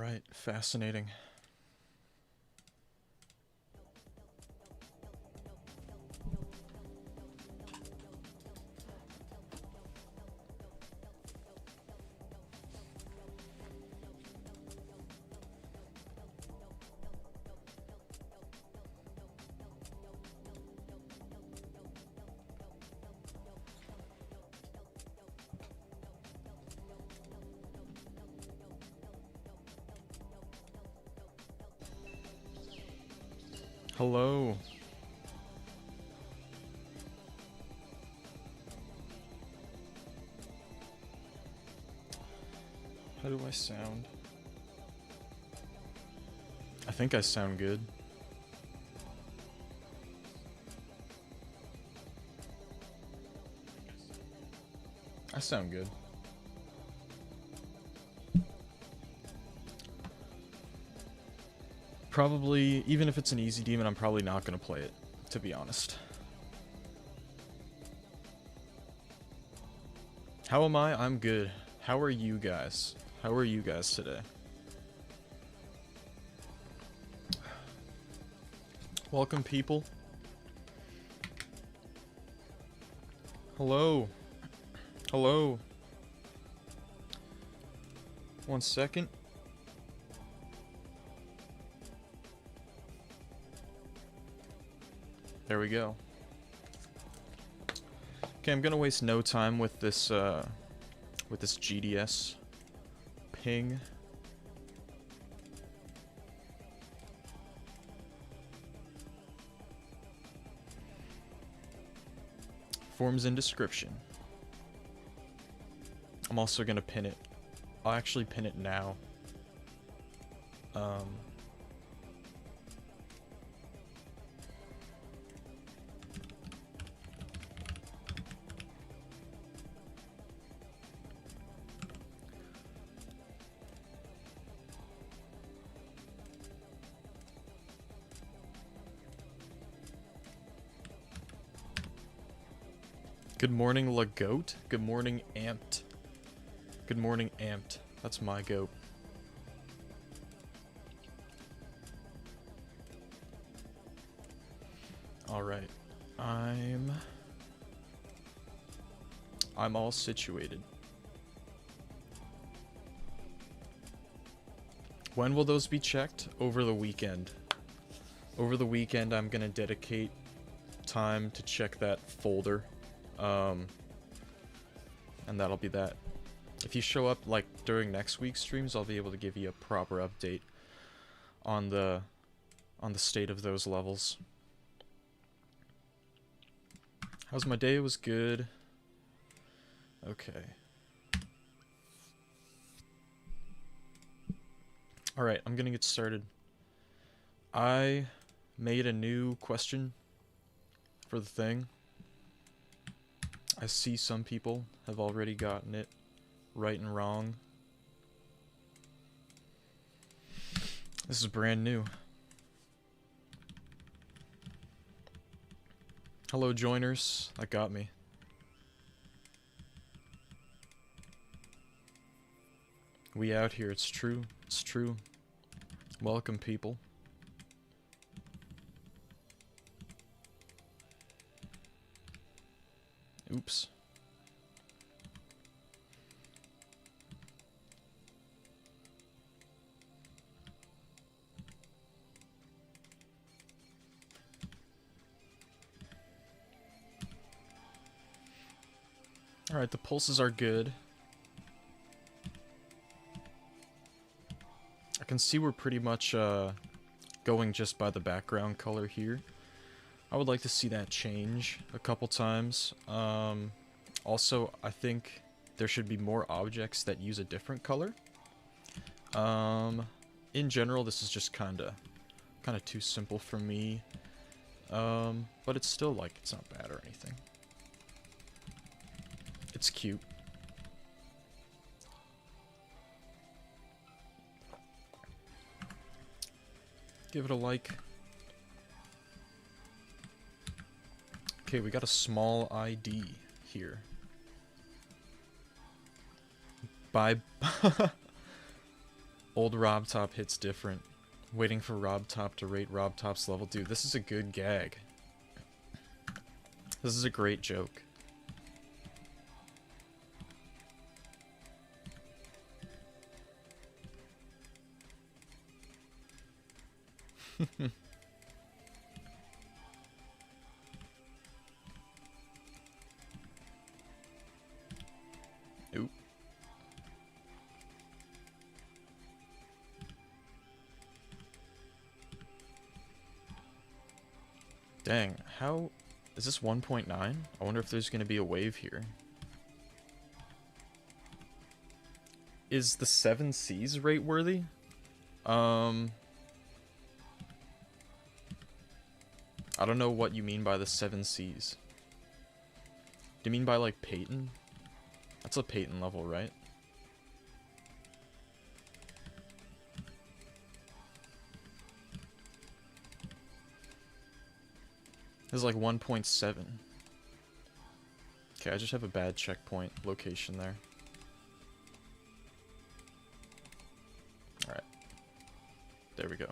Alright, fascinating. Hello. How do I sound? I think I sound good. I sound good. Probably, even if it's an easy demon, I'm probably not gonna play it, to be honest. How am I? I'm good. How are you guys? How are you guys today? Welcome, people. Hello. Hello. 1 second. There we go. Okay, I'm gonna waste no time with this GDS ping. Forms in description. I'm also gonna pin it. I'll actually pin it now. Good morning, Lagoat. Good morning, Amped. Good morning, Amped. That's my goat. Alright. I'm all situated. When will those be checked? Over the weekend. Over the weekend, I'm gonna dedicate time to check that folder. And that'll be that. If you show up like during next week's streams, I'll be able to give you a proper update on the state of those levels. How's my day? It was good. Okay. Alright, I'm gonna get started. I made a new question for the thing. I see some people have already gotten it right and wrong. This is brand new. Hello, joiners. That got me. We out here. It's true. It's true. Welcome, people. Oops. Alright, the pulses are good. I can see we're pretty much going just by the background color here. I would like to see that change a couple times. Also, I think there should be more objects that use a different color. In general, this is just kinda too simple for me. But it's still like, it's not bad or anything. It's cute. Give it a like. Okay, we got a small ID here. Bye. Old Rob Top hits different. Waiting for Rob Top to rate Rob Top's level. Dude, this is a good gag. This is a great joke. Oop. Dang, how... Is this 1.9? I wonder if there's going to be a wave here. Is the 7 Cs rate worthy? I don't know what you mean by the 7 Cs. Do you mean by, like, Peyton? That's a Peyton level, right? This is like 1.7. Okay, I just have a bad checkpoint location there. Alright. There we go.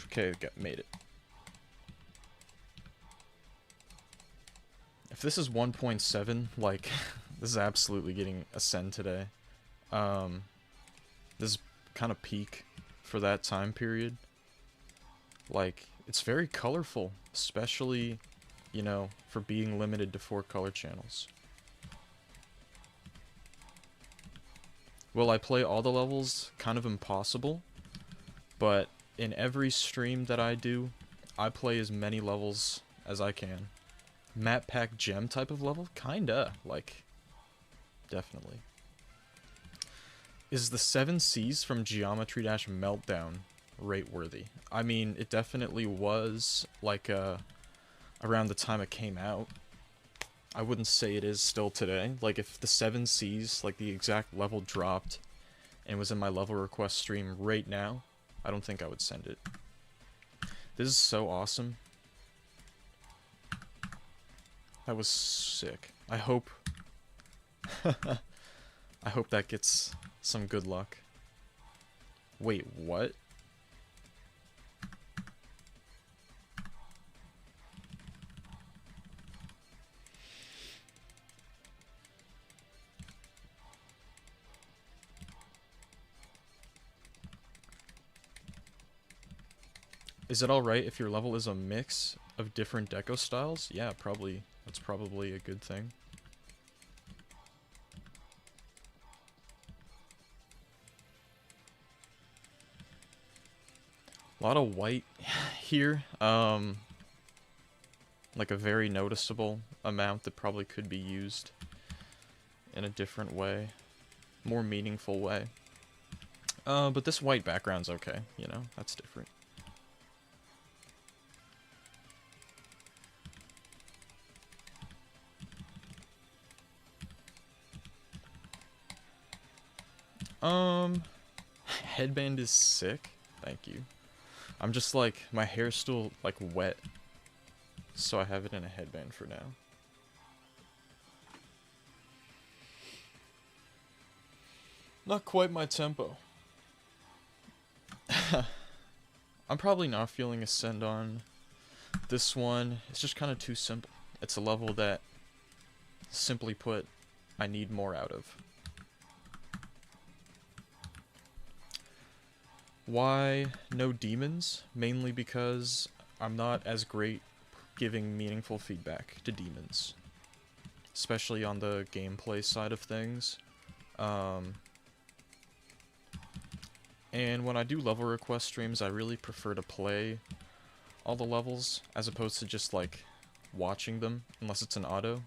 Okay, made it. If this is 1.7, like, this is absolutely getting a send today. This is kind of peak for that time period. Like, it's very colorful, especially, you know, for being limited to 4 color channels. Will I play all the levels? Kind of impossible. But in every stream that I do, I play as many levels as I can. Map pack gem type of level? Kinda, like, definitely. Is the 7 Cs from Geometry Dash Meltdown rate worthy? I mean, it definitely was, like, around the time it came out. I wouldn't say it is still today. Like, if the 7 Cs, like, the exact level dropped and was in my level request stream right now, I don't think I would send it. This is so awesome. That was sick. I hope... I hope that gets some good luck. Wait, what? Is it alright if your level is a mix of different deco styles? Yeah, probably. That's probably a good thing. A lot of white here. Like a very noticeable amount that probably could be used in a different way. More meaningful way. But this white background's okay, you know? That's different. Headband is sick. Thank you. I'm just like, my hair's still like wet, so I have it in a headband for now. Not quite my tempo. I'm probably not feeling a send on this one. It's just kind of too simple. It's a level that, simply put, I need more out of. Why no demons? Mainly because I'm not as great giving meaningful feedback to demons. Especially on the gameplay side of things. And when I do level request streams, I really prefer to play all the levels as opposed to just like watching them, unless it's an auto.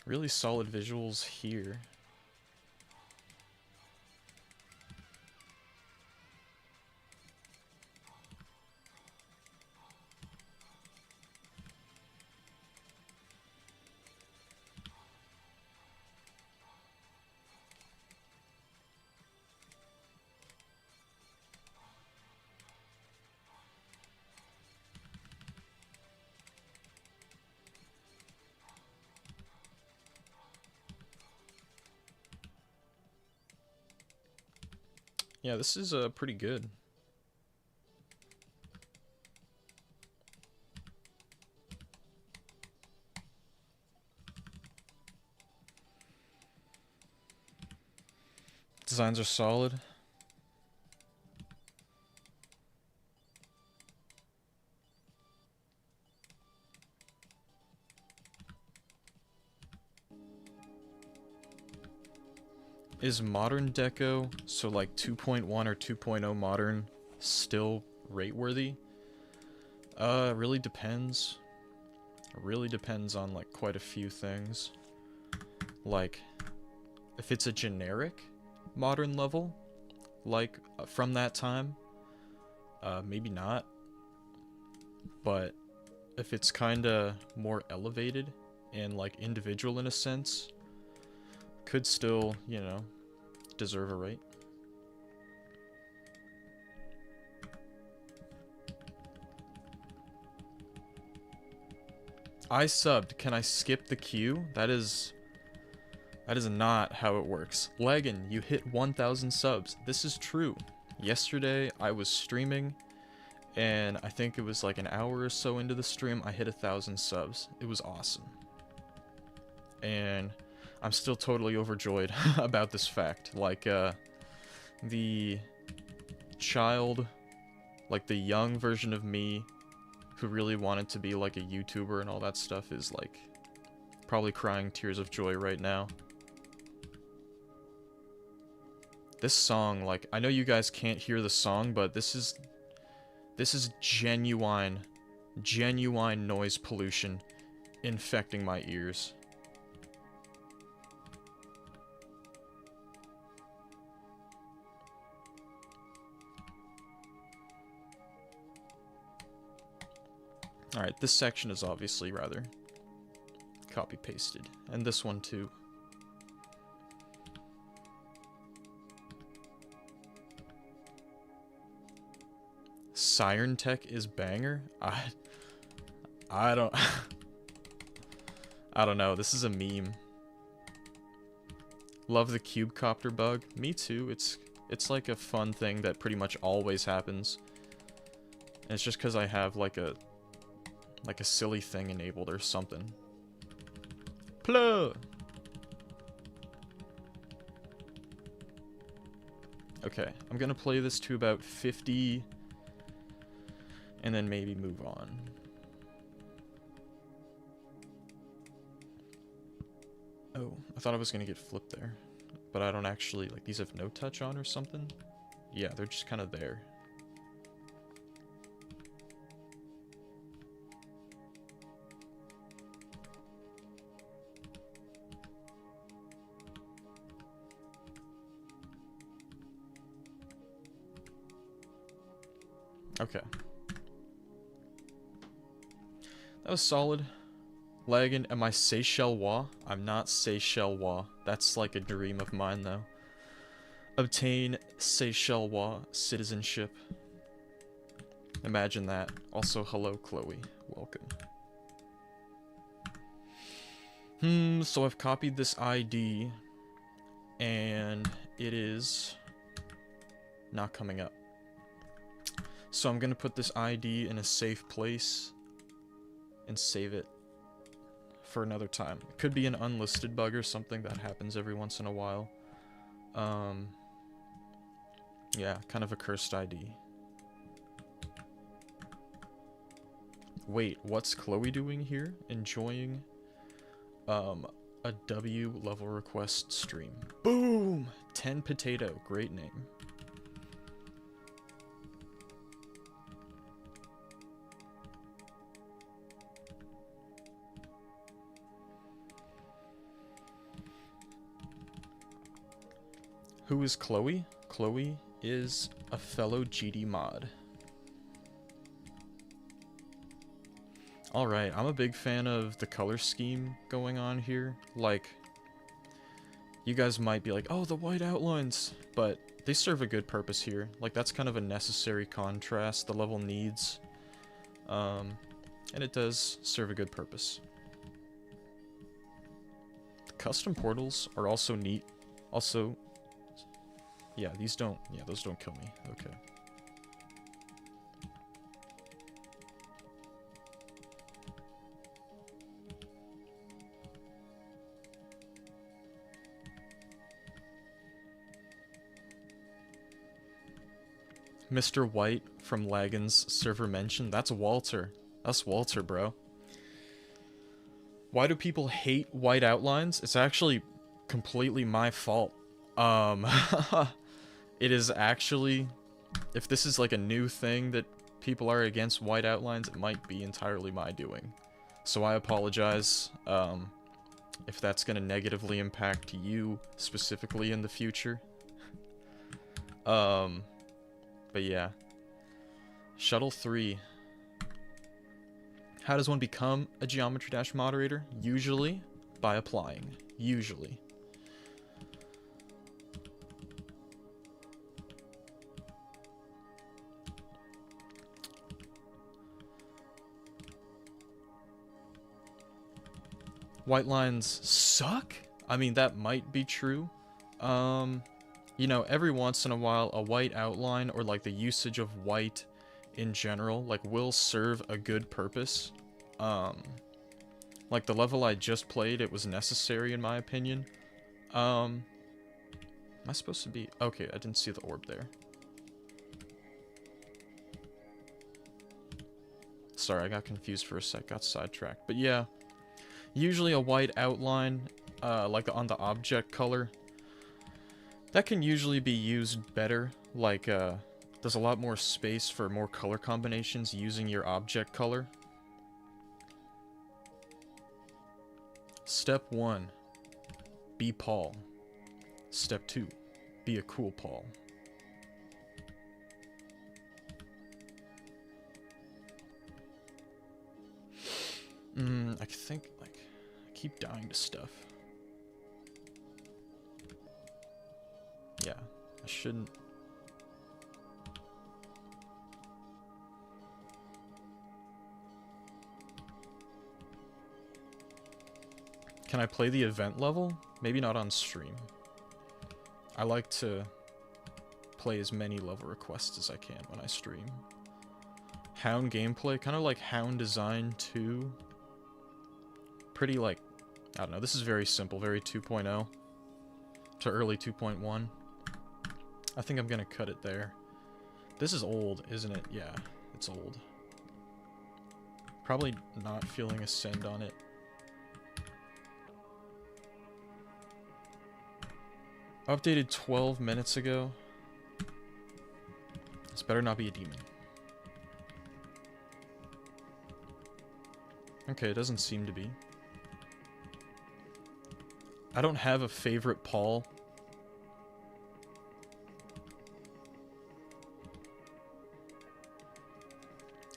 Really solid visuals here. Yeah, this is pretty good. Designs are solid. Is modern deco, so like 2.1 or 2.0 modern, still rate worthy? Really depends. It really depends on like quite a few things. Like, if it's a generic modern level, like from that time, maybe not. But if it's kinda more elevated and like individual in a sense, could still, you know, deserve a rate. I subbed. Can I skip the queue? That is not how it works. Lagan, you hit 1,000 subs. This is true. Yesterday, I was streaming, and I think it was like an hour or so into the stream, I hit 1,000 subs. It was awesome. And I'm still totally overjoyed about this fact. Like, the child, like the young version of me who really wanted to be like a YouTuber and all that stuff is like probably crying tears of joy right now. This song, like, I know you guys can't hear the song, but this is genuine noise pollution infecting my ears. Alright, this section is obviously rather copy-pasted. And this one too. Siren Tech is banger? I don't... I don't know, this is a meme. Love the cube copter bug. Me too, it's like a fun thing that pretty much always happens. And it's just because I have like a silly thing enabled or something. Plug! Okay, I'm gonna play this to about 50 and then maybe move on. Oh, I thought I was gonna get flipped there. But I don't actually, like, these have no touch on or something? Yeah, they're just kind of there. Okay. That was solid. Lagan, am I Seychellois? I'm not Seychellois. That's like a dream of mine, though. Obtain Seychellois citizenship. Imagine that. Also, hello, Chloe. Welcome. So I've copied this ID, and it is not coming up. So I'm gonna put this ID in a safe place and save it for another time. It could be an unlisted bug or something that happens every once in a while. Yeah, kind of a cursed ID. Wait, what's Chloe doing here? Enjoying a W level request stream. Boom! 10 Potato, great name. Who is Chloe? Chloe is a fellow GD mod. Alright, I'm a big fan of the color scheme going on here. Like, you guys might be like, oh, the white outlines, but they serve a good purpose here. Like, that's kind of a necessary contrast the level needs. And it does serve a good purpose. The custom portals are also neat. Also, Yeah, these don't, yeah, those don't kill me. Okay. Mr. White from Lagan's server mentioned. That's Walter. That's Walter, bro. Why do people hate white outlines? It's actually completely my fault. It is actually, if this is like a new thing that people are against white outlines, it might be entirely my doing. So I apologize, if that's gonna negatively impact you specifically in the future. But yeah. Shuttle 3. How does one become a Geometry Dash moderator? Usually by applying. Usually. White lines suck? I mean, that might be true. You know, every once in a while, a white outline or like the usage of white in general, like, will serve a good purpose. Like the level I just played, it was necessary in my opinion. Am I supposed to be... Okay, I didn't see the orb there. Sorry, I got confused for a sec, got sidetracked. But yeah, usually a white outline, like on the object color, that can usually be used better. Like, there's a lot more space for more color combinations using your object color. Step 1, be Paul. Step 2, be a cool Paul. I think, like, I keep dying to stuff. Yeah, I shouldn't. Can I play the event level? Maybe not on stream. I like to play as many level requests as I can when I stream. Hound gameplay, kind of like Hound Design 2. Pretty, like, I don't know, this is very simple, very 2.0 to early 2.1. I think I'm gonna cut it there. This is old, isn't it? Yeah, it's old. Probably not feeling a send on it. Updated 12 minutes ago. This better not be a demon. Okay, it doesn't seem to be. I don't have a favorite Paul.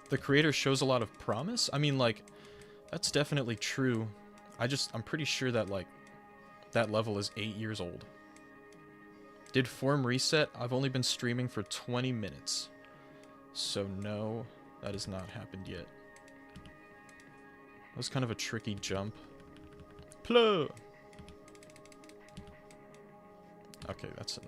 The creator shows a lot of promise? I mean, like, that's definitely true. I'm pretty sure that, like, that level is 8 years old. Did form reset? I've only been streaming for 20 minutes. So no, that has not happened yet. That was kind of a tricky jump. Plug! Okay, that's it.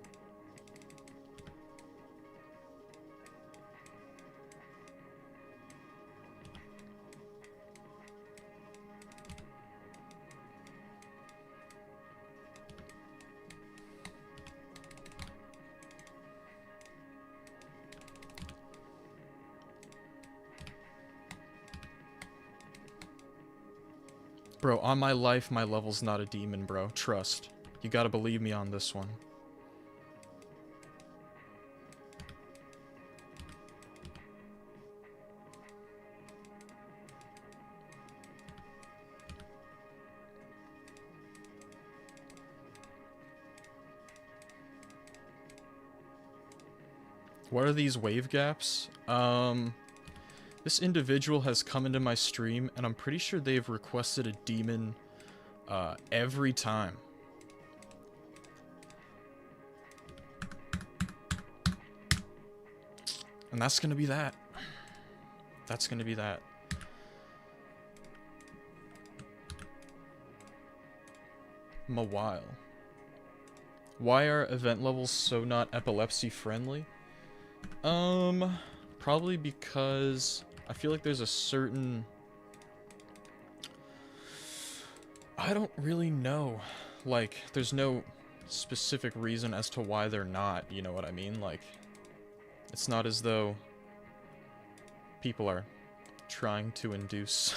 Bro, on my life, my level's not a demon, bro. Trust. You gotta believe me on this one. What are these wave gaps? This individual has come into my stream, and I'm pretty sure they've requested a demon, every time. And that's gonna be that. That's gonna be that. Mawile. Why are event levels so not epilepsy friendly? Probably because I feel like there's a certain... I don't really know. Like, there's no specific reason as to why they're not, you know what I mean? Like, it's not as though people are trying to induce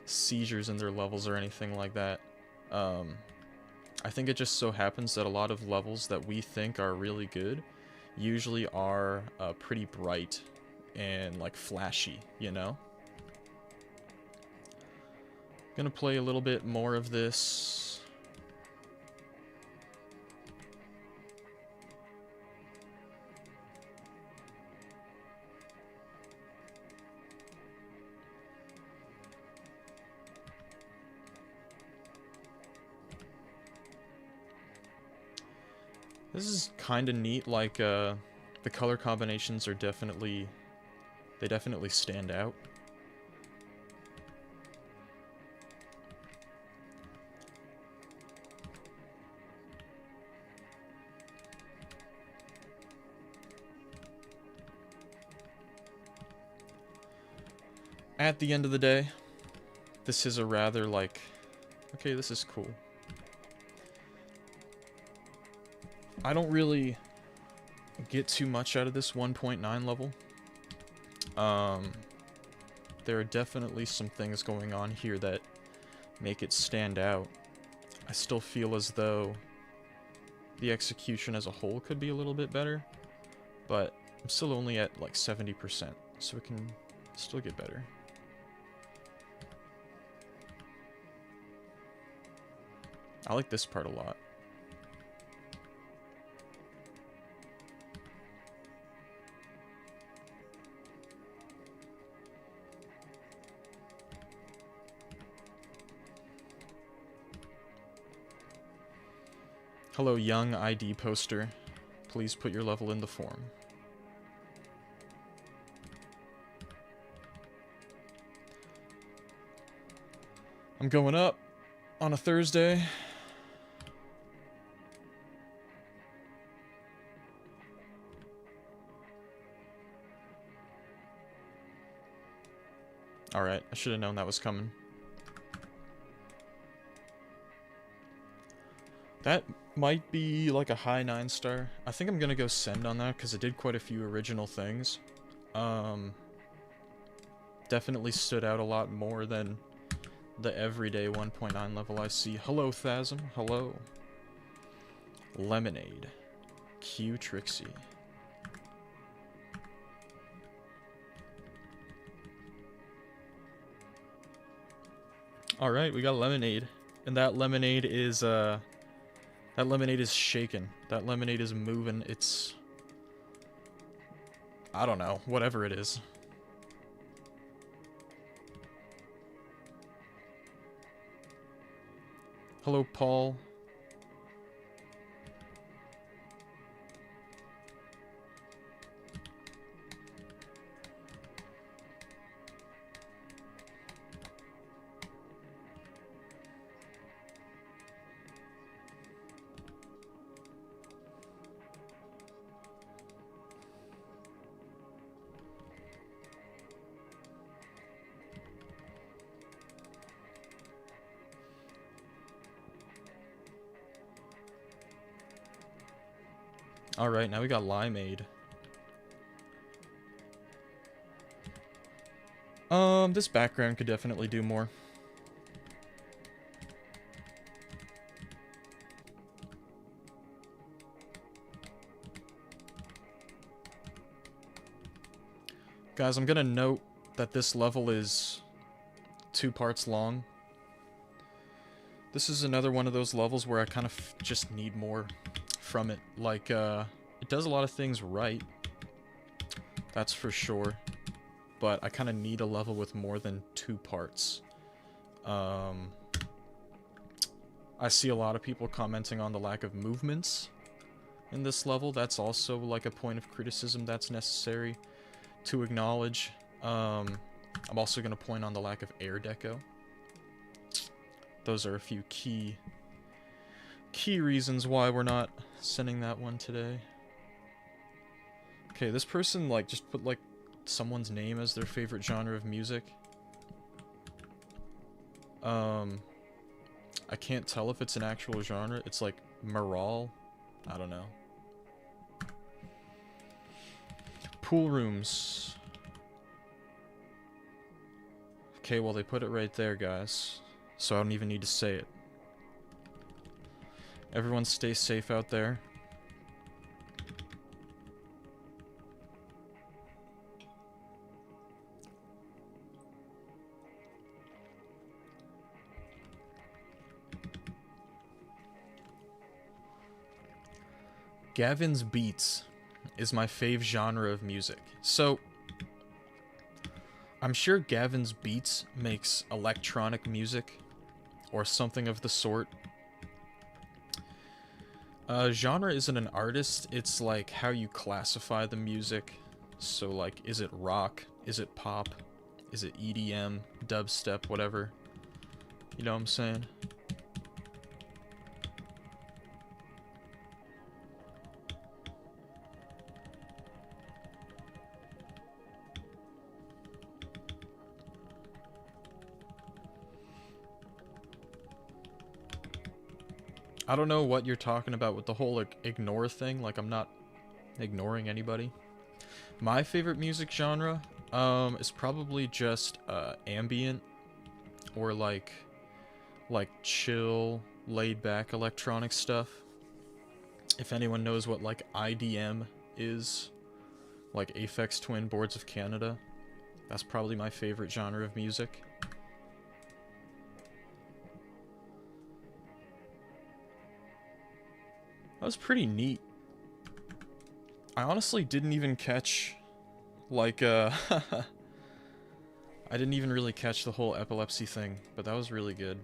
seizures in their levels or anything like that. I think it just so happens that a lot of levels that we think are really good usually are pretty bright and like flashy, you know? Gonna play a little bit more of this. This is kind of neat, like, the color combinations are definitely, they definitely stand out. At the end of the day, this is a rather, like, okay, this is cool. I don't really get too much out of this 1.9 level. There are definitely some things going on here that make it stand out. I still feel as though the execution as a whole could be a little bit better, but I'm still only at like 70%, so it can still get better. I like this part a lot. Hello, young ID poster. Please put your level in the form. I'm going up on a Thursday. Alright, I should have known that was coming. That might be like a high 9-star. I think I'm gonna go send on that because it did quite a few original things. Definitely stood out a lot more than the everyday 1.9 level I see. Hello, Thasm. Hello. Lemonade. Q Trixie. Alright, we got Lemonade. And that lemonade is, shaking. That lemonade is moving. It's... I don't know. Whatever it is. Hello, Paul. Alright, now we got Limeade. This background could definitely do more. Guys, I'm gonna note that this level is 2 parts long. This is another one of those levels where I kind of just need more from it. Like, it does a lot of things right. That's for sure. But I kind of need a level with more than 2 parts. I see a lot of people commenting on the lack of movements in this level. That's also like a point of criticism that's necessary to acknowledge. I'm also going to point on the lack of air deco. Those are a few key key reasons why we're not sending that one today. Okay, this person, like, just put, like, someone's name as their favorite genre of music. I can't tell if it's an actual genre. It's like Moral. I don't know. Pool rooms. Okay, well, they put it right there, guys. So I don't even need to say it. Everyone stay safe out there. Gavin's Beats is my fave genre of music. So, I'm sure Gavin's Beats makes electronic music, or something of the sort. Genre isn't an artist, it's like how you classify the music. So like, is it rock? Is it pop? Is it EDM? Dubstep? Whatever. You know what I'm saying? I don't know what you're talking about with the whole like, ignore thing. Like, I'm not ignoring anybody. My favorite music genre is probably just ambient or like chill, laid back electronic stuff. If anyone knows what like IDM is, like Aphex Twin, Boards of Canada, that's probably my favorite genre of music. That was pretty neat. I honestly didn't even catch, like, I didn't even really catch the whole epilepsy thing, but that was really good.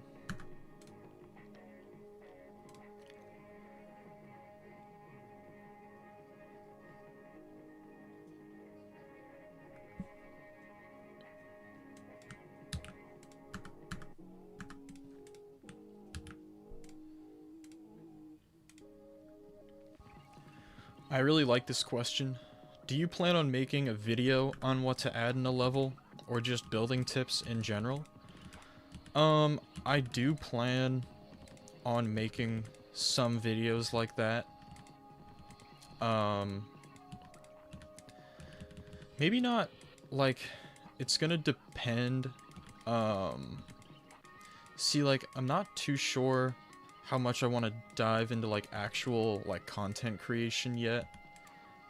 I really like this question. Do you plan on making a video on what to add in a level, or just building tips in general? I do plan on making some videos like that. Maybe not, like, it's gonna depend. See, like, I'm not too sure how much I want to dive into, like, actual, like, content creation yet.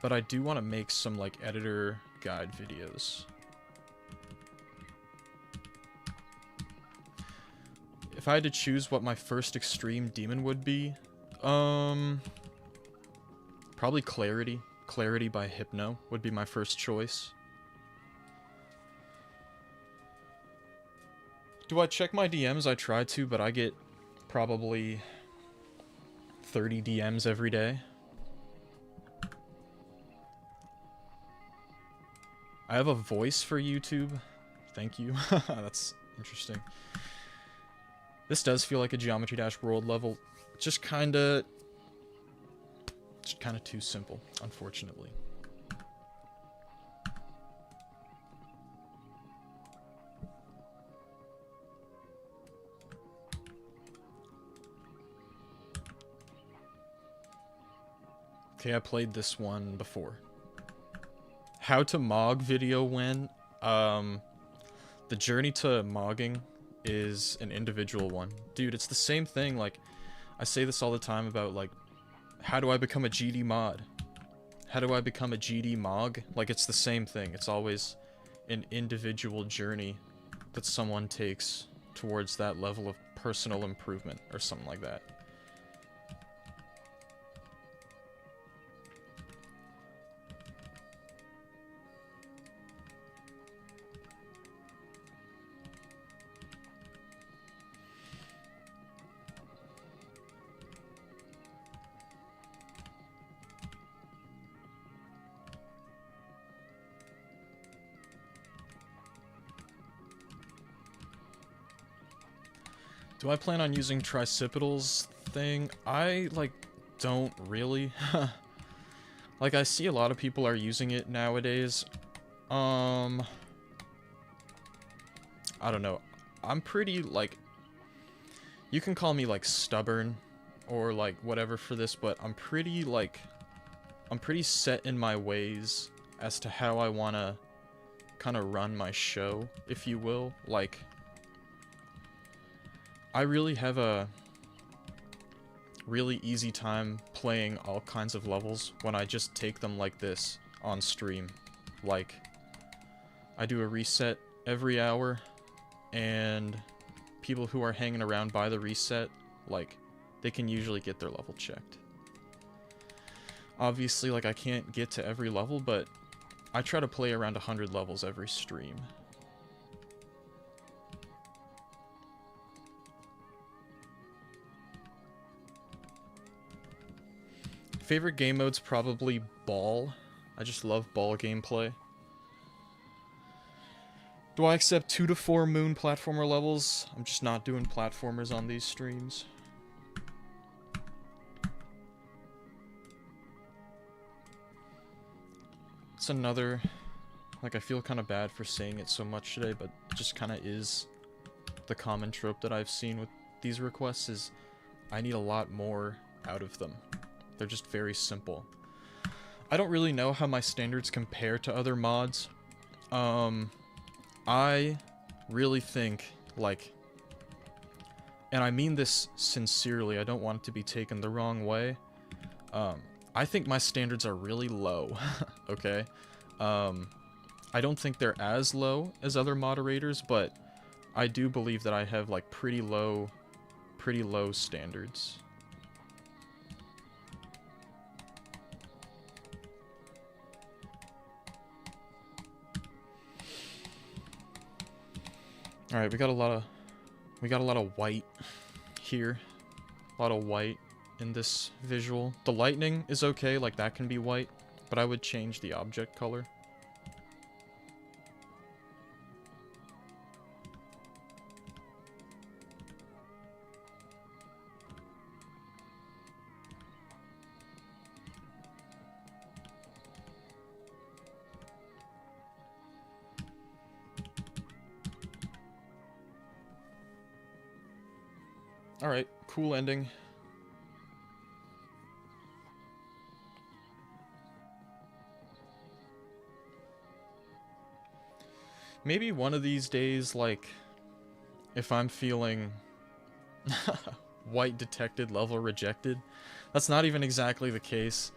But I do want to make some, like, editor guide videos. If I had to choose what my first extreme demon would be, probably Clarity. Clarity by Hypno would be my first choice. Do I check my DMs? I try to, but I get probably 30 DMs every day. I have a voice for YouTube. Thank you. That's interesting. This does feel like a Geometry Dash World level. Just kinda too simple, unfortunately. Okay, I played this one before. How to Mog video when? The journey to mogging is an individual one. Dude, it's the same thing, like, I say this all the time about, like, how do I become a GD mod? How do I become a GD Mog? Like, it's the same thing. It's always an individual journey that someone takes towards that level of personal improvement, or something like that. Do I plan on using tricipitals? thing, I, like, don't really. Like, I see a lot of people are using it nowadays. I don't know. I'm pretty, like, you can call me, like, stubborn or, like, whatever for this, but I'm pretty, like, I'm pretty set in my ways as to how I want to kind of run my show, if you will. Like, I really have a really easy time playing all kinds of levels when I just take them like this on stream. Like, I do a reset every hour, and people who are hanging around by the reset, like, they can usually get their level checked. Obviously, like, I can't get to every level, but I try to play around 100 levels every stream. Favorite game mode's probably Ball. I just love Ball gameplay. Do I accept 2 to 4 Moon platformer levels? I'm just not doing platformers on these streams. It's another, like, I feel kind of bad for saying it so much today, but it just kind of is the common trope that I've seen with these requests is I need a lot more out of them. They're just very simple. I don't really know how my standards compare to other mods. I really think, like, and I mean this sincerely, I don't want it to be taken the wrong way. I think my standards are really low, okay? I don't think they're as low as other moderators, but I do believe that I have, like, pretty low standards. Alright, we got a lot of white here. A lot of white in this visual. The lightning is okay, like that can be white, but I would change the object color. Alright, cool ending. Maybe one of these days, like, if I'm feeling white detected, level rejected. That's not even exactly the case.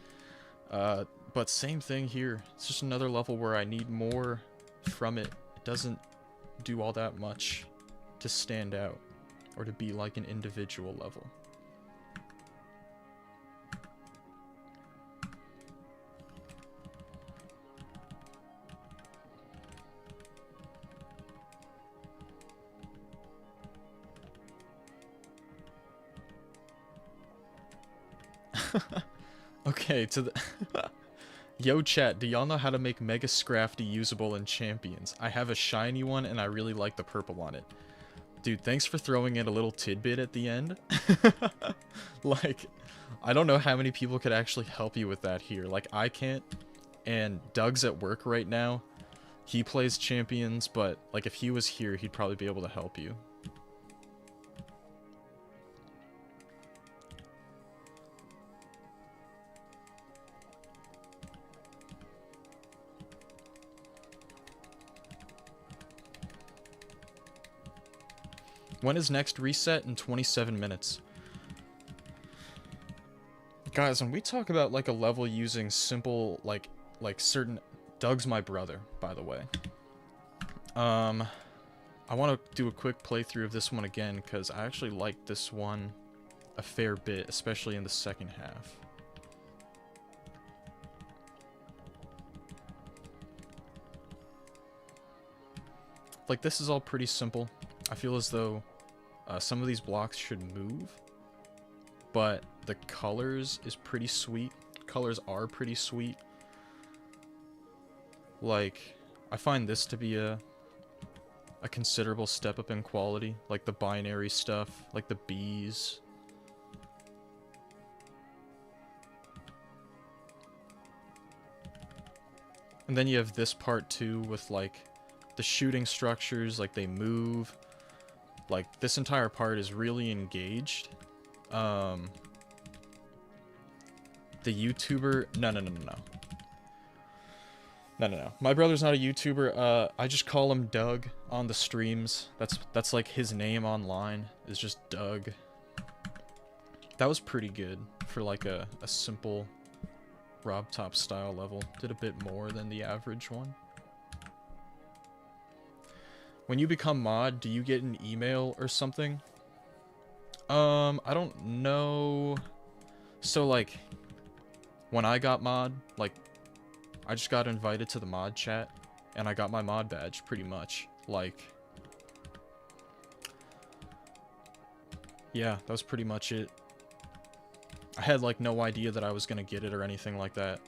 But same thing here. It's just another level where I need more from it. It doesn't do all that much to stand out or to be like an individual level. Okay, to the... Yo chat, do y'all know how to make Mega Scrafty usable in Champions? I have a shiny one and I really like the purple on it. Dude, thanks for throwing in a little tidbit at the end. Like, I don't know how many people could actually help you with that here. Like, I can't, and Doug's at work right now. He plays Champions, but, like, if he was here, he'd probably be able to help you. When is next reset? In 27 minutes. Guys, when we talk about, like, a level using simple, like certain... Doug's my brother, by the way. I want to do a quick playthrough of this one again, because I actually like this one a fair bit, especially in the second half. Like, this is all pretty simple. I feel as though some of these blocks should move, but the colors is pretty sweet. Colors are pretty sweet. Like, I find this to be a considerable step up in quality. Like the binary stuff, like the bees, And then you have this part too with like the shooting structures, like they move. Like this entire part is really engaged. The YouTuber, no. My brother's not a YouTuber. I just call him Doug on the streams. That's like his name online is just Doug. That was pretty good for like a simple RobTop style level. Did a bit more than the average one. When you become mod, do you get an email or something? I don't know. So like, when I got mod, like, I just got invited to the mod chat, and I got my mod badge, pretty much. Like, yeah, that was pretty much it. I had, like, no idea that I was gonna get it or anything like that.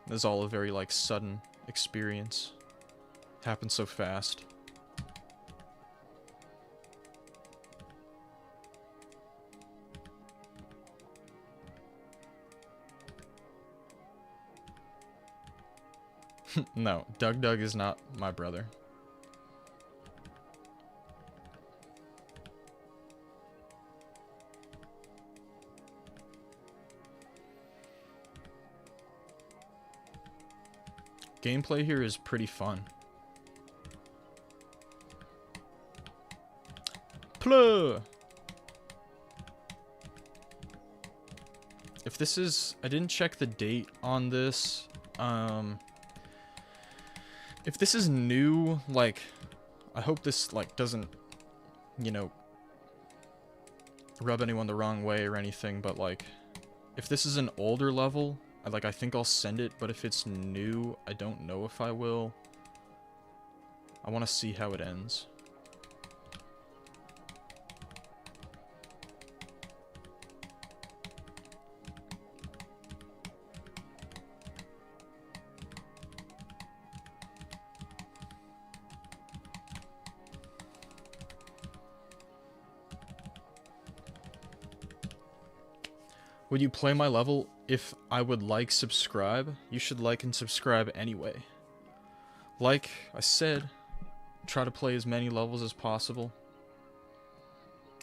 It was all a very, like, sudden experience. It happened so fast. No, Doug is not my brother. Gameplay here is pretty fun. Pluh! If this is... I didn't check the date on this. If this is new, like, I hope this, like, doesn't, you know, rub anyone the wrong way or anything, but, like, if this is an older level, I think I'll send it, but if it's new, I don't know if I will. I want to see how it ends. Would you play my level if I would like subscribe? You should like and subscribe anyway. Like I said, try to play as many levels as possible.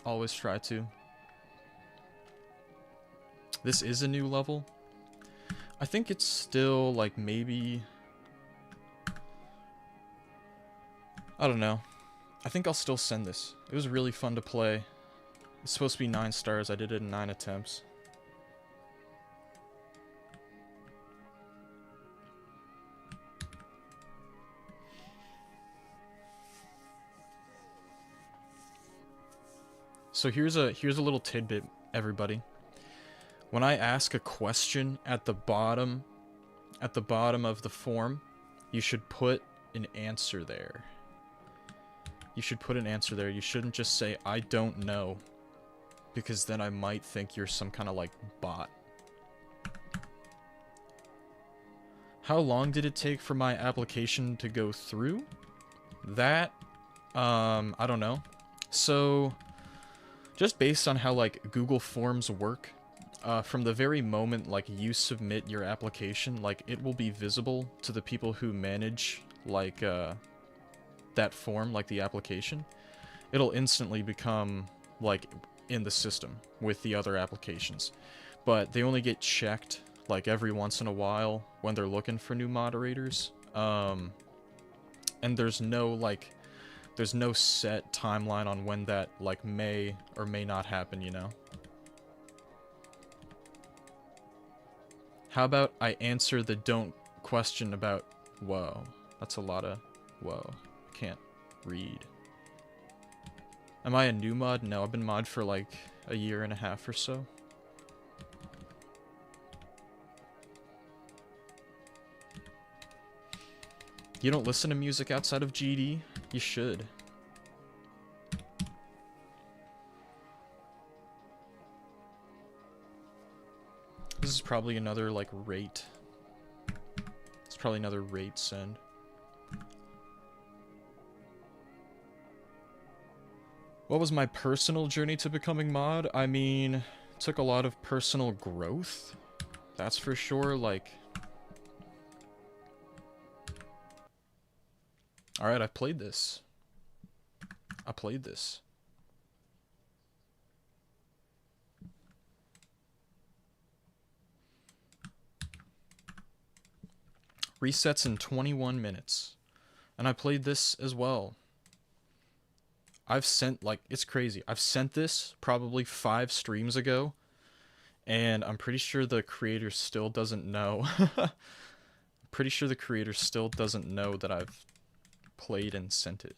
Always try to. This is a new level. I think it's still like maybe... I don't know. I think I'll still send this. It was really fun to play. It's supposed to be 9 stars. I did it in 9 attempts. So here's a little tidbit, everybody. When I ask a question at the bottom of the form, you should put an answer there. You should put an answer there. You shouldn't just say, I don't know, because then I might think you're some kind of like bot. How long did it take for my application to go through? That, I don't know. So, just based on how like Google Forms work, from the very moment like you submit your application, like it will be visible to the people who manage like that form, like the application. It'll instantly become like in the system with the other applications, but they only get checked like every once in a while when they're looking for new moderators. And there's no set timeline on when that like may or may not happen, you know? How about I answer the don't question about... Whoa. That's a lot of... Whoa. Can't read. Am I a new mod? No, I've been mod for like a year and a half or so. You don't listen to music outside of GD? You should. This is probably another, like, rate. It's probably another rate send. What was my personal journey to becoming mod? I mean, it took a lot of personal growth. That's for sure, like... Alright, I played this. I played this. Resets in 21 minutes. And I played this as well. I've sent, like, it's crazy. I've sent this probably 5 streams ago. And I'm pretty sure the creator still doesn't know. I'm pretty sure the creator still doesn't know that I've played and sent it.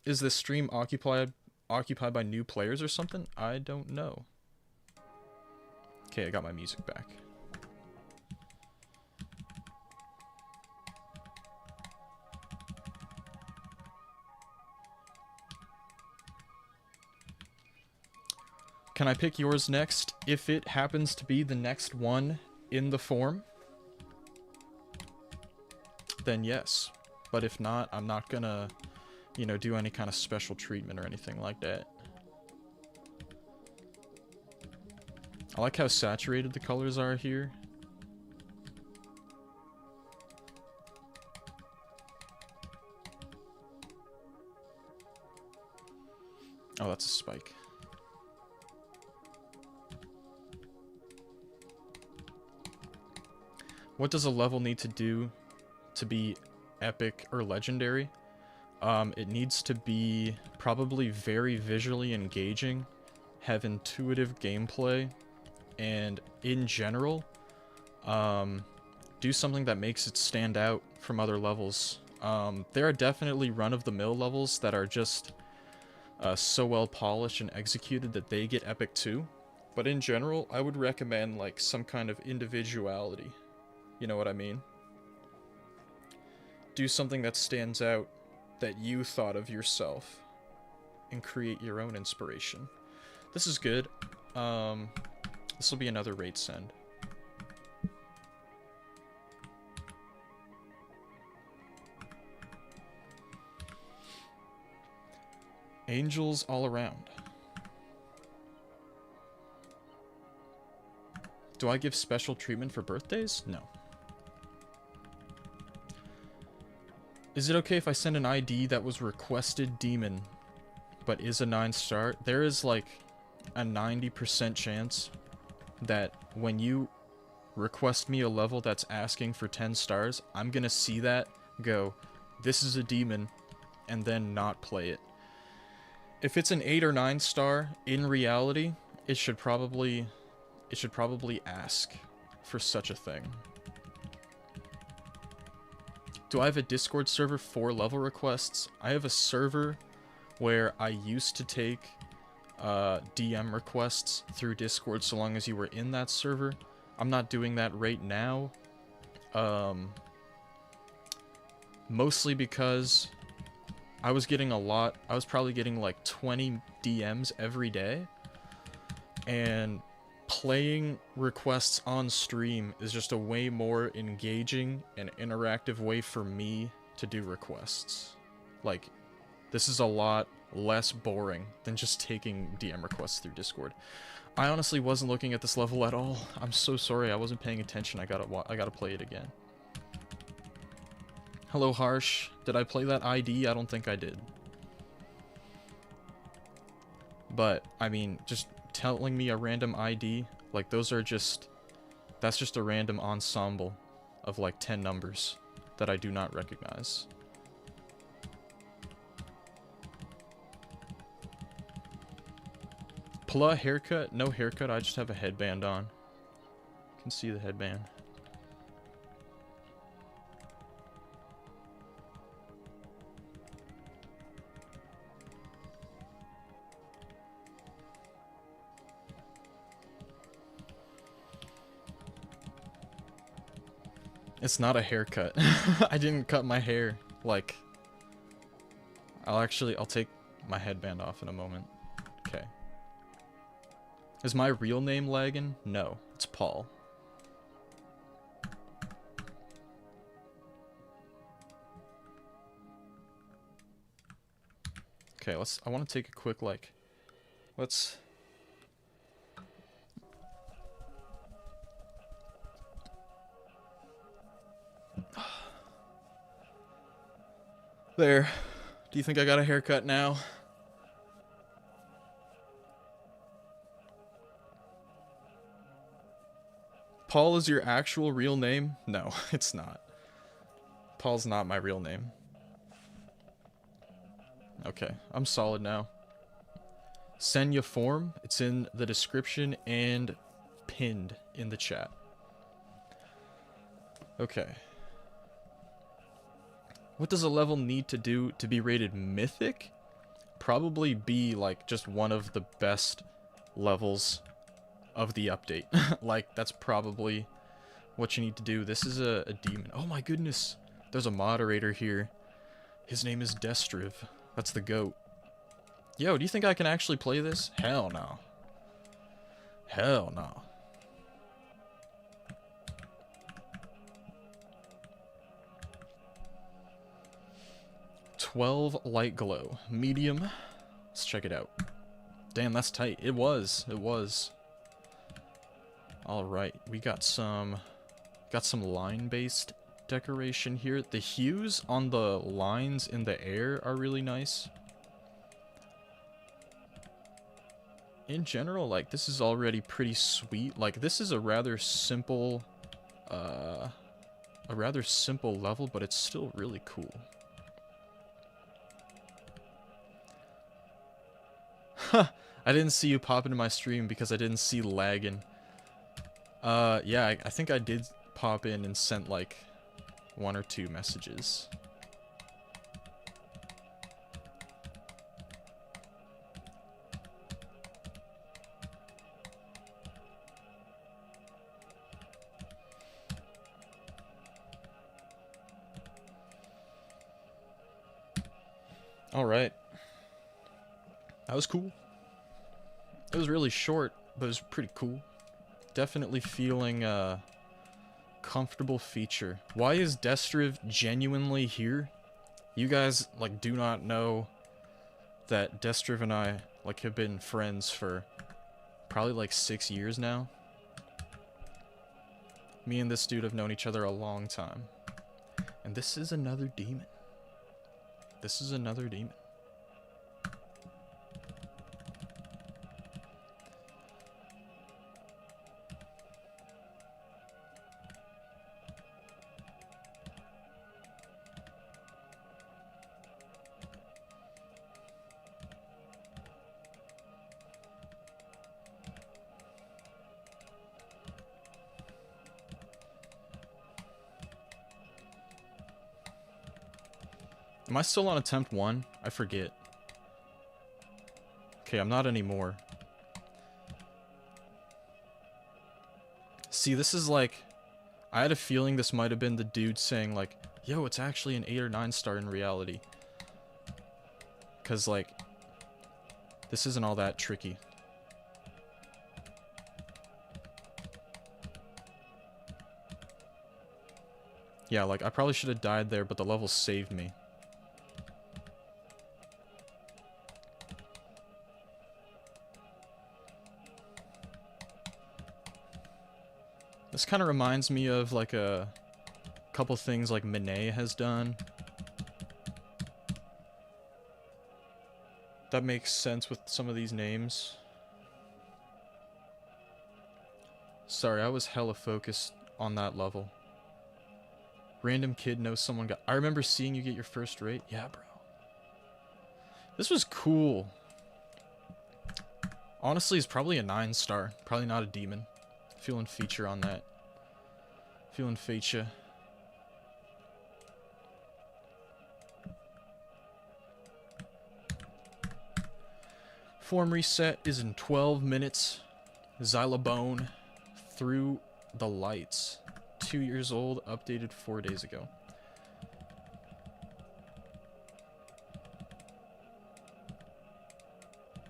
Is this stream occupied by new players or something? I don't know. Okay, I got my music back. Can I pick yours next if it happens to be the next one in the form? Then yes. But if not, I'm not gonna, you know, do any kind of special treatment or anything like that. I like how saturated the colors are here. Oh, that's a spike. What does a level need to do to be epic or legendary? It needs to be probably very visually engaging, have intuitive gameplay, and in general, do something that makes it stand out from other levels. There are definitely run-of-the-mill levels that are just so well polished and executed that they get epic too. But in general, I would recommend like some kind of individuality. You know what I mean? Do something that stands out that you thought of yourself and create your own inspiration. This is good. This will be another rate send. Angels all around. Do I give special treatment for birthdays? No. Is it okay if I send an ID that was requested demon, but is a 9-star? There is like a 90% chance that when you request me a level that's asking for 10 stars, I'm gonna see that, go, this is a demon, and then not play it. If it's an 8 or 9 star, in reality, it should probably ask for such a thing. Do I have a Discord server for level requests? I have a server where I used to take DM requests through Discord so long as you were in that server. I'm not doing that right now. Mostly because I was getting a lot. I was probably getting like 20 DMs every day. And playing requests on stream is just a way more engaging and interactive way for me to do requests. Like, this is a lot less boring than just taking DM requests through Discord. I honestly wasn't looking at this level at all. I'm so sorry, I wasn't paying attention. I gotta play it again. Hello, Harsh. Did I play that ID? I don't think I did. But, I mean, just telling me a random ID, like those are just, that's just a random ensemble of like 10 numbers that I do not recognize. Pla haircut? No haircut, I just have a headband on. You can see the headband. It's not a haircut. I didn't cut my hair. Like, I'll take my headband off in a moment. Okay. Is my real name lagging? No, it's Paul. Okay, I want to take a quick, like, Let's... There. Do you think I got a haircut now? Paul is your actual real name? No, it's not. Paul's not my real name. Okay, I'm solid now. Send your form. It's in the description and pinned in the chat. Okay. What does a level need to do to be rated mythic? Probably be like just one of the best levels of the update. Like, that's probably what you need to do. This is a demon. Oh my goodness. There's a moderator here. His name is Destriv. That's the goat. Yo, do you think I can actually play this? Hell no. Hell no. $12 light glow. Medium. Let's check it out. Damn, that's tight. It was. It was. Alright, we got some line-based decoration here. The hues on the lines in the air are really nice. In general, like, this is already pretty sweet. Like, this is a rather simple level, but it's still really cool. Huh, I didn't see you pop into my stream because I didn't see lagging. Yeah, I think I did pop in and sent, like, 1 or 2 messages. Alright. That was cool. It was really short, but it was pretty cool. Definitely feeling a comfortable feature. Why is Destriv genuinely here? You guys, like, do not know that Destriv and I, like, have been friends for probably, like, 6 years now. Me and this dude have known each other a long time. And this is another demon. This is another demon. Am I still on attempt 1? I forget. Okay, I'm not anymore. See, this is like... I had a feeling this might have been the dude saying, like, yo, it's actually an 8 or 9 star in reality. Because, like, this isn't all that tricky. Yeah, like, I probably should have died there, but the level saved me. This kind of reminds me of, like, a couple things like Monet has done. That makes sense with some of these names. Sorry, I was hella focused on that level. Random kid knows someone got... I remember seeing you get your first rate. Yeah, bro. This was cool. Honestly, it's probably a 9 star. Probably not a demon. Feeling feature on that. Feeling feature. Form reset is in 12 minutes. Xylabone through the lights. 2 years old, updated 4 days ago.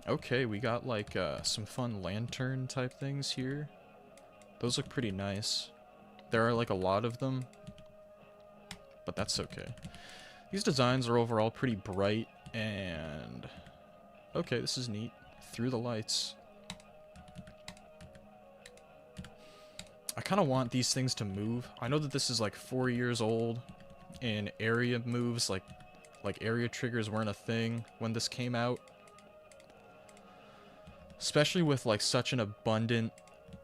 Okay, we got like some fun lantern type things here. Those look pretty nice. There are like a lot of them, but that's okay. These designs are overall pretty bright and... Okay, this is neat. through the lights. I kind of want these things to move. I know that this is like 4 years old, and area moves, like area triggers weren't a thing when this came out. Especially with like such an abundant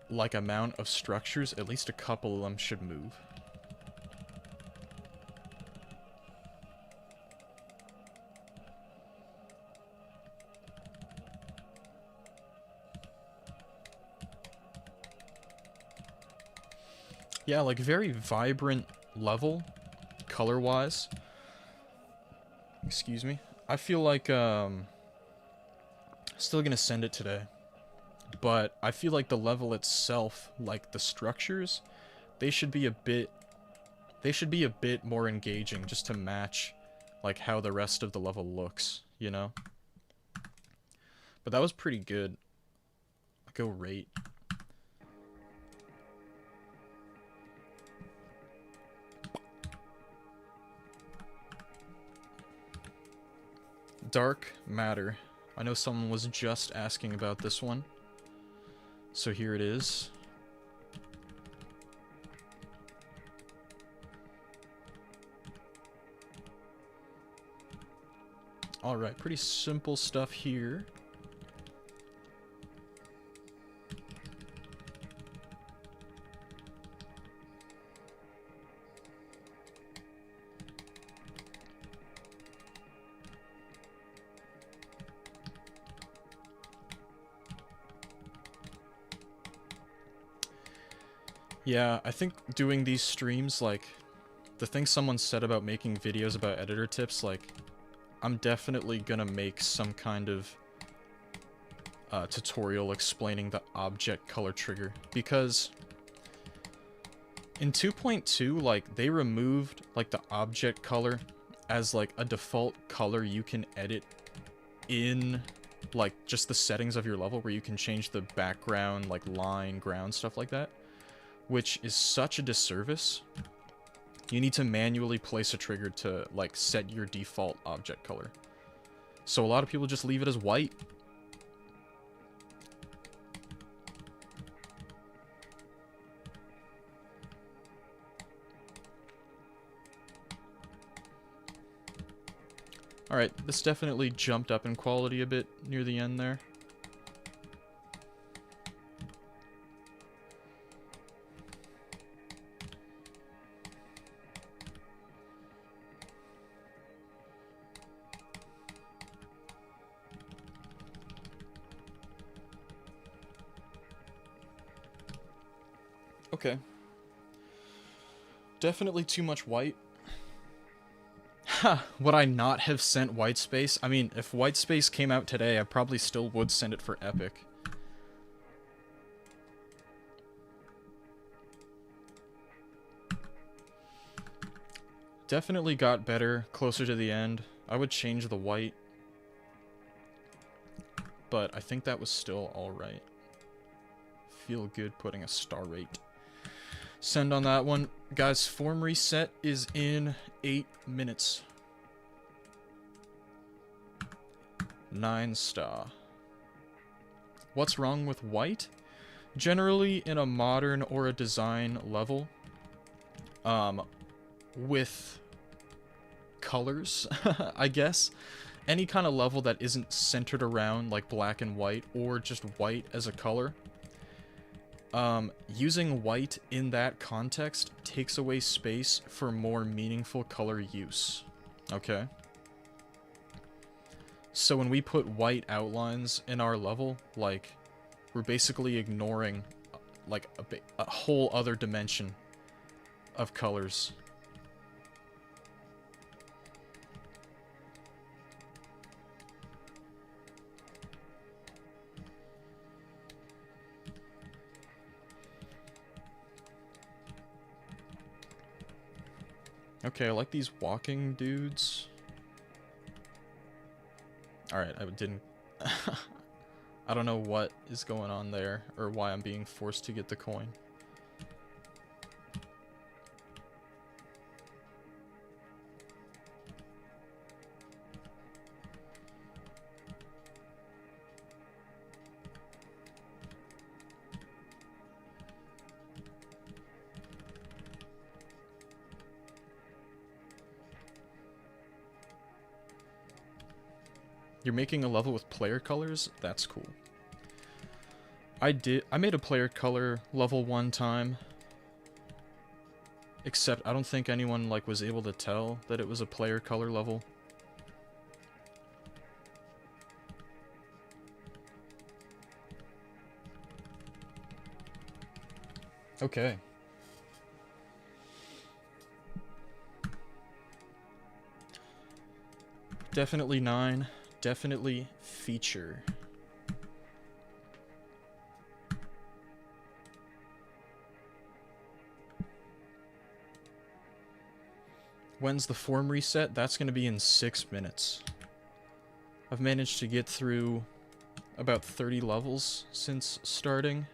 like amount of structures, at least a couple of them should move. Yeah, like very vibrant level, color-wise. Excuse me. I feel like, still gonna send it today. But I feel like the level itself, like the structures, they should be a bit more engaging just to match, like, how the rest of the level looks, you know? But that was pretty good. Go rate. Dark Matter. I know someone was just asking about this one. So here it is. Alright, pretty simple stuff here. Yeah, I think doing these streams, like, the thing someone said about making videos about editor tips, like, I'm definitely gonna make some kind of tutorial explaining the object color trigger, because in 2.2, like, they removed, like, the object color as, like, a default color you can edit in, like, just the settings of your level, where you can change the background, like, line, ground, stuff like that. Which is such a disservice. You need to manually place a trigger to, like, set your default object color. So a lot of people just leave it as white. Alright, this definitely jumped up in quality a bit near the end there. Okay. Definitely too much white. Ha! Would I not have sent Whitespace? I mean, if Whitespace came out today, I probably still would send it for Epic. Definitely got better closer to the end. I would change the white. But I think that was still alright. Feel good putting a star rate. Send on that one. Guys, form reset is in 8 minutes. 9 star. What's wrong with white? Generally, in a modern or a design level, with colors, I guess, any kind of level that isn't centered around, like, black and white, or just white as a color, using white in that context takes away space for more meaningful color use. Okay? So when we put white outlines in our level, like, we're basically ignoring, like, a whole other dimension of colors. Okay, I like these walking dudes. Alright, I didn't... I don't know what is going on there, or why I'm being forced to get the coin. You're making a level with player colors? That's cool. I made a player color level one time. Except I don't think anyone like was able to tell that it was a player color level. Okay. Definitely 9. Definitely feature. When's the form reset? That's going to be in 6 minutes. I've managed to get through about 30 levels since starting.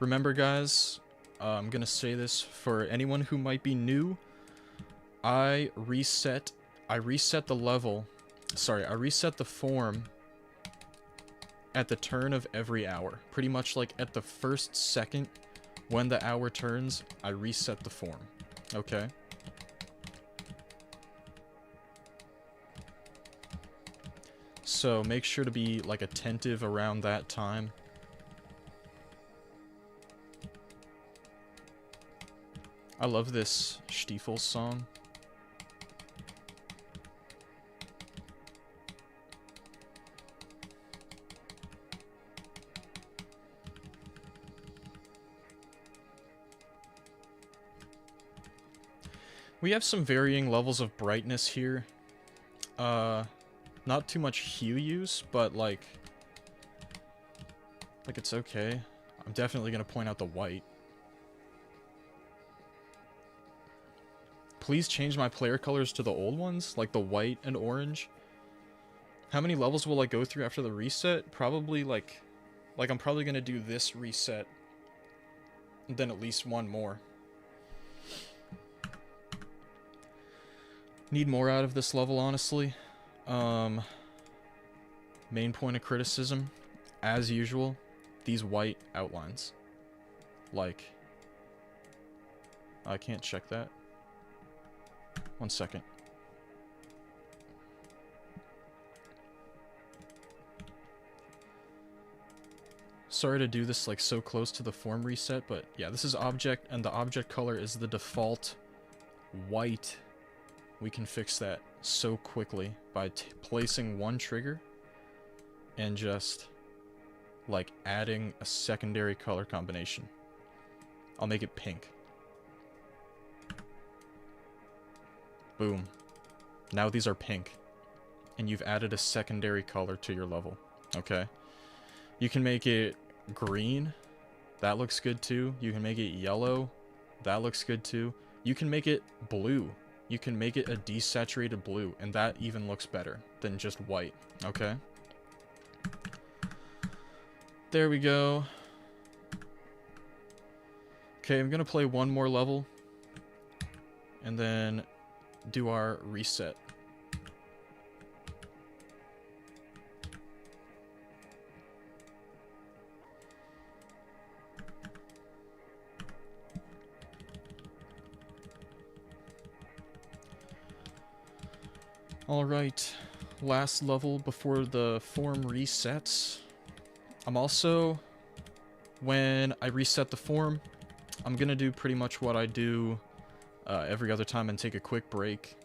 Remember, guys, I'm going to say this for anyone who might be new. I reset the level. Sorry, I reset the form at the turn of every hour. Pretty much like at the first second when the hour turns, I reset the form. Okay? So make sure to be like attentive around that time. I love this Stiefel song. We have some varying levels of brightness here. Not too much hue use, but like it's okay. I'm definitely gonna point out the white. Please change my player colors to the old ones, like the white and orange. How many levels will I go through after the reset? Probably like I'm probably gonna do this reset, and then at least one more. Need more out of this level, honestly. Main point of criticism, as usual, these white outlines. Like, I can't check that. 1 second. Sorry to do this like so close to the form reset, but yeah, this is object, and the object color is the default white. We can fix that so quickly by placing one trigger and just like adding a secondary color combination. I'll make it pink. Boom. Now these are pink. And you've added a secondary color to your level. Okay? You can make it green. That looks good too. You can make it yellow. That looks good too. You can make it blue. You can make it a desaturated blue, and that even looks better than just white. Okay? There we go. Okay, I'm gonna play one more level, and then do our reset. Alright, last level before the form resets. I'm also, when I reset the form, I'm gonna do pretty much what I do every other time and take a quick break.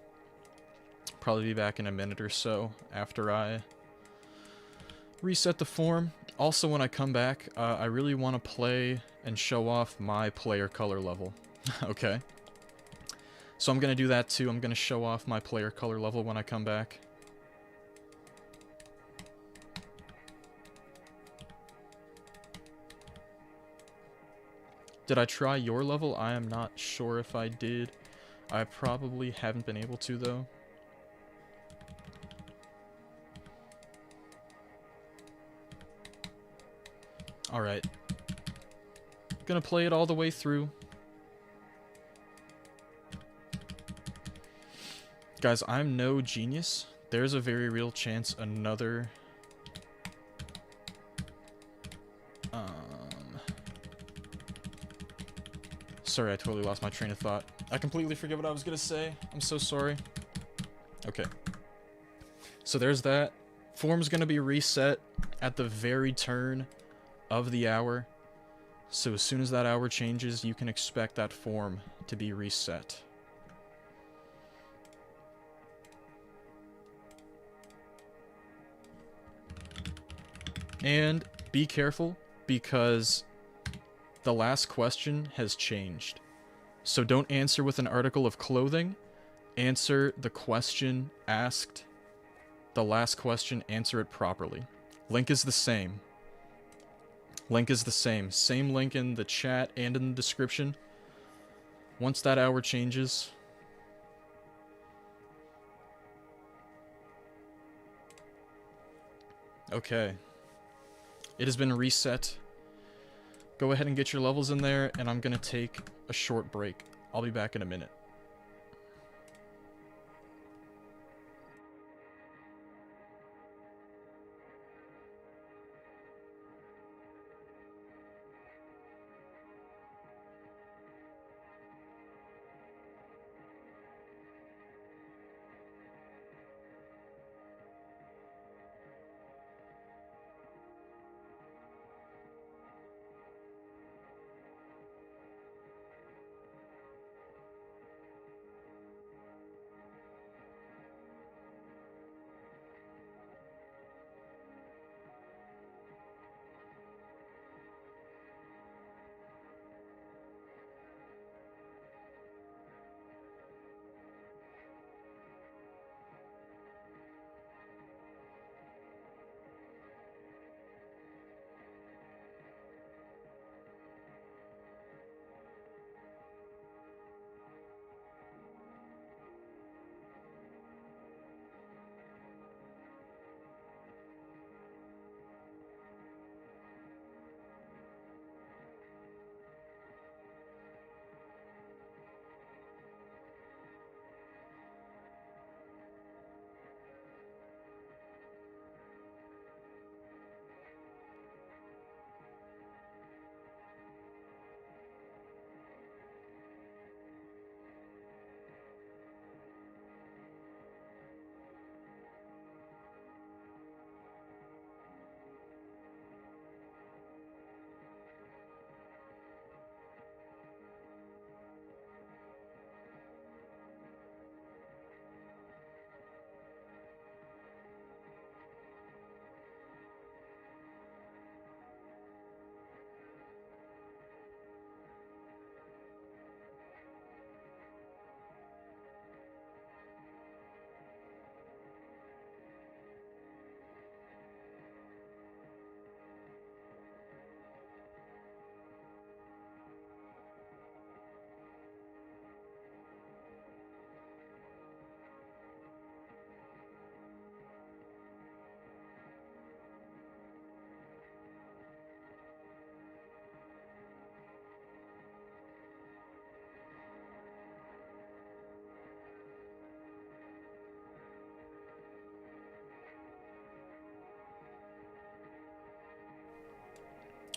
Probably be back in a minute or so after I reset the form. Also, when I come back, I really want to play and show off my player color level. Okay? So I'm going to do that too. I'm going to show off my player color level when I come back. Did I try your level? I am not sure if I did. I probably haven't been able to, though. Alright. Gonna play it all the way through. Guys, I'm no genius. There's a very real chance another... Sorry, I totally lost my train of thought. I completely forget what I was gonna say. I'm so sorry. Okay. So there's that. Form's gonna be reset at the very turn of the hour. So as soon as that hour changes, you can expect that form to be reset. And be careful, because the last question has changed. So don't answer with an article of clothing. Answer the question asked. The last question, answer it properly. Link is the same. Link is the same. Same link in the chat and in the description. Once that hour changes... Okay. It has been reset. Go ahead and get your levels in there, and I'm gonna take a short break. I'll be back in a minute.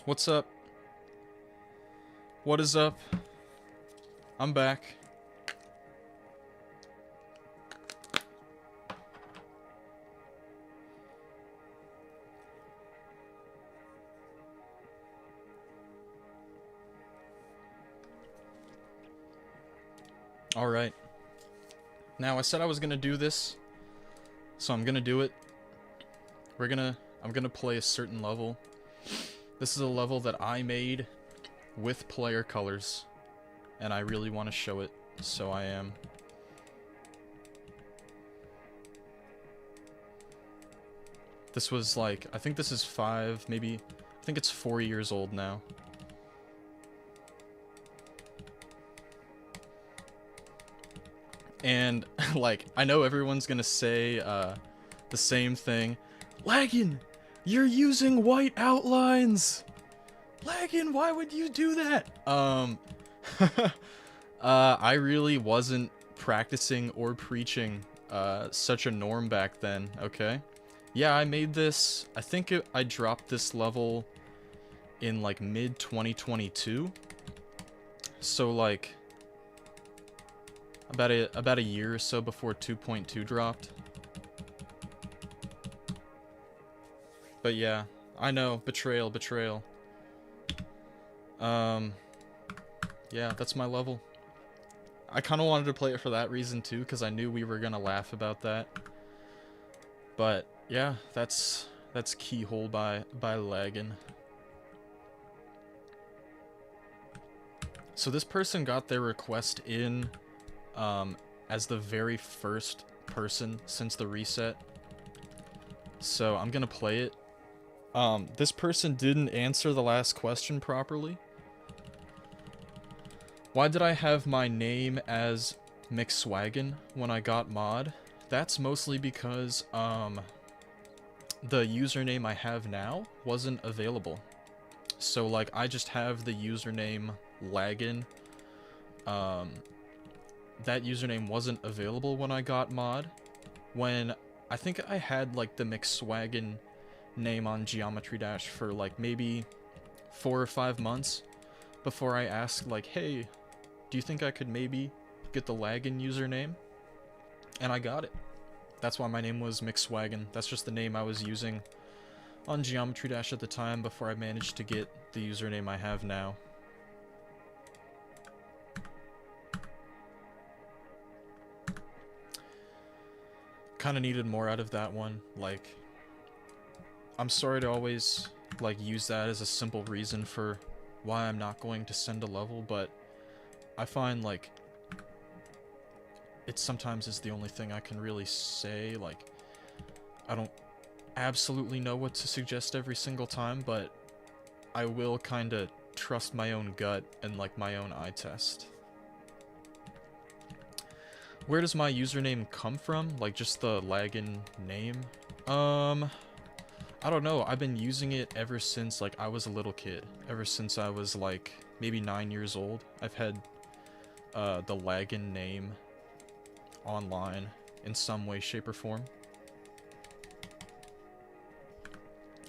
What's up? What is up? I'm back. Alright. Now, I said I was gonna do this, so I'm gonna do it. I'm gonna play a certain level. This is a level that I made with player colors, and I really want to show it, so I am. This was like, I think this is 5, maybe, I think it's 4 years old now. And, like, I know everyone's gonna say, the same thing. Laggin! You're using white outlines! Laggin, why would you do that? I really wasn't practicing or preaching, such a norm back then, okay? Yeah, I made this, I think I dropped this level in, like, mid-2022. So like about a year or so before 2.2 dropped. But yeah, I know, betrayal. Yeah, that's my level. I kind of wanted to play it for that reason too, because I knew we were gonna laugh about that. But yeah, that's Keyhole by Laggin. So this person got their request in as the very first person since the reset. So I'm gonna play it. This person didn't answer the last question properly. Why did I have my name as McSwaggin when I got mod? That's mostly because the username I have now wasn't available. So like I just have the username Laggin. That username wasn't available when I got mod. When I think I had like the McSwaggin name on Geometry Dash for like maybe 4 or 5 months before I asked like, hey, do you think I could maybe get the Laggin username? And I got it. That's why my name was McSwaggin. That's just the name I was using on Geometry Dash at the time before I managed to get the username I have now. Kinda needed more out of that one. Like, I'm sorry to always like use that as a simple reason for why I'm not going to send a level, but I find like it sometimes is the only thing I can really say. Like, I don't absolutely know what to suggest every single time, but I will kind of trust my own gut and like my own eye test. Where does my username come from? Like just the Laggin name? I don't know. I've been using it ever since like I was a little kid. Ever since I was like maybe 9 years old. I've had the Laggin name online in some way, shape, or form.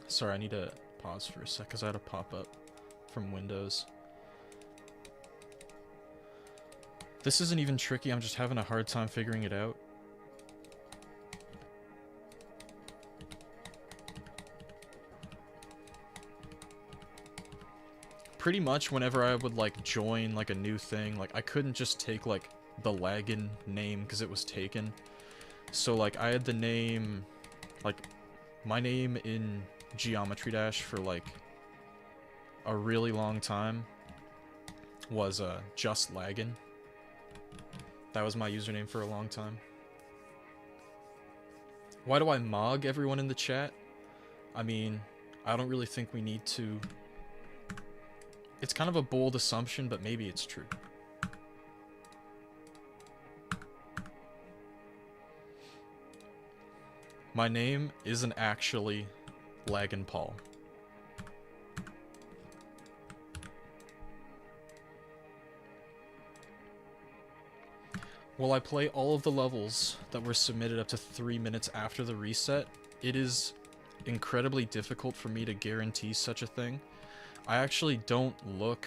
Sorry, I need to pause for a sec because I had a pop-up from Windows. This isn't even tricky, I'm just having a hard time figuring it out. Pretty much whenever I would like join like a new thing, like I couldn't just take like the Laggin name because it was taken. So like I had the name, like my name in Geometry Dash for like a really long time was just Laggin. That was my username for a long time. Why do I mog everyone in the chat? I mean, I don't really think we need to. It's kind of a bold assumption, but maybe it's true. My name isn't actually Laggin Paul. While I play all of the levels that were submitted up to 3 minutes after the reset, it is incredibly difficult for me to guarantee such a thing. I actually don't look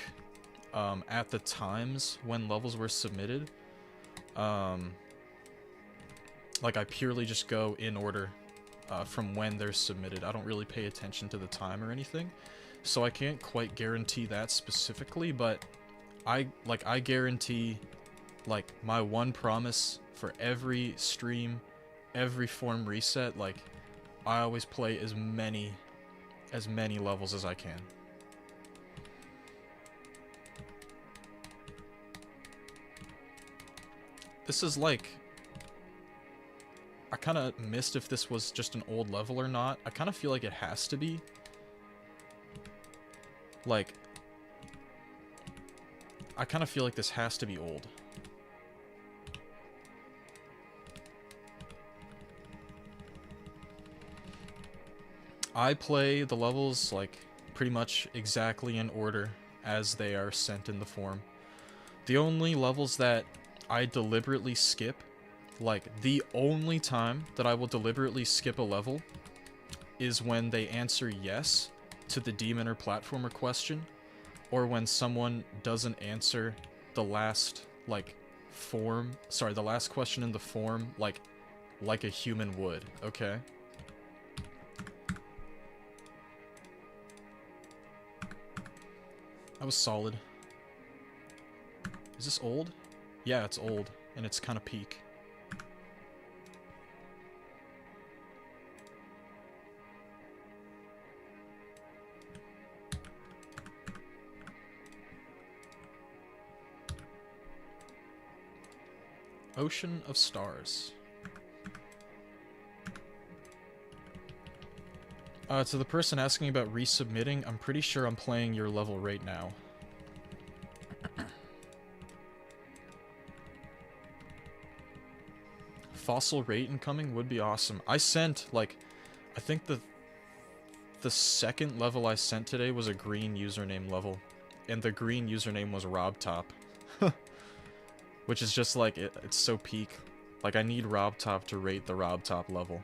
at the times when levels were submitted. Like I purely just go in order from when they're submitted. I don't really pay attention to the time or anything. So I can't quite guarantee that specifically, but I guarantee like my one promise for every stream, every form reset, like I always play as many levels as I can. This is like, I kind of missed if this was just an old level or not. I kind of feel like it has to be. Like, I kind of feel like this has to be old. I play the levels, like, pretty much exactly in order as they are sent in the form. The only levels that I deliberately skip, like, the only time that I will deliberately skip a level is when they answer yes to the demon or platformer question, or when someone doesn't answer the last, like, form, sorry, the last question in the form, like a human would, okay? That was solid. Is this old? Yeah, it's old, and it's kind of peak. Ocean of Stars. To the person asking about resubmitting, I'm pretty sure I'm playing your level right now. Fossil rate incoming would be awesome. I sent, like, I think the second level I sent today was a green username level. And the green username was RobTop. Which is just like, it's so peak. Like, I need RobTop to rate the RobTop level.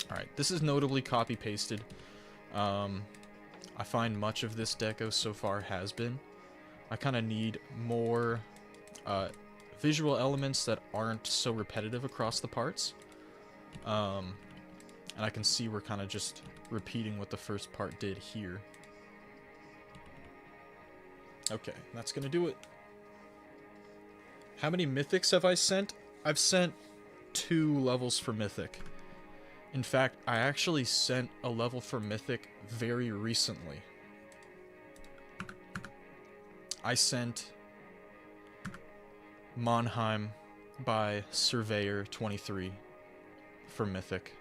Alright, this is notably copy-pasted. I find much of this deco so far has been. I kind of need more visual elements that aren't so repetitive across the parts. And I can see we're kind of just repeating what the first part did here. Okay, that's gonna do it. How many mythics have I sent? I've sent 2 levels for mythic. In fact, I actually sent a level for mythic very recently. I sent Monheim by Surveyor 23 for mythic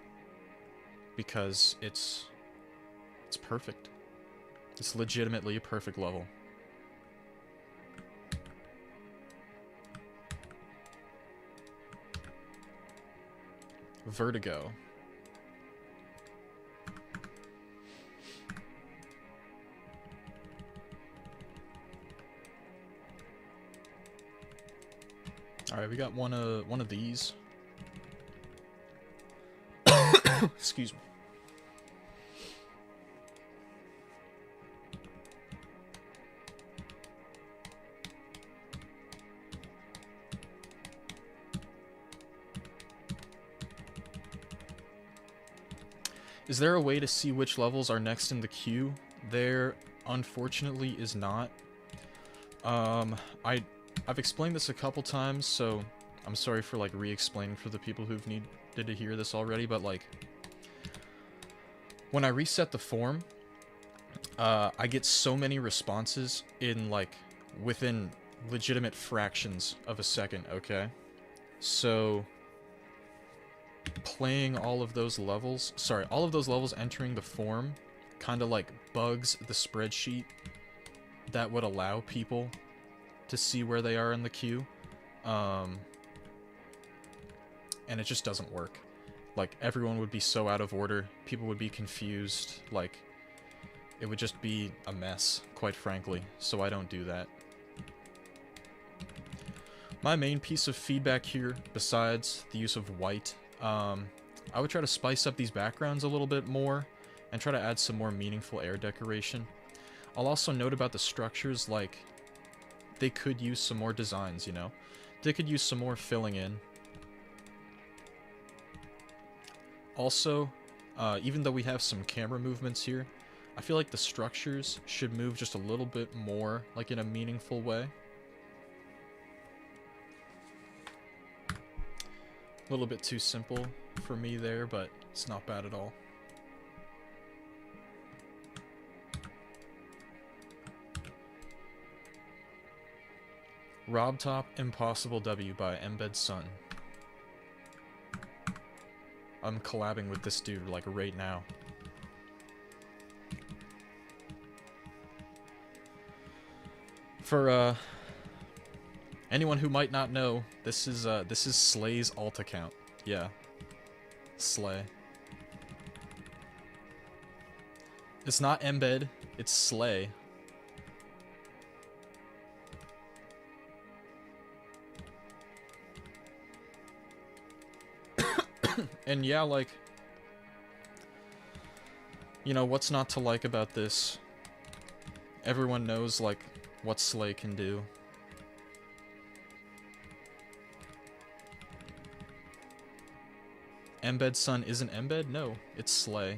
because it's perfect. It's legitimately a perfect level. Vertigo. All right, we got one of these. Excuse me. Is there a way to see which levels are next in the queue? There, unfortunately, is not. I've explained this a couple times, so I'm sorry for, like, re-explaining for the people who've needed to hear this already, but, like, when I reset the form, I get so many responses in, like, within legitimate fractions of a second, okay? So playing all of those levels, all of those levels entering the form kind of, like, bugs the spreadsheet that would allow people to see where they are in the queue. And it just doesn't work. Like, everyone would be so out of order, people would be confused, like, it would just be a mess, quite frankly, so I don't do that. My main piece of feedback here, besides the use of white, I would try to spice up these backgrounds a little bit more, and try to add some more meaningful air decoration. I'll also note about the structures, like, they could use some more designs, you know? They could use some more filling in. Also, even though we have some camera movements here, I feel like the structures should move just a little bit more, like, in a meaningful way. A little bit too simple for me there, but it's not bad at all. RobTop Impossible W by Embed Sun. I'm collabing with this dude, like, right now. For, anyone who might not know, this is Slay's alt account. Yeah. Slay. It's not Embed, it's Slay. And yeah, like, You know, what's not to like about this? Everyone knows, like, what Slay can do. Embed Sun isn't Embed? No, it's Slay.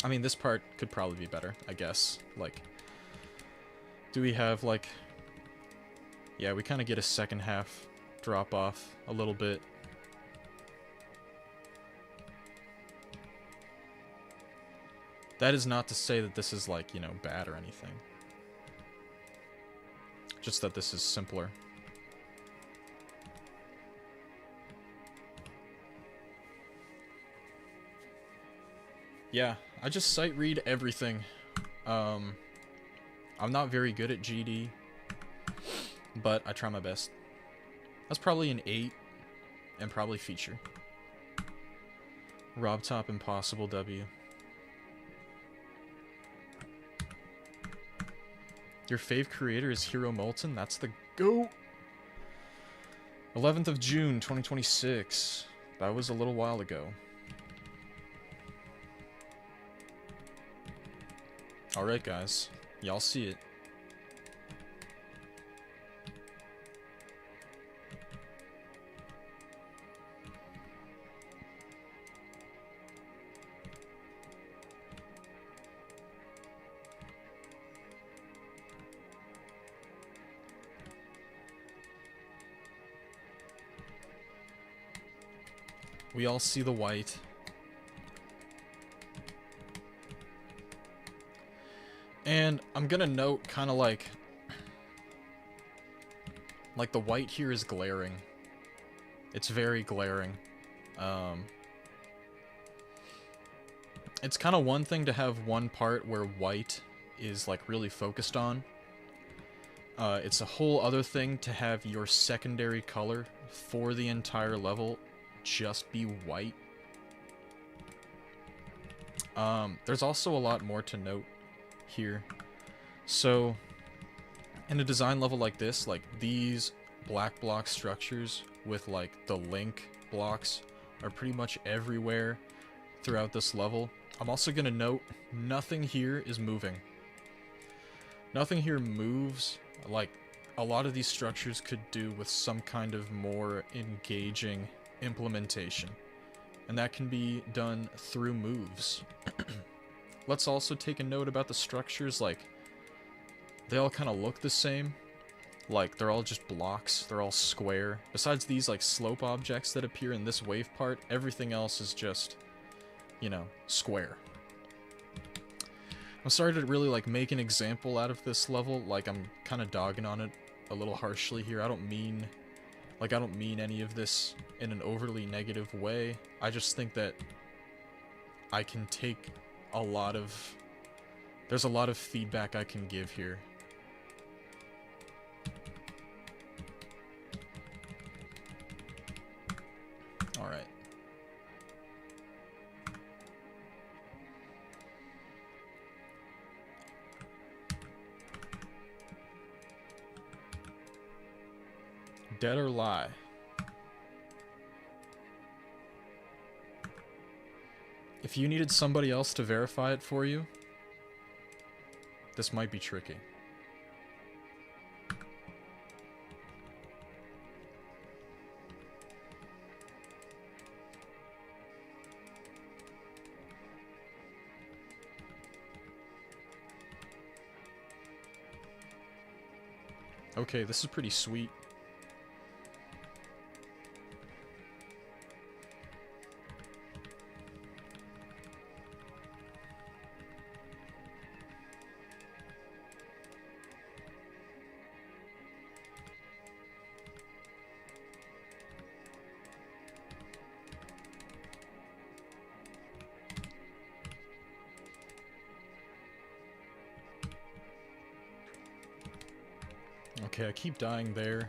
I mean, this part could probably be better, I guess. Like, do we have, like... Yeah, we kind of get a second half drop off a little bit. That is not to say that this is, like, you know, bad or anything. Just that this is simpler. Yeah, I just sight read everything. I'm not very good at GD, but I try my best. That's probably an 8, and probably feature. Rob Top Impossible W. Your fave creator is Hero Molten? That's the GOAT! 11th of June, 2026. That was a little while ago. Alright guys, y'all see it. We all see the white. And I'm gonna note kind of like the white here is glaring. It's very glaring. It's kind of one thing to have one part where white is like really focused on. It's a whole other thing to have your secondary color for the entire level just be white. There's also a lot more to note here. So, in a design level like this, like these black block structures with like the link blocks are pretty much everywhere throughout this level. I'm also gonna note nothing here is moving. Nothing here moves. Like a lot of these structures could do with some kind of more engaging implementation, and that can be done through moves. Let's also take a note about the structures. Like, they all kind of look the same. Like, they're all just blocks. They're all square. Besides these, like, slope objects that appear in this wave part, everything else is just, you know, square. I'm sorry to really, like, make an example out of this level. Like, I'm kind of dogging on it a little harshly here. I don't mean any of this in an overly negative way. I just think that I can take a lot of... There's a lot of feedback I can give here. Alright. Dead or lie? If you needed somebody else to verify it for you, this might be tricky. Okay, this is pretty sweet. Okay, I keep dying there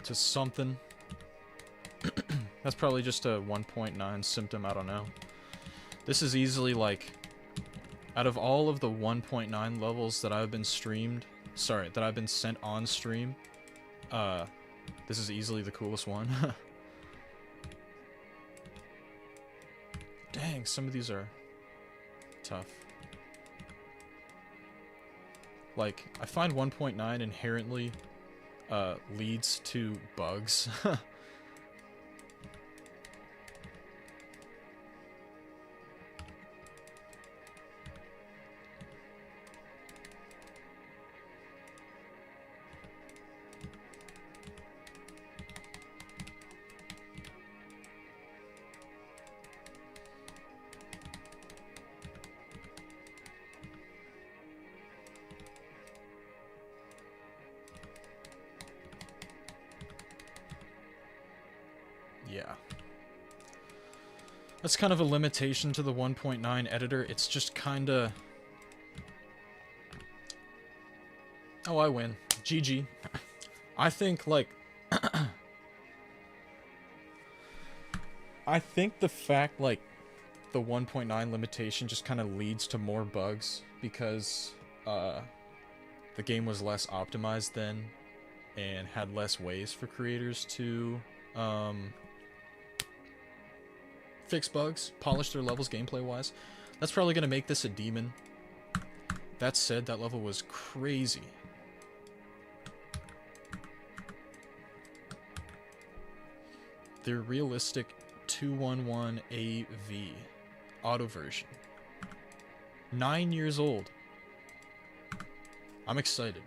to something. That's probably just a 1.9 symptom, I don't know. This is easily like, out of all of the 1.9 levels that I've been streamed, sorry, that I've been sent on stream, This is easily the coolest one. Dang, some of these are tough. Like, I find 1.9 inherently leads to bugs. Yeah. That's kind of a limitation to the 1.9 editor. It's just kinda... Oh, I win. GG. I think, like... I think the fact, like, the 1.9 limitation just kind of leads to more bugs because, the game was less optimized then and had less ways for creators to, fix bugs, polish their levels gameplay-wise. That's probably going to make this a demon. That said, that level was crazy. The realistic 211 AV auto version. 9 years old. I'm excited.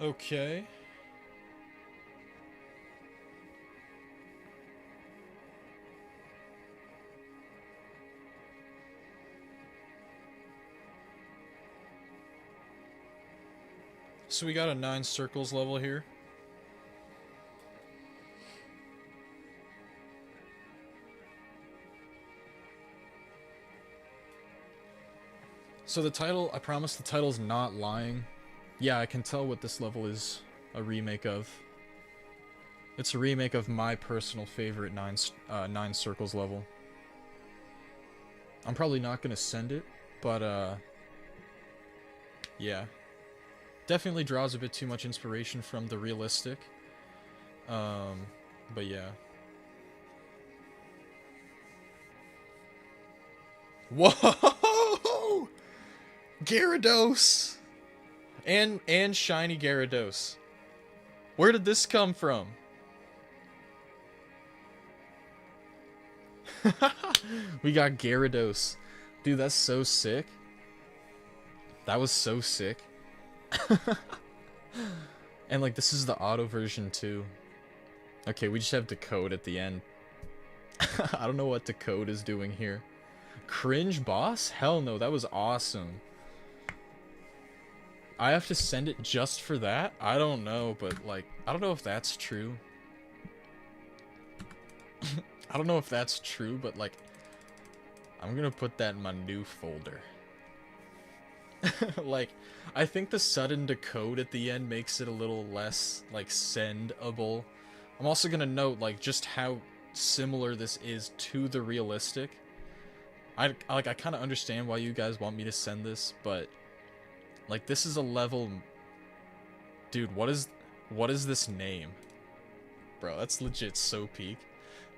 Okay. So we got a 9 circles level here. So the title, I promise the title's not lying. Yeah, I can tell what this level is a remake of. It's a remake of my personal favorite 9 circles level. I'm probably not gonna send it, but yeah. Definitely draws a bit too much inspiration from the realistic. But yeah. Whoa! Gyarados! And shiny Gyarados. Where did this come from? We got Gyarados. Dude, that's so sick. That was so sick. And like this is the auto version too. Okay, we just have Decode at the end. I don't know what Decode is doing here. Cringe boss? Hell no, that was awesome. I have to send it just for that? I don't know, but like, I don't know if that's true. I don't know if that's true, but like, I'm gonna put that in my new folder. Like, I think the sudden Decode at the end makes it a little less, like, sendable. I'm also gonna note, like, just how similar this is to the realistic. I kind of understand why you guys want me to send this, but, like, this is a level... Dude, what is this name? Bro, that's legit so peak.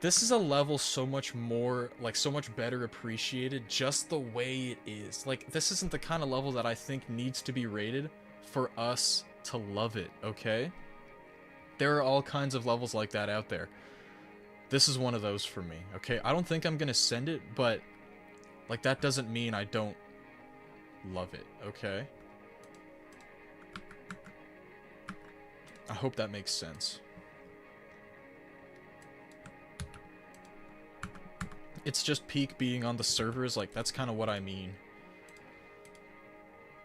This is a level so much more, like, so much better appreciated just the way it is. Like, this isn't the kind of level that I think needs to be rated for us to love it, okay? There are all kinds of levels like that out there. This is one of those for me, okay? I don't think I'm gonna send it, but, like, that doesn't mean I don't love it, okay? I hope that makes sense. It's just peak being on the servers, like, that's kind of what I mean.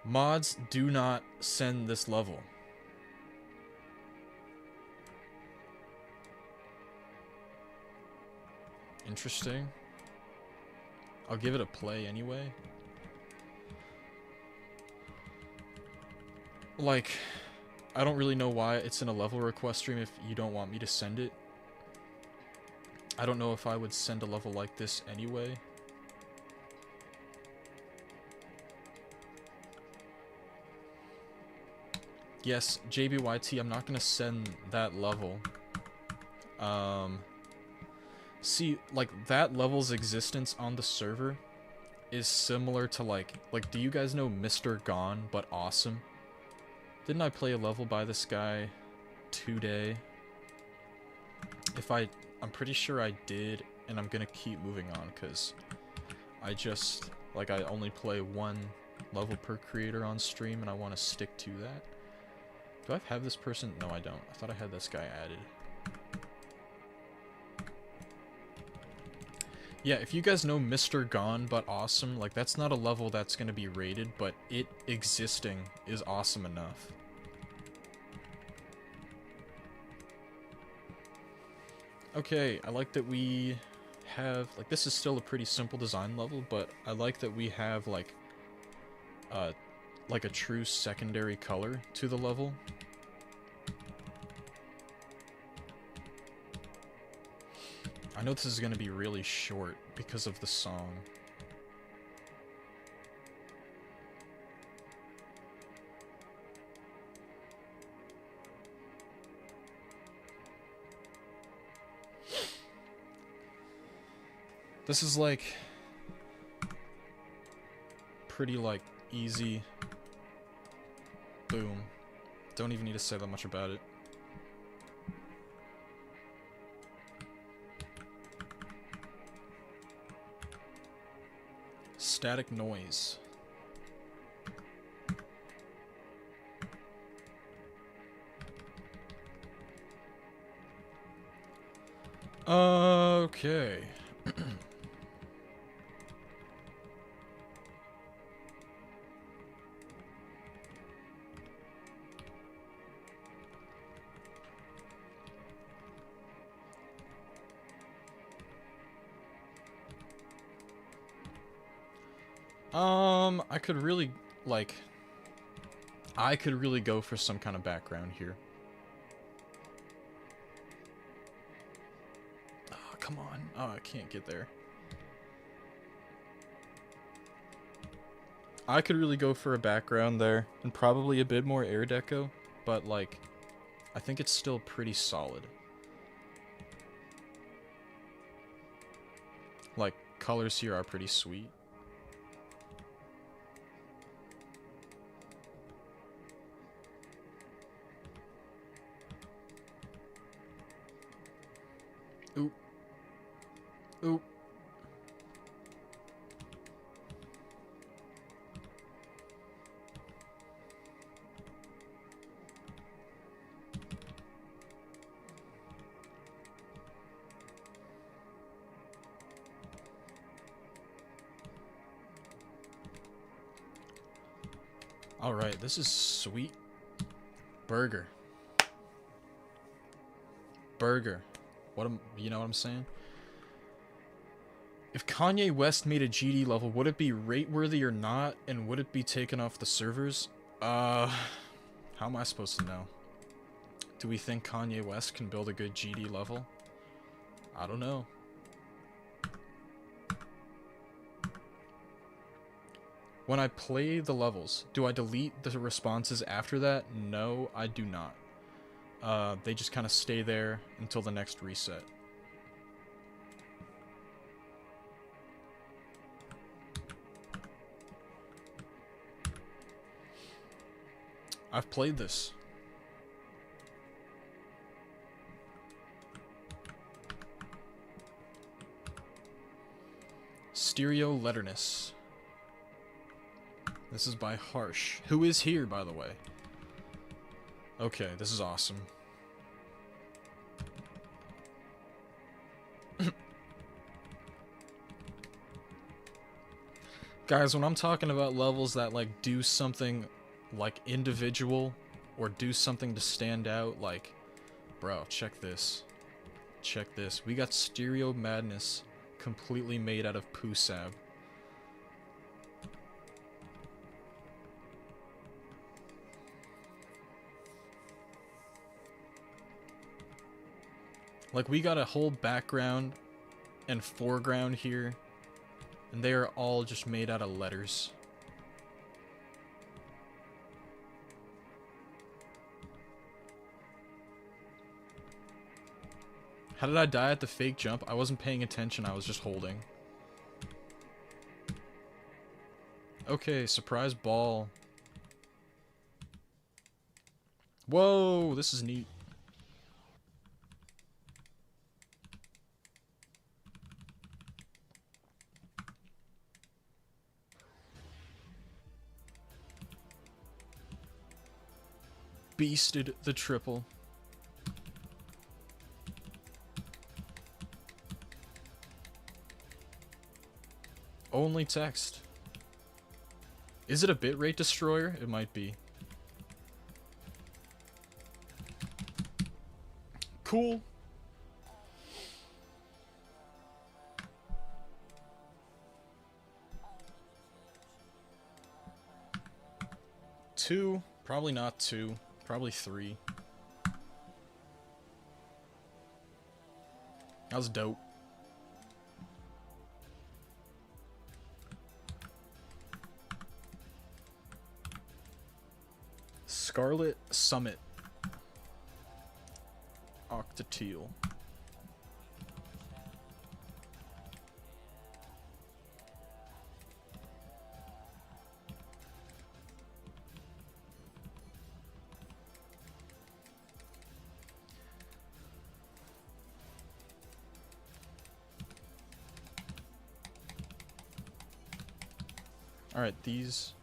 Mods, do not send this level. Interesting. I'll give it a play anyway. Like, I don't really know why it's in a level request stream if you don't want me to send it. I don't know if I would send a level like this anyway. Yes, JBYT, I'm not gonna send that level. See, like, that level's existence on the server is similar to, like, do you guys know Mr. Gone, but awesome? Didn't I play a level by this guy today? I'm pretty sure I did, and I'm gonna keep moving on, because I just, like, I only play one level per creator on stream, and I want to stick to that. Do I have this person? No, I don't. I thought I had this guy added. Yeah, if you guys know Mr. Gone, but awesome, like, that's not a level that's gonna be rated, but it existing is awesome enough. Okay, I like that we have, like, this is still a pretty simple design level, but I like that we have, like a true secondary color to the level. I know this is going to be really short because of the song. This is like pretty like easy. Boom. Don't even need to say that much about it. Static noise. Okay. I could really go for some kind of background here. Oh, come on. Oh, I can't get there. I could really go for a background there, and probably a bit more air deco, but, like, I think it's still pretty solid. Like, colors here are pretty sweet. Oop. Oop. Alright, this is sweet. Burger. Burger. You know what I'm saying? If Kanye West made a GD level, would it be rate-worthy or not? And would it be taken off the servers? How am I supposed to know? Do we think Kanye West can build a good GD level? I don't know. When I play the levels, do I delete the responses after that? No, I do not. They just kind of stay there until the next reset. I've played this. Stereo Letterness. This is by Harsh, who is here, by the way. Okay, this is awesome. Guys, when I'm talking about levels that, like, do something, like, individual, or do something to stand out, like, bro, check this. Check this. We got Stereo Madness completely made out of Pusab. Like, we got a whole background and foreground here, and they are all just made out of letters. How did I die at the fake jump? I wasn't paying attention, I was just holding. Okay, surprise ball. Whoa, this is neat. Beasted the triple. Only text. Is it a bitrate destroyer? It might be. Cool. Two. Probably not two. Probably three. That was dope. Scarlet Summit. Octateel. Alright, these...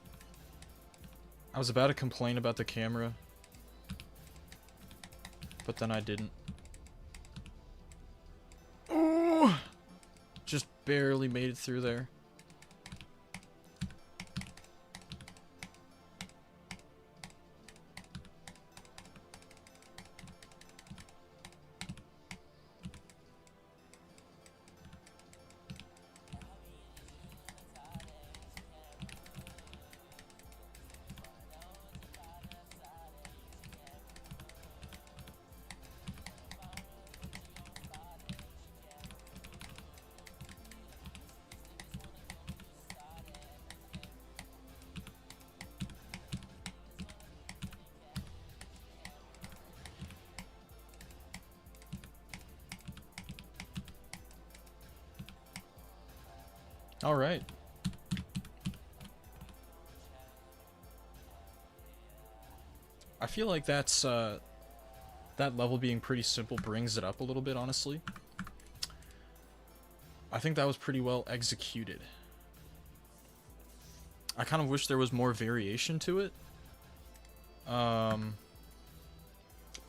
I was about to complain about the camera, but then I didn't. Ooh! Just barely made it through there. Alright. I feel like that's, that level being pretty simple brings it up a little bit, honestly. I think that was pretty well executed. I kind of wish there was more variation to it. But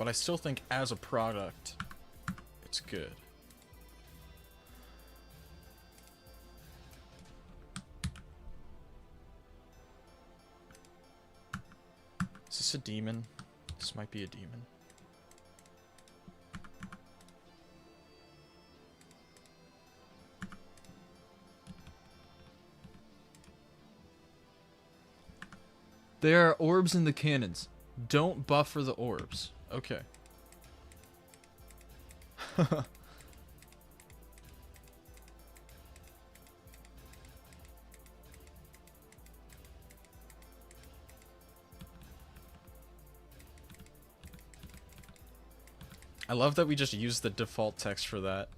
I still think as a product, it's good. Is this a demon? This might be a demon. There are orbs in the cannons. Don't buffer the orbs. Okay. I love that we just used the default text for that.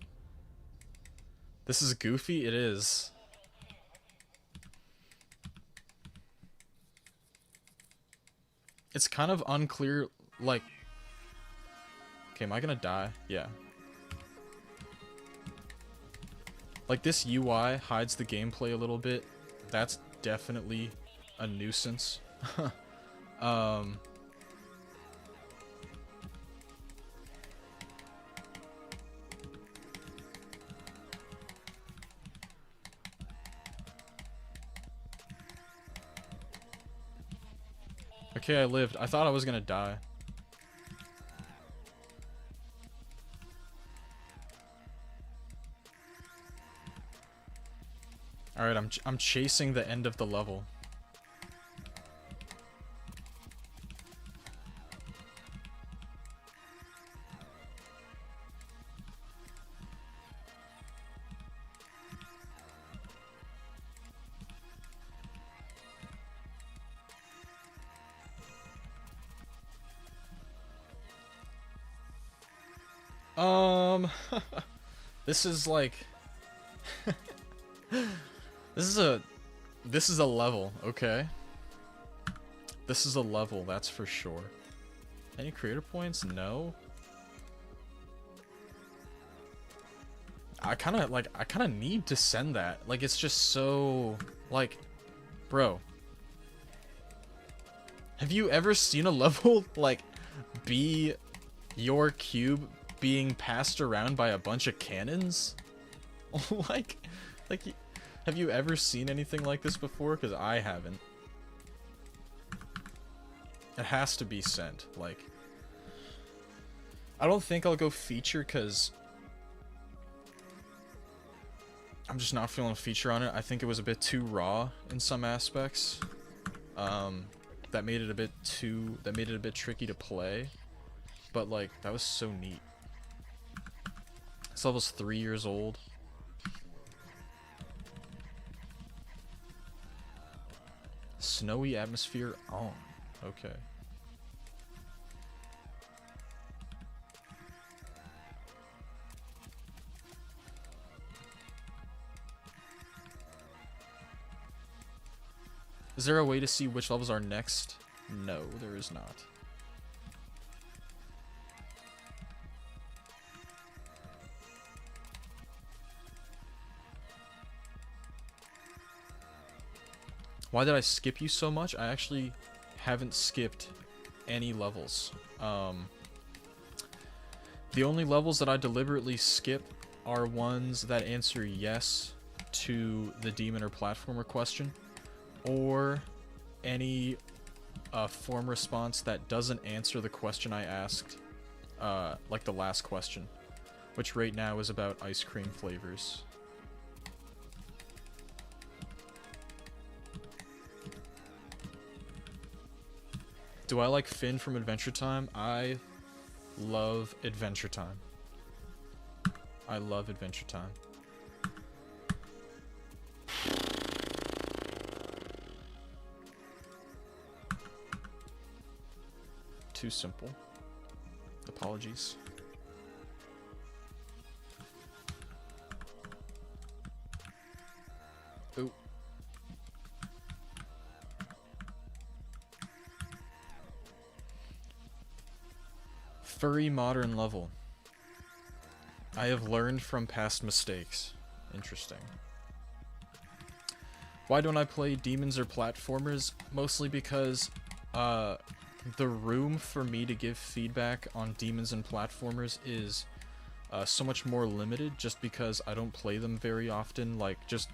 This is goofy? It is. It's kind of unclear, like... Okay, am I gonna die? Yeah. Like, this UI hides the gameplay a little bit. That's definitely a nuisance. Okay, I lived. I thought I was gonna die. Alright, I'm chasing the end of the level. Um, this is like, this is a, this is a level, okay? This is a level, that's for sure. Any creator points? No. I kind of need to send that. Like, it's just so, like, bro. Have you ever seen a level, like, be your cube being passed around by a bunch of cannons? like, have you ever seen anything like this before? Because I haven't. It has to be sent. Like, I don't think I'll go feature because I'm just not feeling a feature on it. I think it was a bit too raw in some aspects. That made it a bit tricky to play. But like, that was so neat. This level's 3 years old. Snowy atmosphere on. Okay. Is there a way to see which levels are next? No, there is not. Why did I skip you so much? I actually haven't skipped any levels. The only levels that I deliberately skip are ones that answer yes to the demon or platformer question, or any form response that doesn't answer the question I asked, like the last question, which right now is about ice cream flavors. Do I like Finn from Adventure Time? I love Adventure Time. I love Adventure Time. Too simple. Apologies. Ooh. Furry modern level. I have learned from past mistakes. Interesting. Why don't I play demons or platformers? Mostly because the room for me to give feedback on demons and platformers is so much more limited, just because I don't play them very often, like, just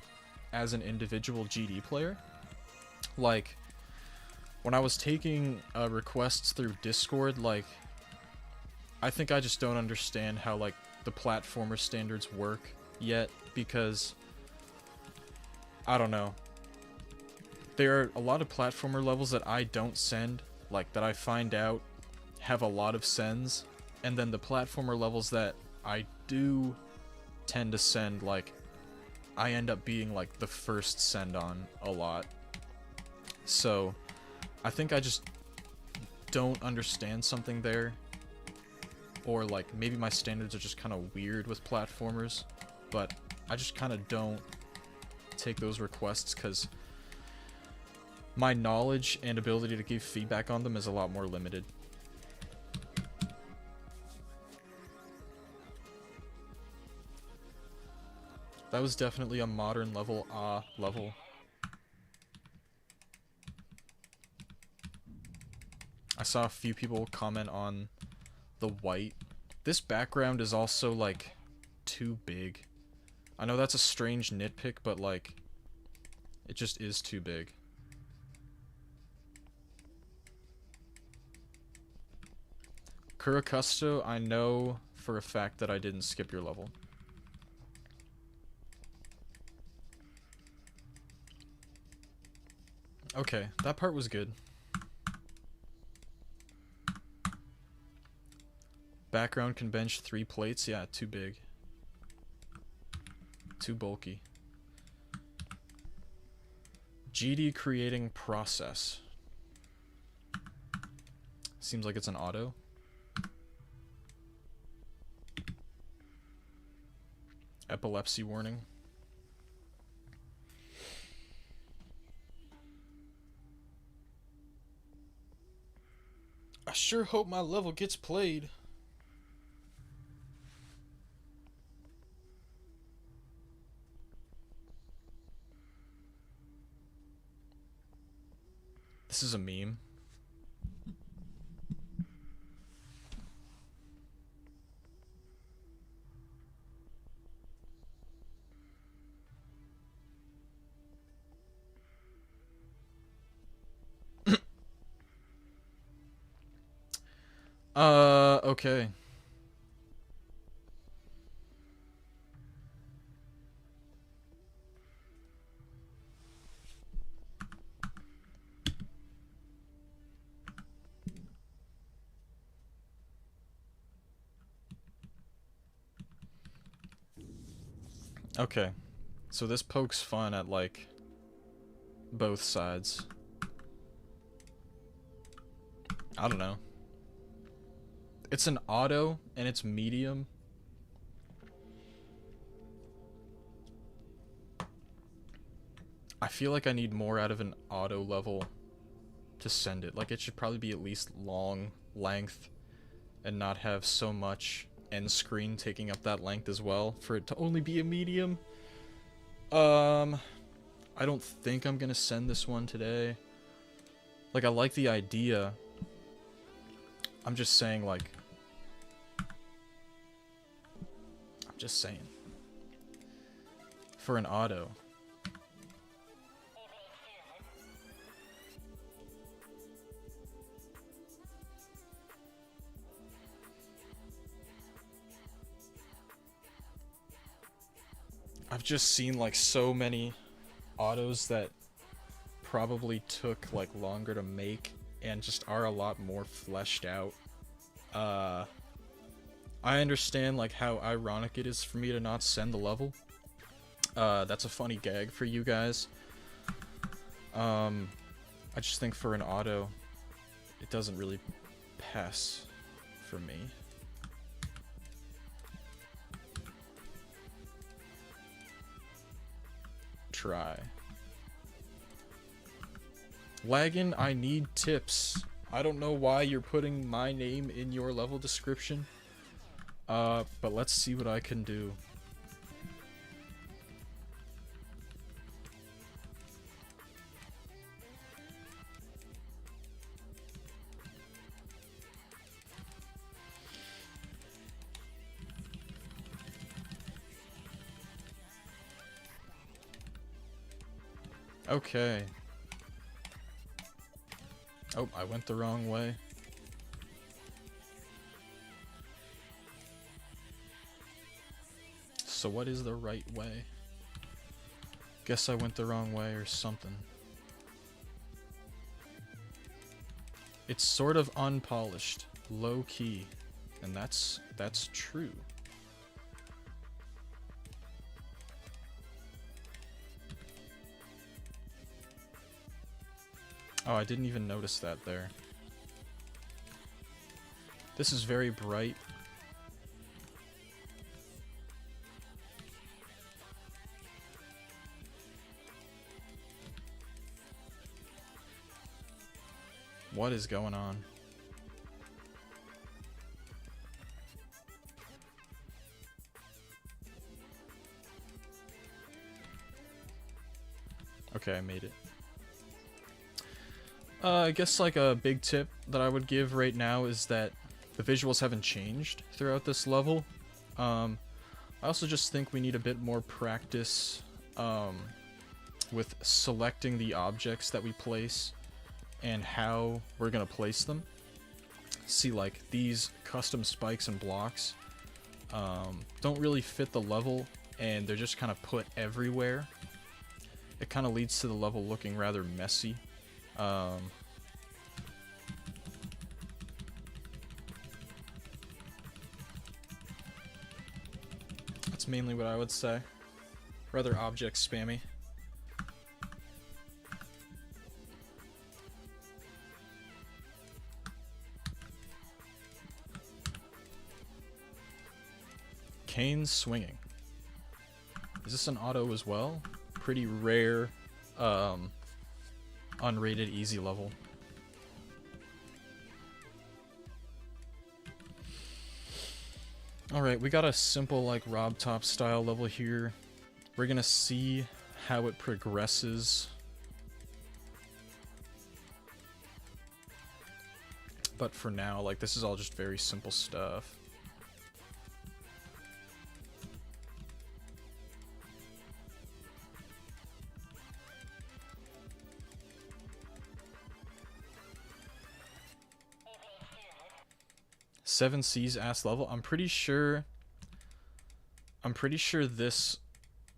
as an individual GD player. Like, when I was taking requests through Discord, like, I think I just don't understand how, like, the platformer standards work yet, because I don't know. There are a lot of platformer levels that I don't send, like, that I find out have a lot of sends, and then the platformer levels that I do tend to send, like, I end up being, like, the first send on a lot. So, I think I just don't understand something there. Or, like, maybe my standards are just kind of weird with platformers, but I just kind of don't take those requests because my knowledge and ability to give feedback on them is a lot more limited. That was definitely a modern level, level. I saw a few people comment on the white. This background is also, like, too big. I know that's a strange nitpick, but, like, it just is too big. Kurakusto, I know for a fact that I didn't skip your level. Okay, that part was good. Background can bench 3 plates. Yeah, too big. Too bulky. GD creating process. Seems like it's an auto. Epilepsy warning. I sure hope my level gets played. This is a meme. Okay. Okay. So this pokes fun at, like, both sides. I don't know. It's an auto, and it's medium. I feel like I need more out of an auto level to send it. Like, it should probably be at least long length and not have so much end screen taking up that length as well for it to only be a medium. I don't think I'm gonna send this one today. Like, I like the idea. I'm just saying, like... I'm just saying. For an auto. I've just seen, like, so many autos that probably took, like, longer to make and just are a lot more fleshed out. I understand, like, how ironic it is for me to not send the level. That's a funny gag for you guys. I just think for an auto, it doesn't really pass for me. Try. Laggin, I need tips. I don't know why you're putting my name in your level description. But let's see what I can do. Okay. Oh, I went the wrong way. So what is the right way? Guess I went the wrong way or something. It's sort of unpolished, low key, and that's true. Oh, I didn't even notice that there. This is very bright. What is going on? Okay, I made it. I guess like a big tip that I would give right now is that the visuals haven't changed throughout this level. I also just think we need a bit more practice with selecting the objects that we place and how we're gonna place them. See, like, these custom spikes and blocks don't really fit the level, and they're just kind of put everywhere. It kind of leads to the level looking rather messy. That's mainly what I would say. Rather object spammy. Kane's swinging. Is this an auto as well? Pretty rare, unrated easy level. Alright, we got a simple, like, Rob Top style level here. We're gonna see how it progresses. But for now, like, this is all just very simple stuff. Seven Seas ass level. I'm pretty sure this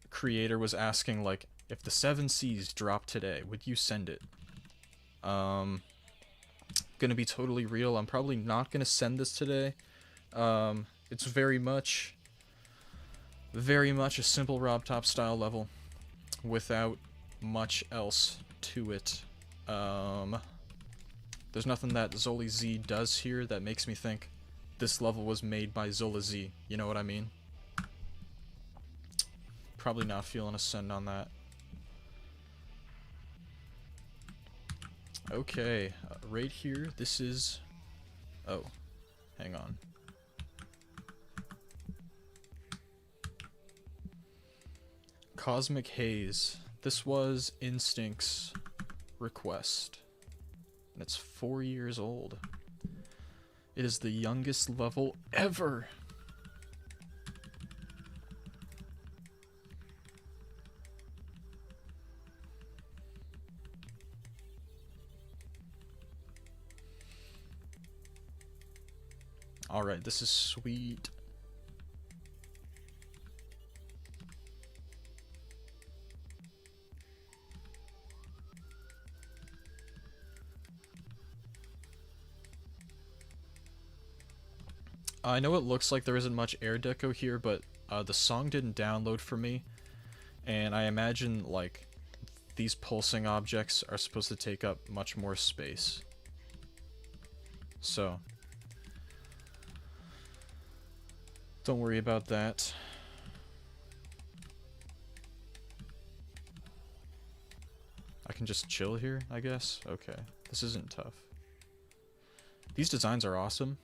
creator was asking, like, if the Seven Seas dropped today, would you send it? Gonna be totally real. I'm probably not gonna send this today. It's very much a simple Rob Top style level without much else to it. There's nothing that Zoli Z does here that makes me think this level was made by Zola Z. You know what I mean? Probably not feeling a send on that. Okay, right here, this is... Oh, hang on. Cosmic Haze. This was Instinct's request. And it's 4 years old. It is the youngest level ever. Alright, this is sweet. I know it looks like there isn't much air deco here, but the song didn't download for me, and I imagine, like, these pulsing objects are supposed to take up much more space. So, don't worry about that. I can just chill here, I guess? Okay, this isn't tough. These designs are awesome.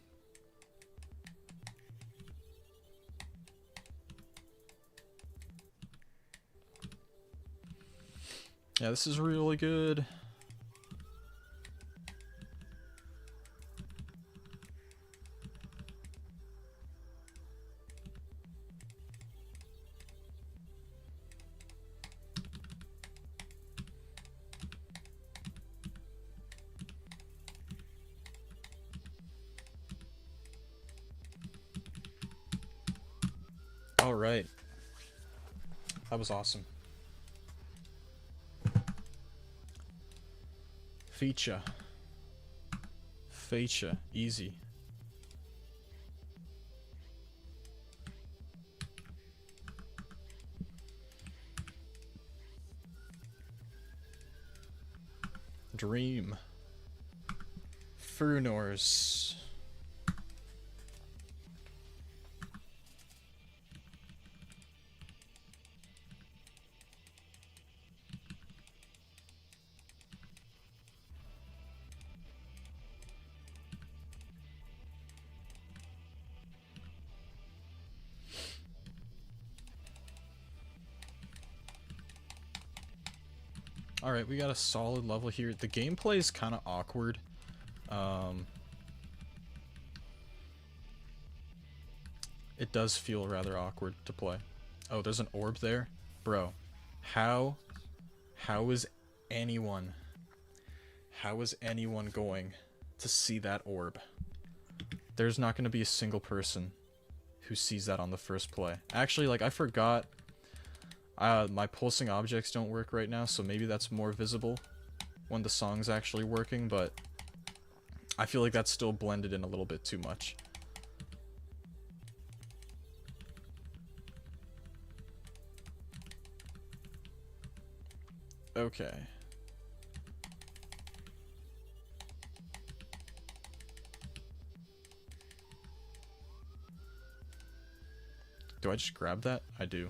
Yeah, this is really good. All right. That was awesome. Feature, easy. Dream. Furnors. Alright, we got a solid level here. The gameplay is kind of awkward. It does feel rather awkward to play. Oh, there's an orb there? Bro, how is anyone going to see that orb? There's not going to be a single person who sees that on the first play. Actually, like, I forgot... my pulsing objects don't work right now, so maybe that's more visible when the song's actually working, but I feel like that's still blended in a little bit too much. Okay. Do I just grab that? I do.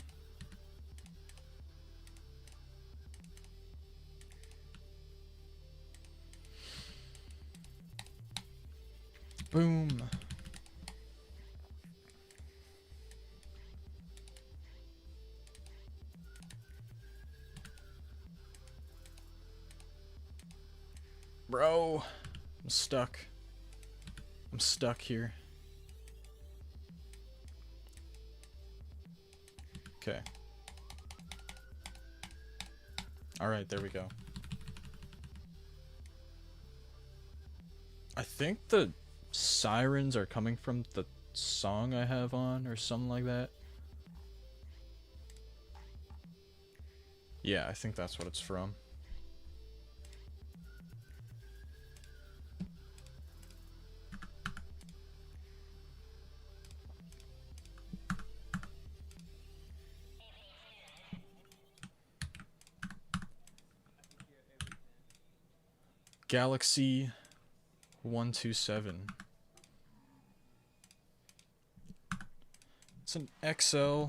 Boom. Bro, I'm stuck. I'm stuck here. Okay. Alright, there we go. I think the sirens are coming from the song I have on or something like that. Yeah, I think that's what it's from. Galaxy 127. It's an XL,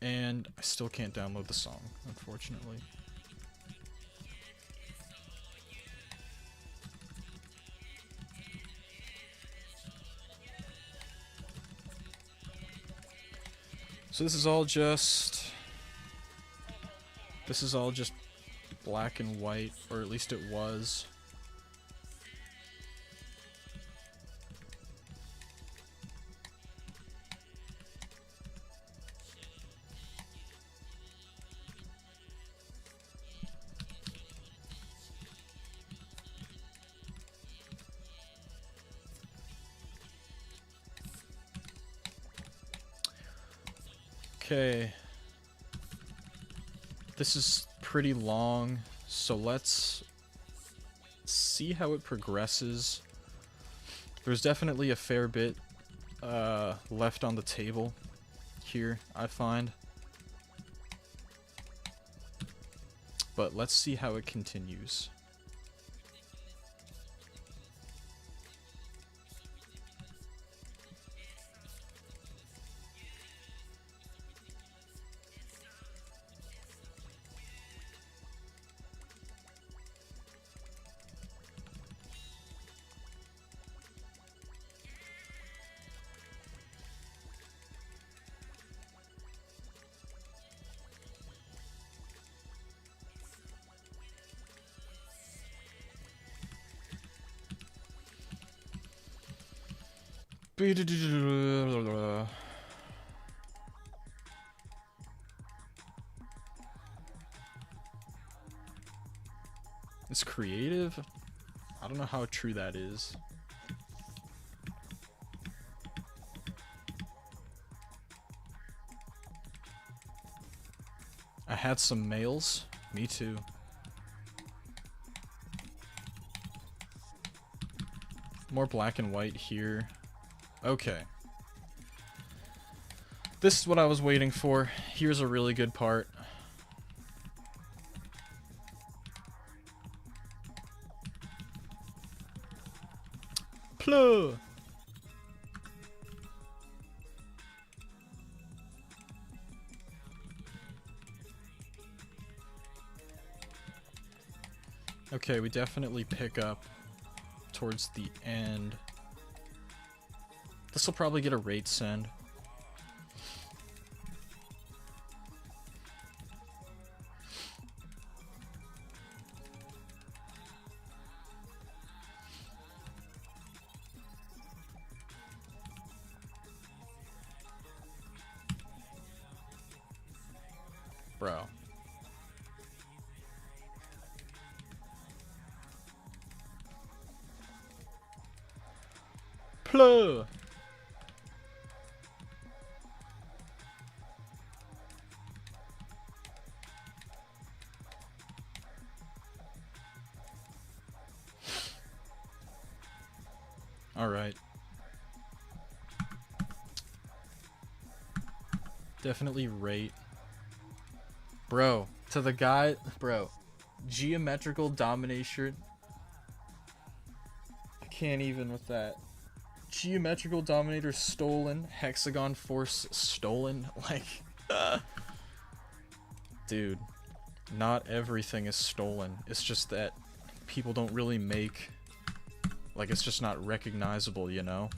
and I still can't download the song, unfortunately. So this is all just black and white, or at least it was. Okay. This is pretty long, so let's see how it progresses. There's definitely a fair bit left on the table here, I find. But let's see how it continues. It's creative? I don't know how true that is. I had some males. Me too. More black and white here. Okay. This is what I was waiting for. Here's a really good part. Plug. Okay, we definitely pick up towards the end. This will probably get a rate send. Bro. Plug. All right. Definitely rate. Bro, to the guy, bro, geometrical domination. I can't even with that. Geometrical dominator stolen, hexagon force stolen. Like, dude, not everything is stolen. It's just that people don't really make Like, it's just not recognizable, you know?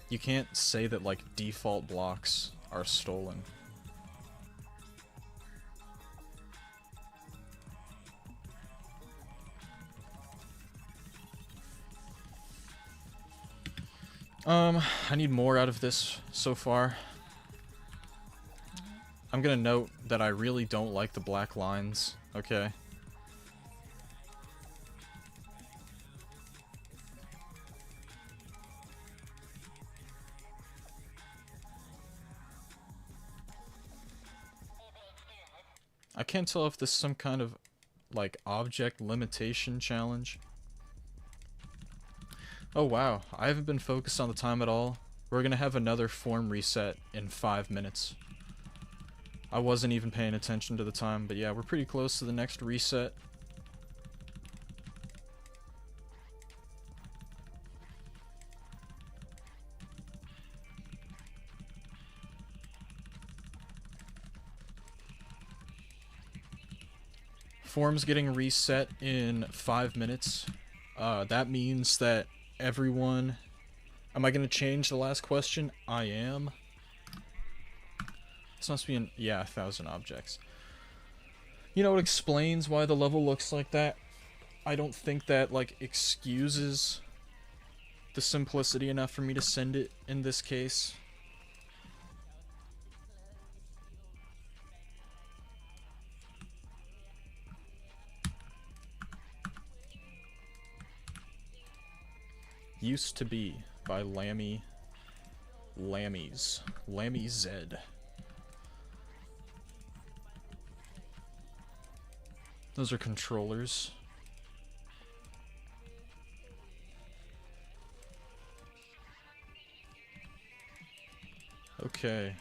You can't say that, like, default blocks are stolen. I need more out of this so far. I'm gonna note that I really don't like the black lines, okay? I can't tell if this is some kind of, like, object limitation challenge. Oh wow, I haven't been focused on the time at all. We're gonna have another form reset in 5 minutes. I wasn't even paying attention to the time, but yeah, we're pretty close to the next reset. Form's getting reset in 5 minutes. That means that everyone... Am I gonna change the last question? I am. This must be an... Yeah, 1,000 objects. You know, it explains why the level looks like that. I don't think that, like, excuses the simplicity enough for me to send it in this case. Used to Be by Lammy Zed. Those are controllers. Okay.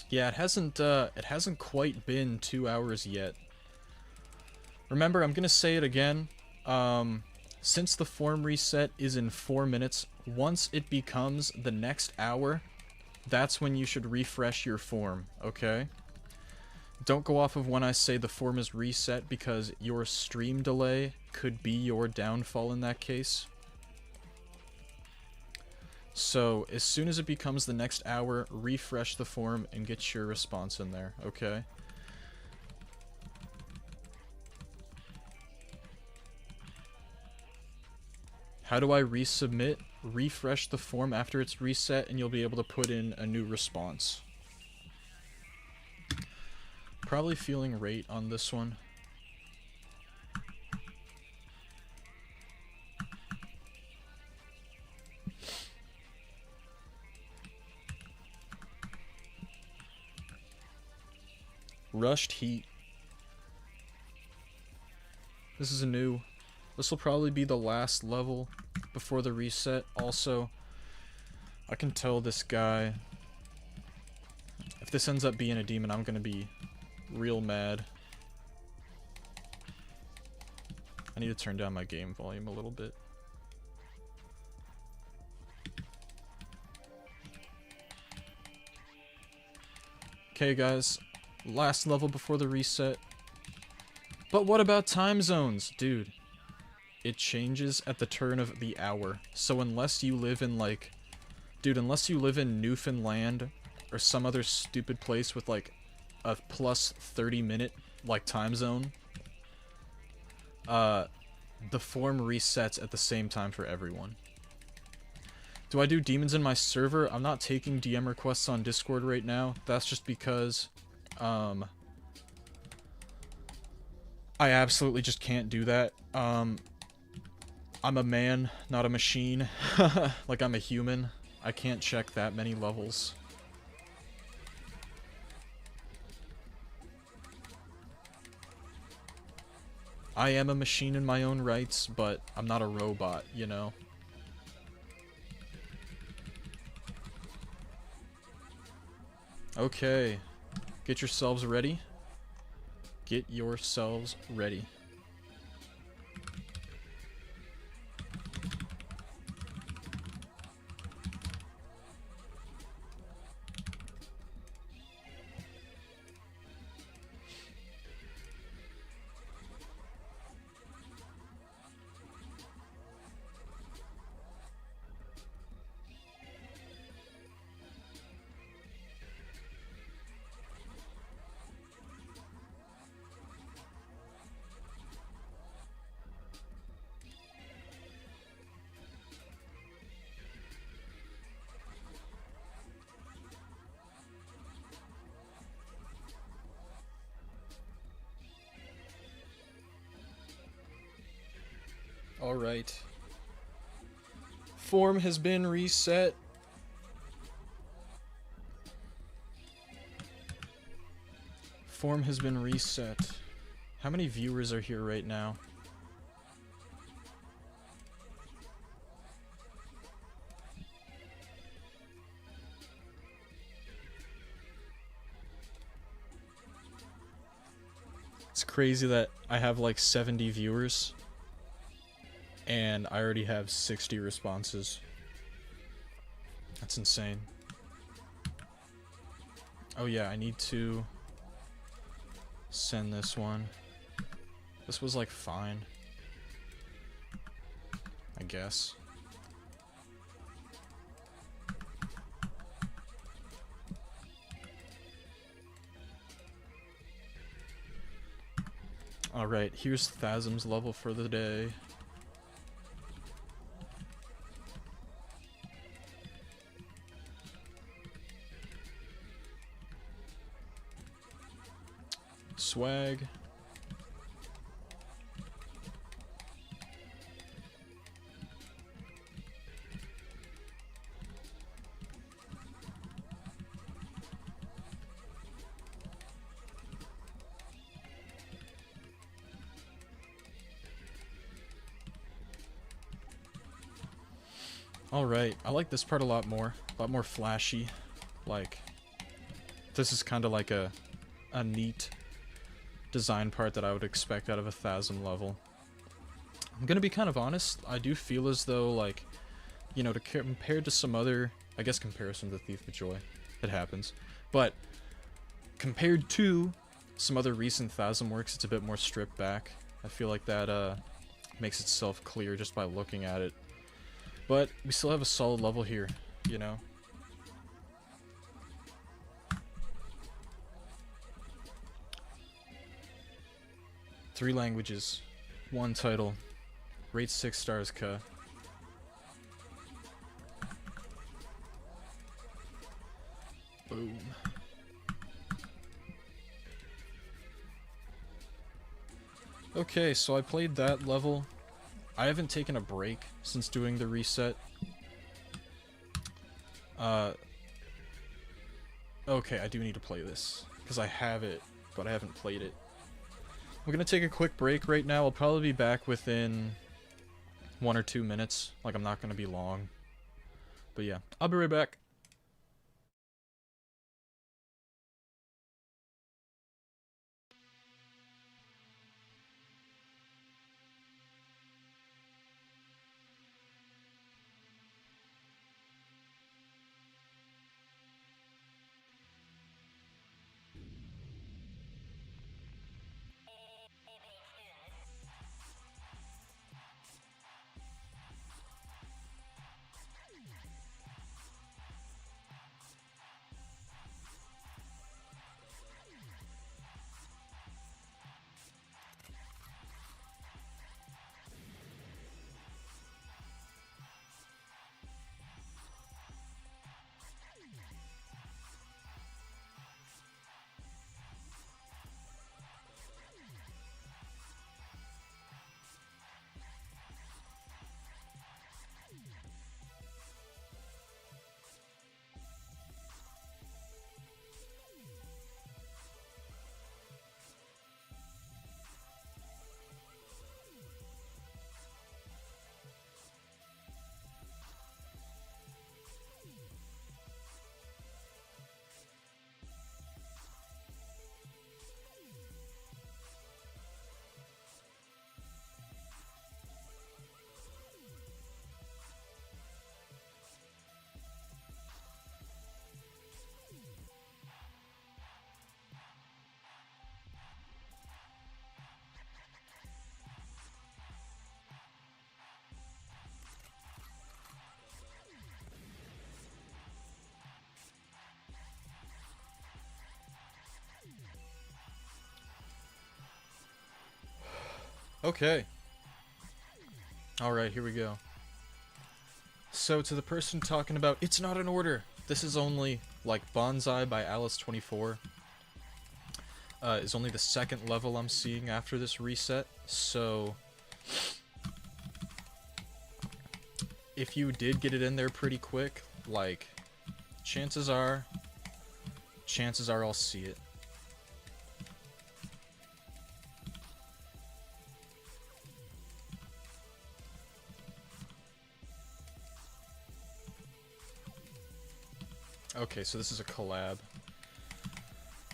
Yeah, it hasn't quite been 2 hours yet. Remember, I'm gonna say it again. Since the form reset is in 4 minutes, once it becomes the next hour, that's when you should refresh your form, okay? Don't go off of when I say the form is reset, because your stream delay could be your downfall in that case. So, as soon as it becomes the next hour, refresh the form and get your response in there, okay? How do I resubmit? Refresh the form after it's reset and you'll be able to put in a new response. Probably feeling rate on this one. Rushed Heat. This is a new... This will probably be the last level before the reset. Also, I can tell this guy... If this ends up being a demon, I'm gonna be real mad. I need to turn down my game volume a little bit. Okay, guys. Last level before the reset. But what about time zones? Dude, it changes at the turn of the hour. So unless you live in, like... Dude, unless you live in Newfoundland or some other stupid place with, like, a plus 30-minute, like, time zone, the form resets at the same time for everyone. Do I do demons in my server? I'm not taking DM requests on Discord right now. That's just because... I absolutely just can't do that. I'm a man, not a machine. Like, I'm a human. I can't check that many levels. I am a machine in my own rights, but I'm not a robot, you know? Okay. Get yourselves ready. Get yourselves ready. Alright. Form has been reset. Form has been reset. How many viewers are here right now? It's crazy that I have like 70 viewers and I already have 60 responses. That's insane. Oh yeah, I need to send this one. This was like fine, I guess. Alright, here's Thasm's level for the day. Swag. Alright, I like this part a lot more flashy. Like, this is kind of like a neat design part that I would expect out of a Thasm level. I'm gonna be kind of honest, I do feel as though, like, you know, compared to some other, I guess comparison to Thief of Joy, it happens, but compared to some other recent Thasm works, it's a bit more stripped back. I feel like that makes itself clear just by looking at it. But we still have a solid level here, you know? Three languages, one title, rate 6 stars, Ka. Boom. Okay, so I played that level. I haven't taken a break since doing the reset. Okay, I do need to play this, because I have it, but I haven't played it. I'm gonna take a quick break right now. I'll probably be back within 1 or 2 minutes. Like, I'm not gonna be long. But yeah, I'll be right back. Okay. Alright, here we go. So, to the person talking about, it's not in order. This is only, like, Bonsai by Alice24. Is only the second level I'm seeing after this reset. So, if you did get it in there pretty quick, like, chances are I'll see it. Okay, so this is a collab.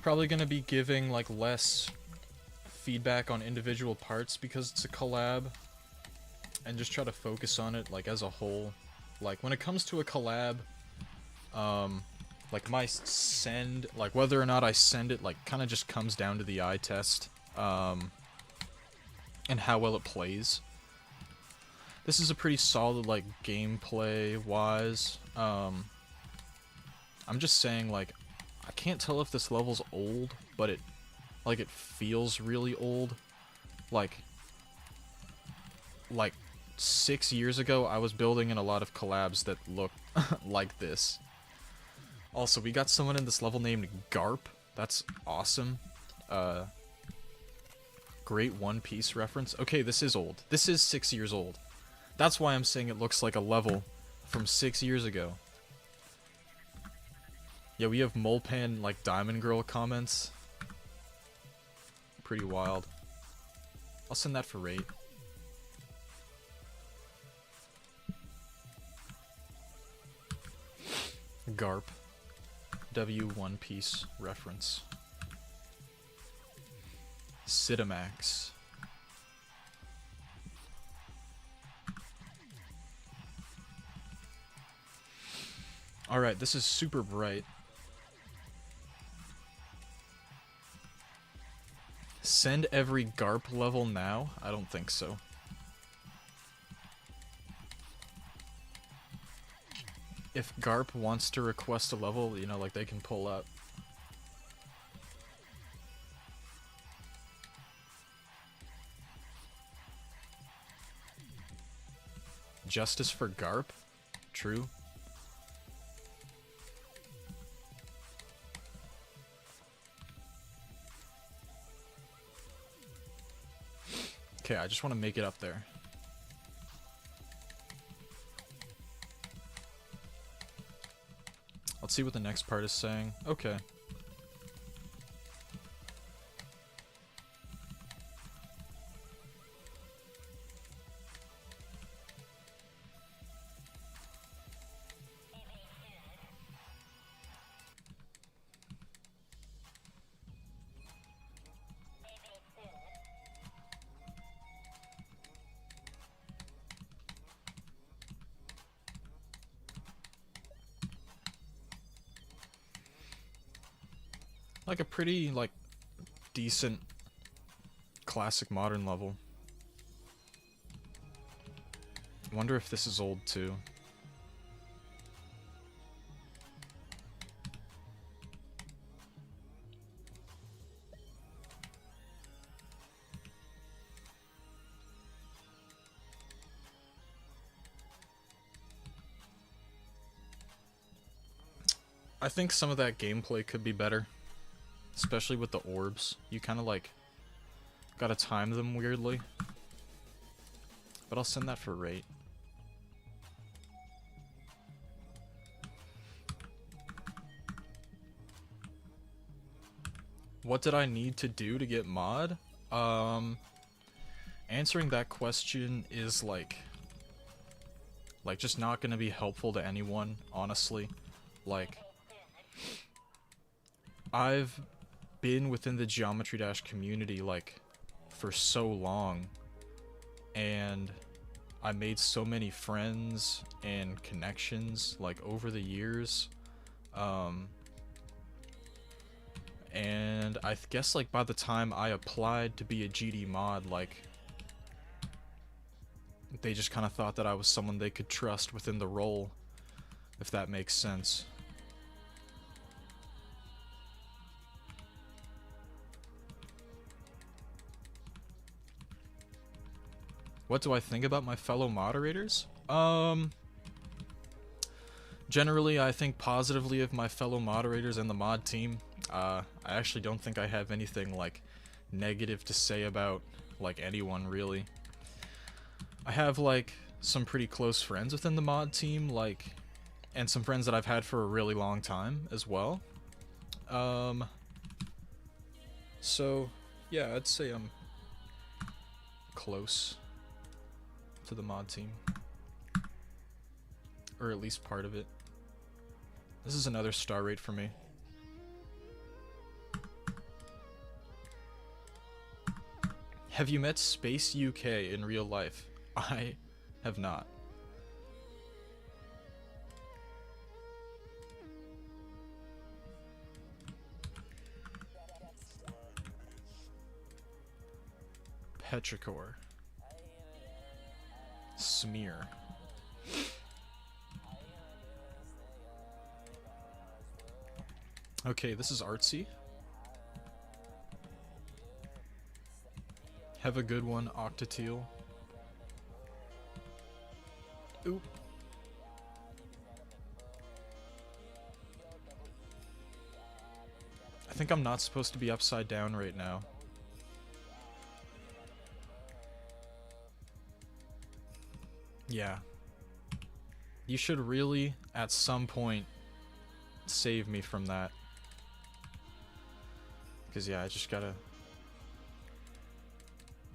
Probably gonna be giving, like, less feedback on individual parts because it's a collab, and just try to focus on it, like, as a whole. Like, when it comes to a collab, like, my send, like, whether or not I send it, like, kind of just comes down to the eye test, and how well it plays. This is a pretty solid, like, gameplay-wise. I'm just saying, like, I can't tell if this level's old, but it feels really old. Like 6 years ago, I was building in a lot of collabs that look like this. Also, we got someone in this level named Garp. That's awesome. Great One Piece reference. Okay, this is old. This is 6 years old. That's why I'm saying it looks like a level from 6 years ago. Yeah, we have Molpan, like, Diamond Girl comments. Pretty wild. I'll send that for rate. Garp. W One Piece reference. Cinemax. Alright, this is super bright. Send every Garp level now? I don't think so. If Garp wants to request a level, you know, like, they can pull up. Justice for Garp? True. Okay, I just want to make it up there. Let's see what the next part is saying. Okay. Like a pretty, like, decent classic modern level. Wonder if this is old too. I think some of that gameplay could be better. Especially with the orbs. You kind of, like, gotta time them weirdly. But I'll send that for rate. What did I need to do to get mod? Answering that question is, like, just not gonna be helpful to anyone, honestly. Like, I've been within the Geometry Dash community, like, for so long, and I made so many friends and connections, like, over the years, and I guess, like, by the time I applied to be a GD mod, like, they just kind of thought that I was someone they could trust within the role, if that makes sense. What do I think about my fellow moderators? Generally, I think positively of my fellow moderators and the mod team. I actually don't think I have anything, like, negative to say about, like, anyone, really. I have, like, some pretty close friends within the mod team, like, and some friends that I've had for a really long time as well. So, yeah, I'd say I'm close to the mod team. Or at least part of it. This is another star rate for me. Have you met Space UK in real life? I have not. Petrichor. Smear. Okay, this is artsy. Have a good one, Octoteel. Oop. I think I'm not supposed to be upside down right now. Yeah. You should really, at some point, save me from that. Because, yeah, I just gotta...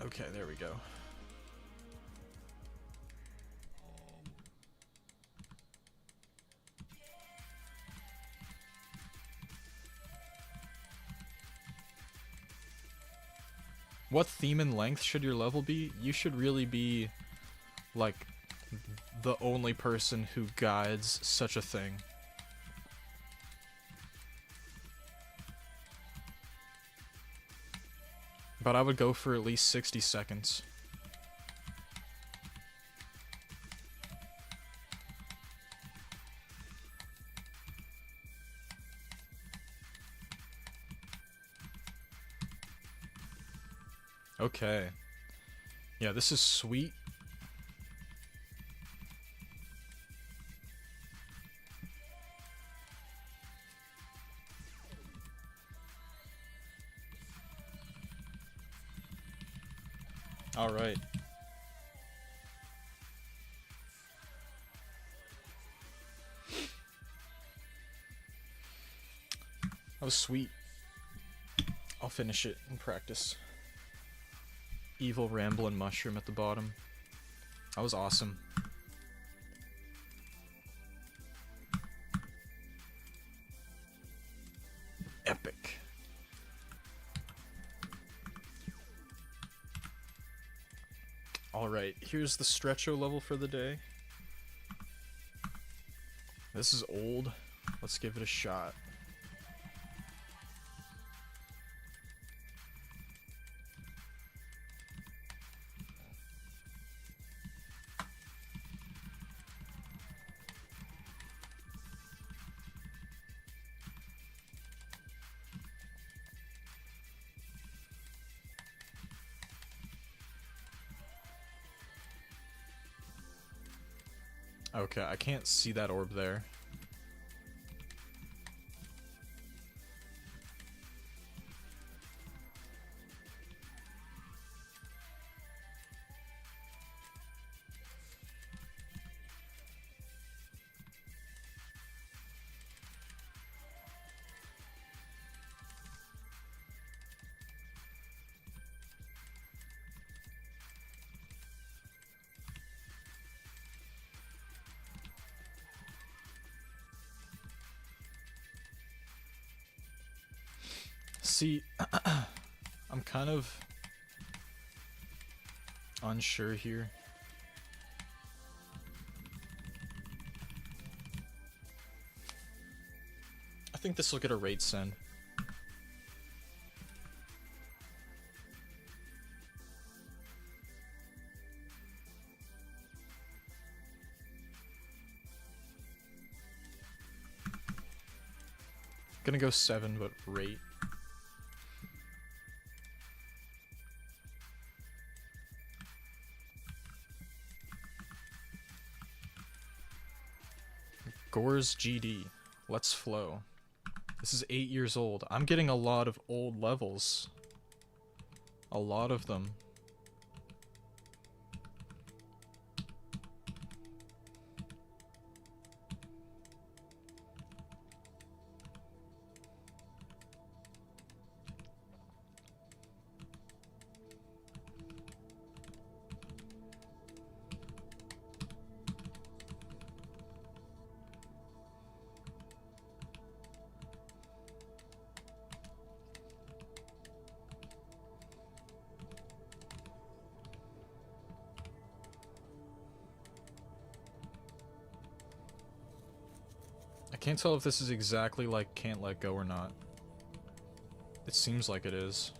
Okay, there we go. What theme and length should your level be? You should really be, like, the only person who guides such a thing. But I would go for at least 60 seconds. Okay. Yeah, this is sweet. All right. That was sweet. I'll finish it in practice. Evil Ramblin' Mushroom at the bottom. That was awesome. Epic. Alright, here's the Stretcho level for the day. This is old. Let's give it a shot. Okay, I can't see that orb there. See, I'm kind of unsure here. I think this will get a rate send. Gonna go 7, but rate. Gore's GD. Let's flow. This is 8 years old. I'm getting a lot of old levels. A lot of them. Can't tell if this is exactly like Can't Let Go or not. It seems like it is.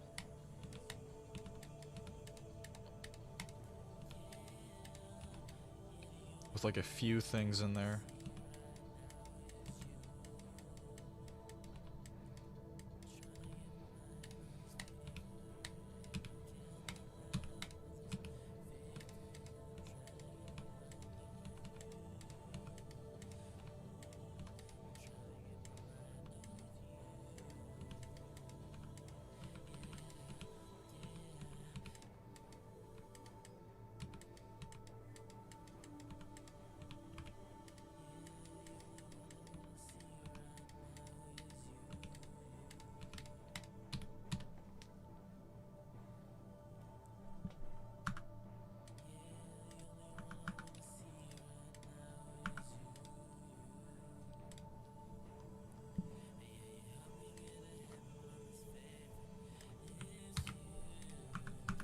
With like a few things in there.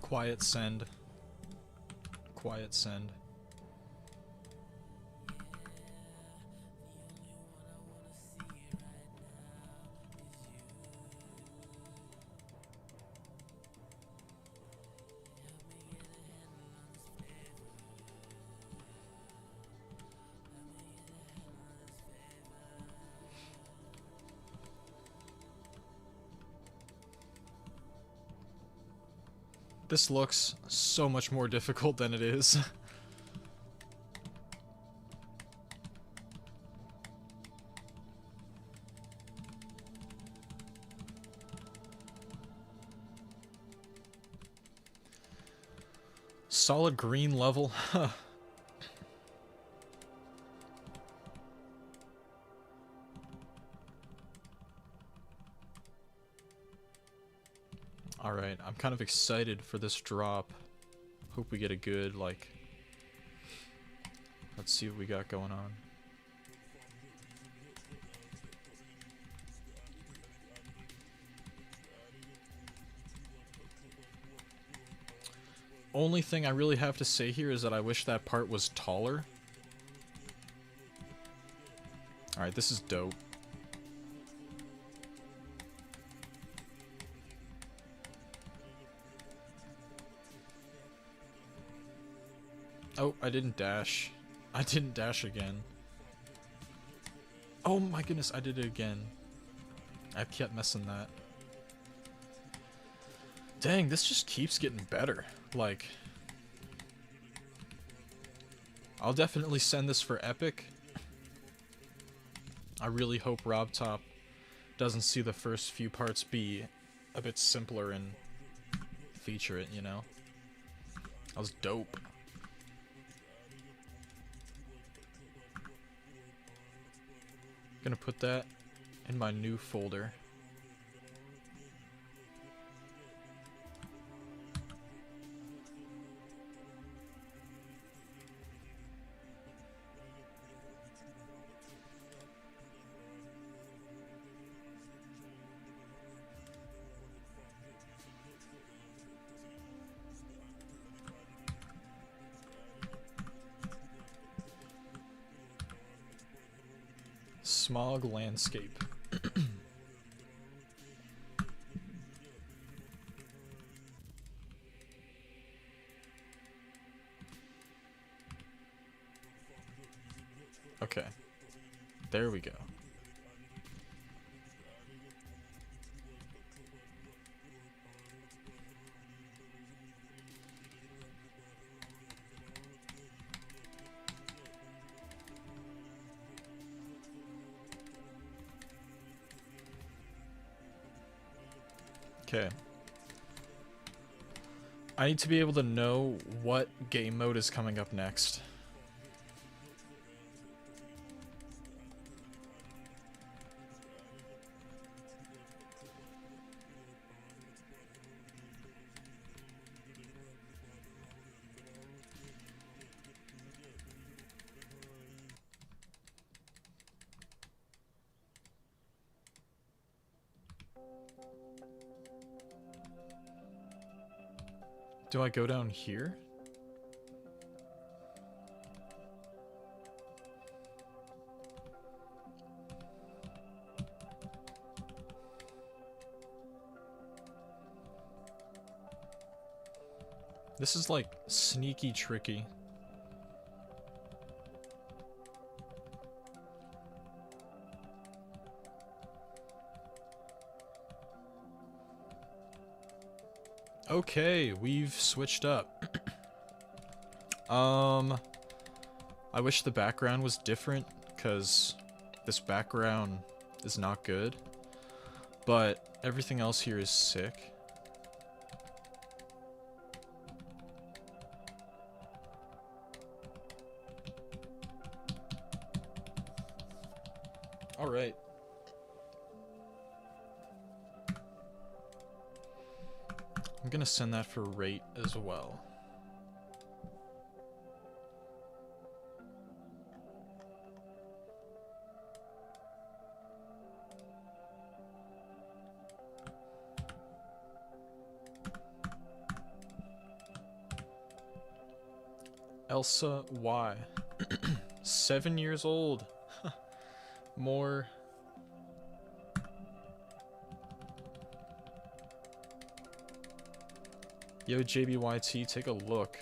Quiet send. Quiet send. This looks so much more difficult than it is. Solid green level. Huh. Alright, I'm kind of excited for this drop. Hope we get a good, like... Let's see what we got going on. Only thing I really have to say here is that I wish that part was taller. Alright, this is dope. Oh, I didn't dash. I didn't dash again. Oh my goodness, I did it again. I kept messing that. Dang, this just keeps getting better. Like, I'll definitely send this for Epic. I really hope RobTop doesn't see the first few parts be a bit simpler and feature it, you know? That was dope. Gonna put that in my new folder. Smog landscape. Okay. There we go. Okay. I need to be able to know what game mode is coming up next. Do I go down here? This is like sneaky tricky. Okay, we've switched up. I wish the background was different, because this background is not good. But everything else here is sick. Alright. I'm gonna send that for rate as well. Elsa Y. 7 years old. More. Yo, JBYT, take a look.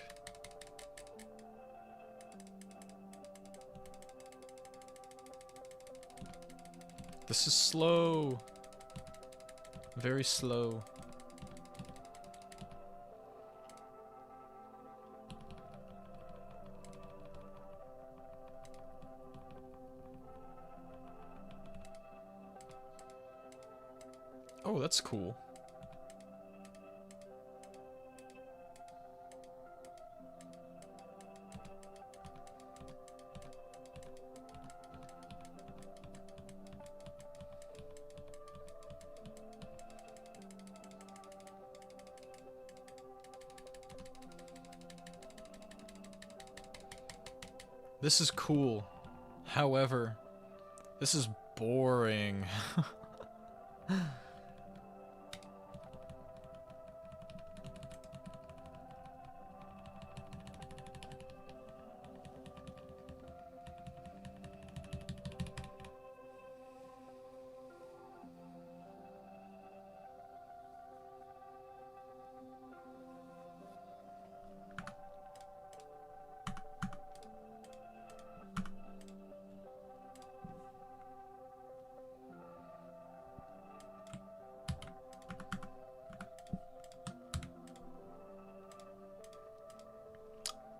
This is slow. Very slow. Oh, that's cool. This is cool. However, this is boring.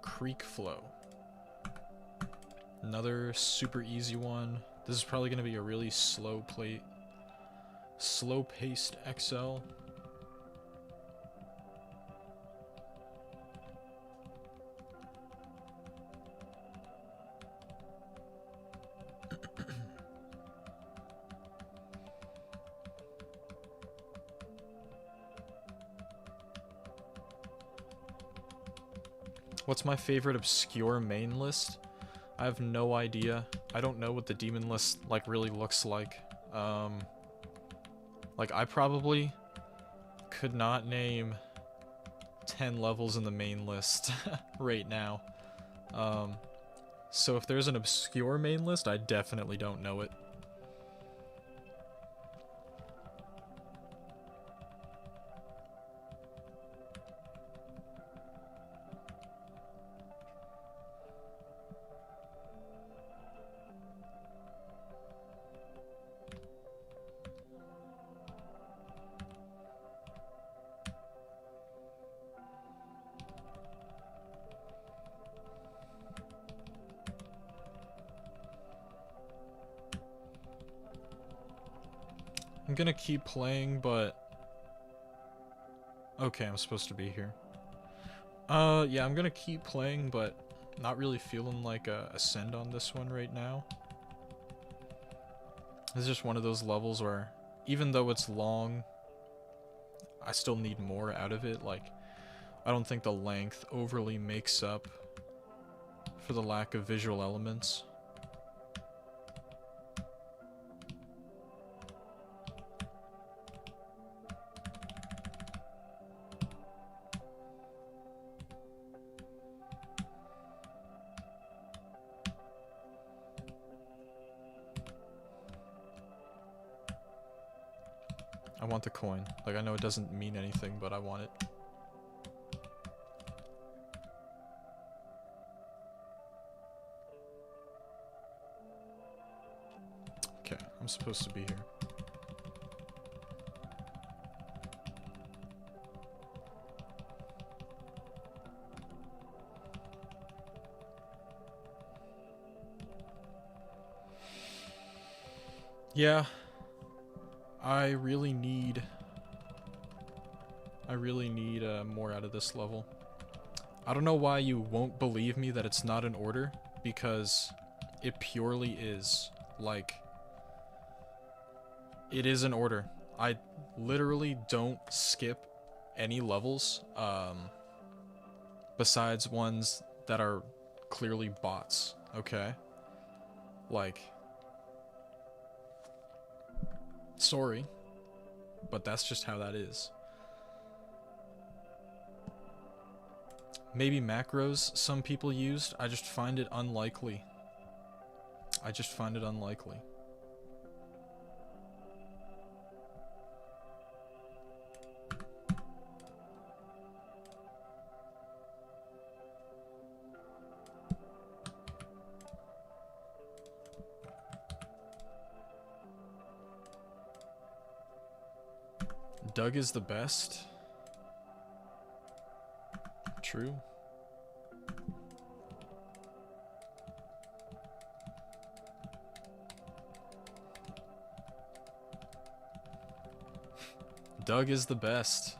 Creek Flow. Another super easy one. This is probably going to be a really slow slow-paced XL. What's my favorite obscure main list? I have no idea. I don't know what the demon list like really looks like. Like I probably could not name 10 levels in the main list right now. So if there's an obscure main list, I definitely don't know it. I'm gonna keep playing, but... Okay, I'm supposed to be here. Yeah, I'm gonna keep playing, but not really feeling like a Ascend on this one right now. It's just one of those levels where, even though it's long, I still need more out of it. Like, I don't think the length overly makes up for the lack of visual elements. I want the coin. Like, I know it doesn't mean anything, but I want it. I'm supposed to be here. Yeah, I really need more out of this level. I don't know why you won't believe me that it's not in order, because it purely is. Like, it is in order. I literally don't skip any levels, besides ones that are clearly bots, okay? Like, sorry, but that's just how that is. Maybe macros some people used, I just find it unlikely. I just find it unlikely. Doug is the best. True. Doug is the best.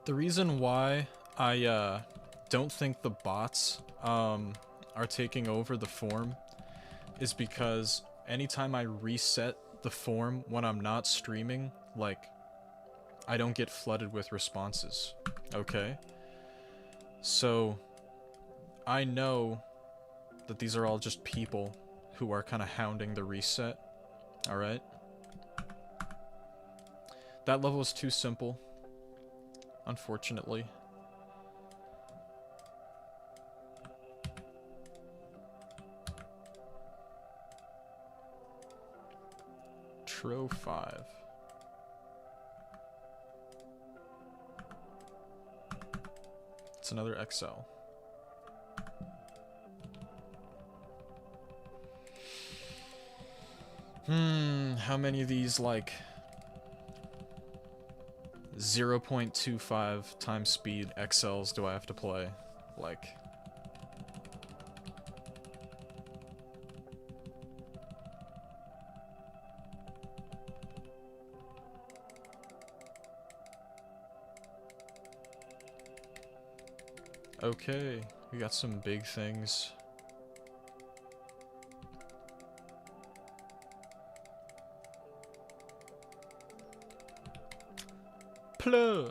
The reason why I don't think the bots are taking over the form is because anytime I reset the form when I'm not streaming, like, I don't get flooded with responses, okay? So, I know that these are all just people who are kind of hounding the reset, alright? That level is too simple, unfortunately. Tro 5. It's another XL. How many of these, like, 0.25 times speed XLs do I have to play? Like... Okay, we got some big things. Pleu!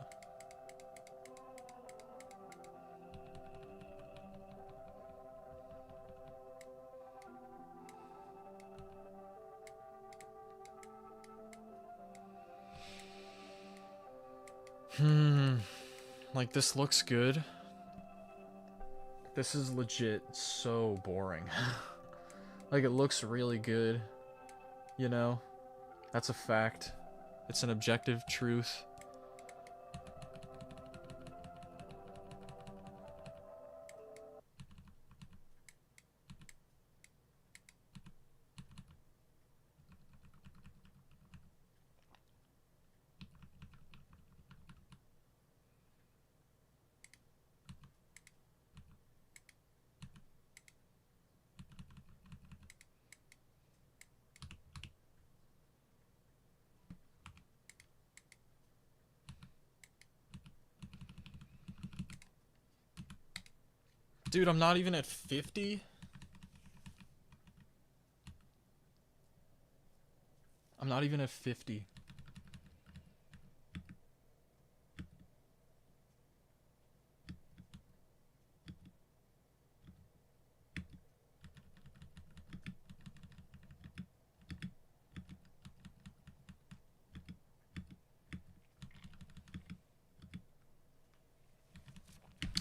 Like, this looks good. This is legit so boring. Like, it looks really good, you know? That's a fact. It's an objective truth. Dude, I'm not even at 50? I'm not not even at 50.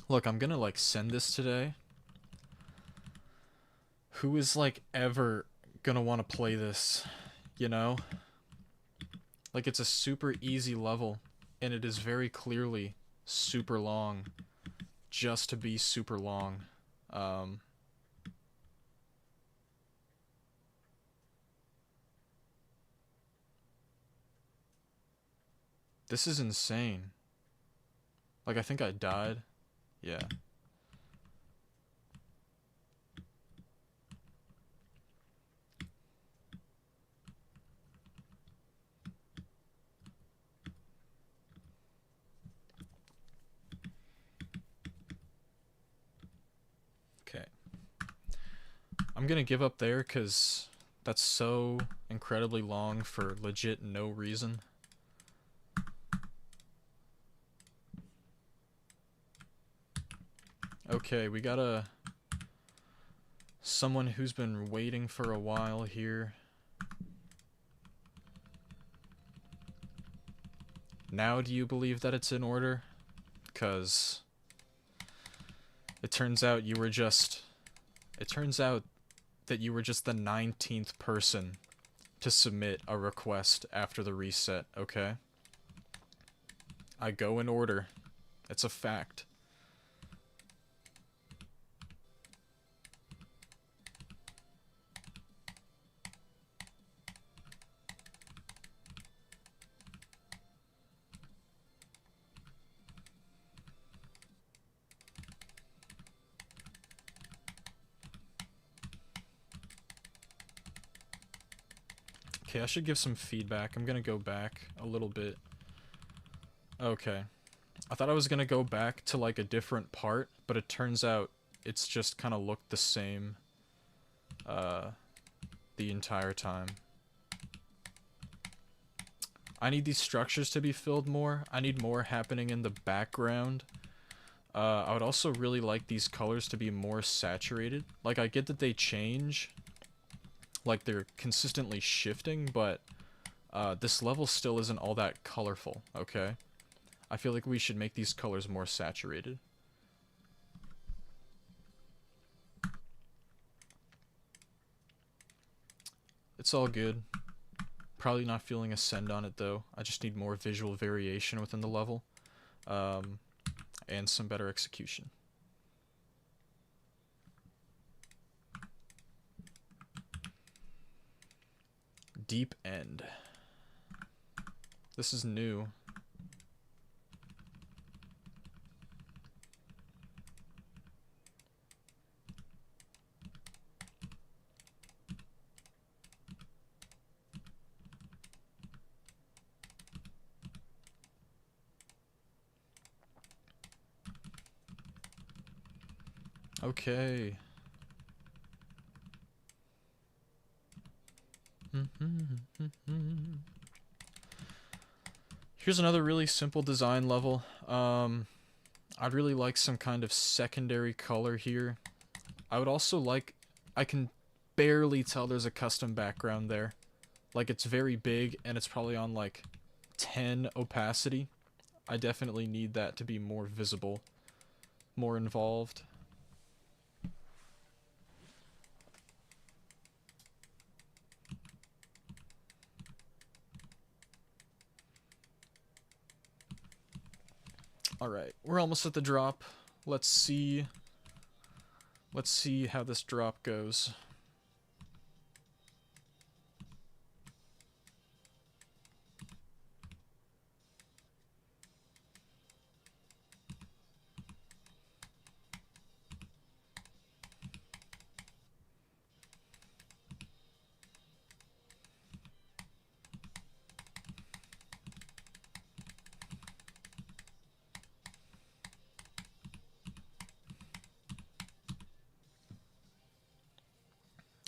Look, I'm gonna like send this today. Who is like ever gonna want to play this, you know? Like, it's a super easy level, and it is very clearly super long, just to be super long. This is insane. Like, I think I died. Yeah. Okay. I'm gonna give up there because that's so incredibly long for legit no reason. Okay, we got someone who's been waiting for a while here. Now do you believe that it's in order? 'Cause it turns out you were just... It turns out that you were just the 19th person to submit a request after the reset, okay? I go in order. It's a fact. Okay, I should give some feedback. I'm gonna go back a little bit. Okay. I thought I was gonna go back to like a different part, but it turns out it's just kind of looked the same the entire time. I need these structures to be filled more. I need more happening in the background. I would also really like these colors to be more saturated. Like, I get that they change, like they're consistently shifting, but this level still isn't all that colorful, okay? I feel like we should make these colors more saturated. It's all good. Probably not feeling a send on it though. I just need more visual variation within the level. And some better execution. Deep End. This is new. Okay. Here's another really simple design level. I'd really like some kind of secondary color here. I would also like... I can barely tell there's a custom background there. Like, it's very big, and it's probably on, like, 10 opacity. I definitely need that to be more visible, more involved. Alright, we're almost at the drop. Let's see how this drop goes.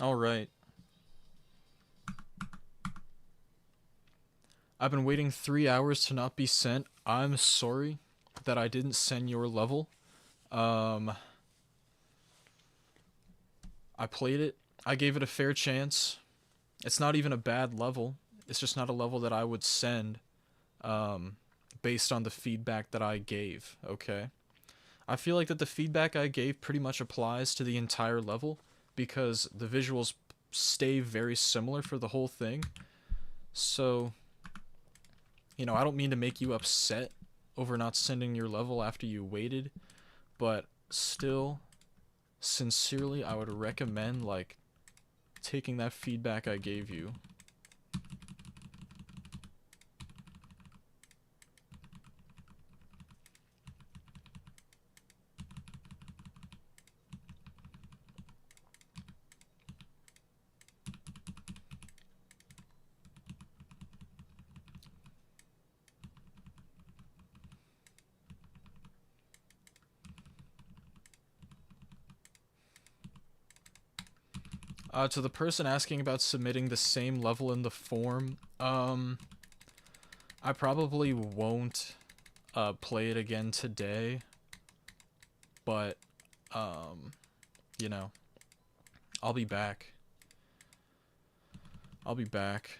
Alright. I've been waiting 3 hours to not be sent. I'm sorry that I didn't send your level. I played it. I gave it a fair chance. It's not even a bad level. It's just not a level that I would send based on the feedback that I gave, okay? I feel like that the feedback I gave pretty much applies to the entire level because the visuals stay very similar for the whole thing. So, you know, I don't mean to make you upset over not sending your level after you waited, but still, sincerely, I would recommend, like, taking that feedback I gave you. To the person asking about submitting the same level in the form, I probably won't play it again today, but, you know, I'll be back. I'll be back.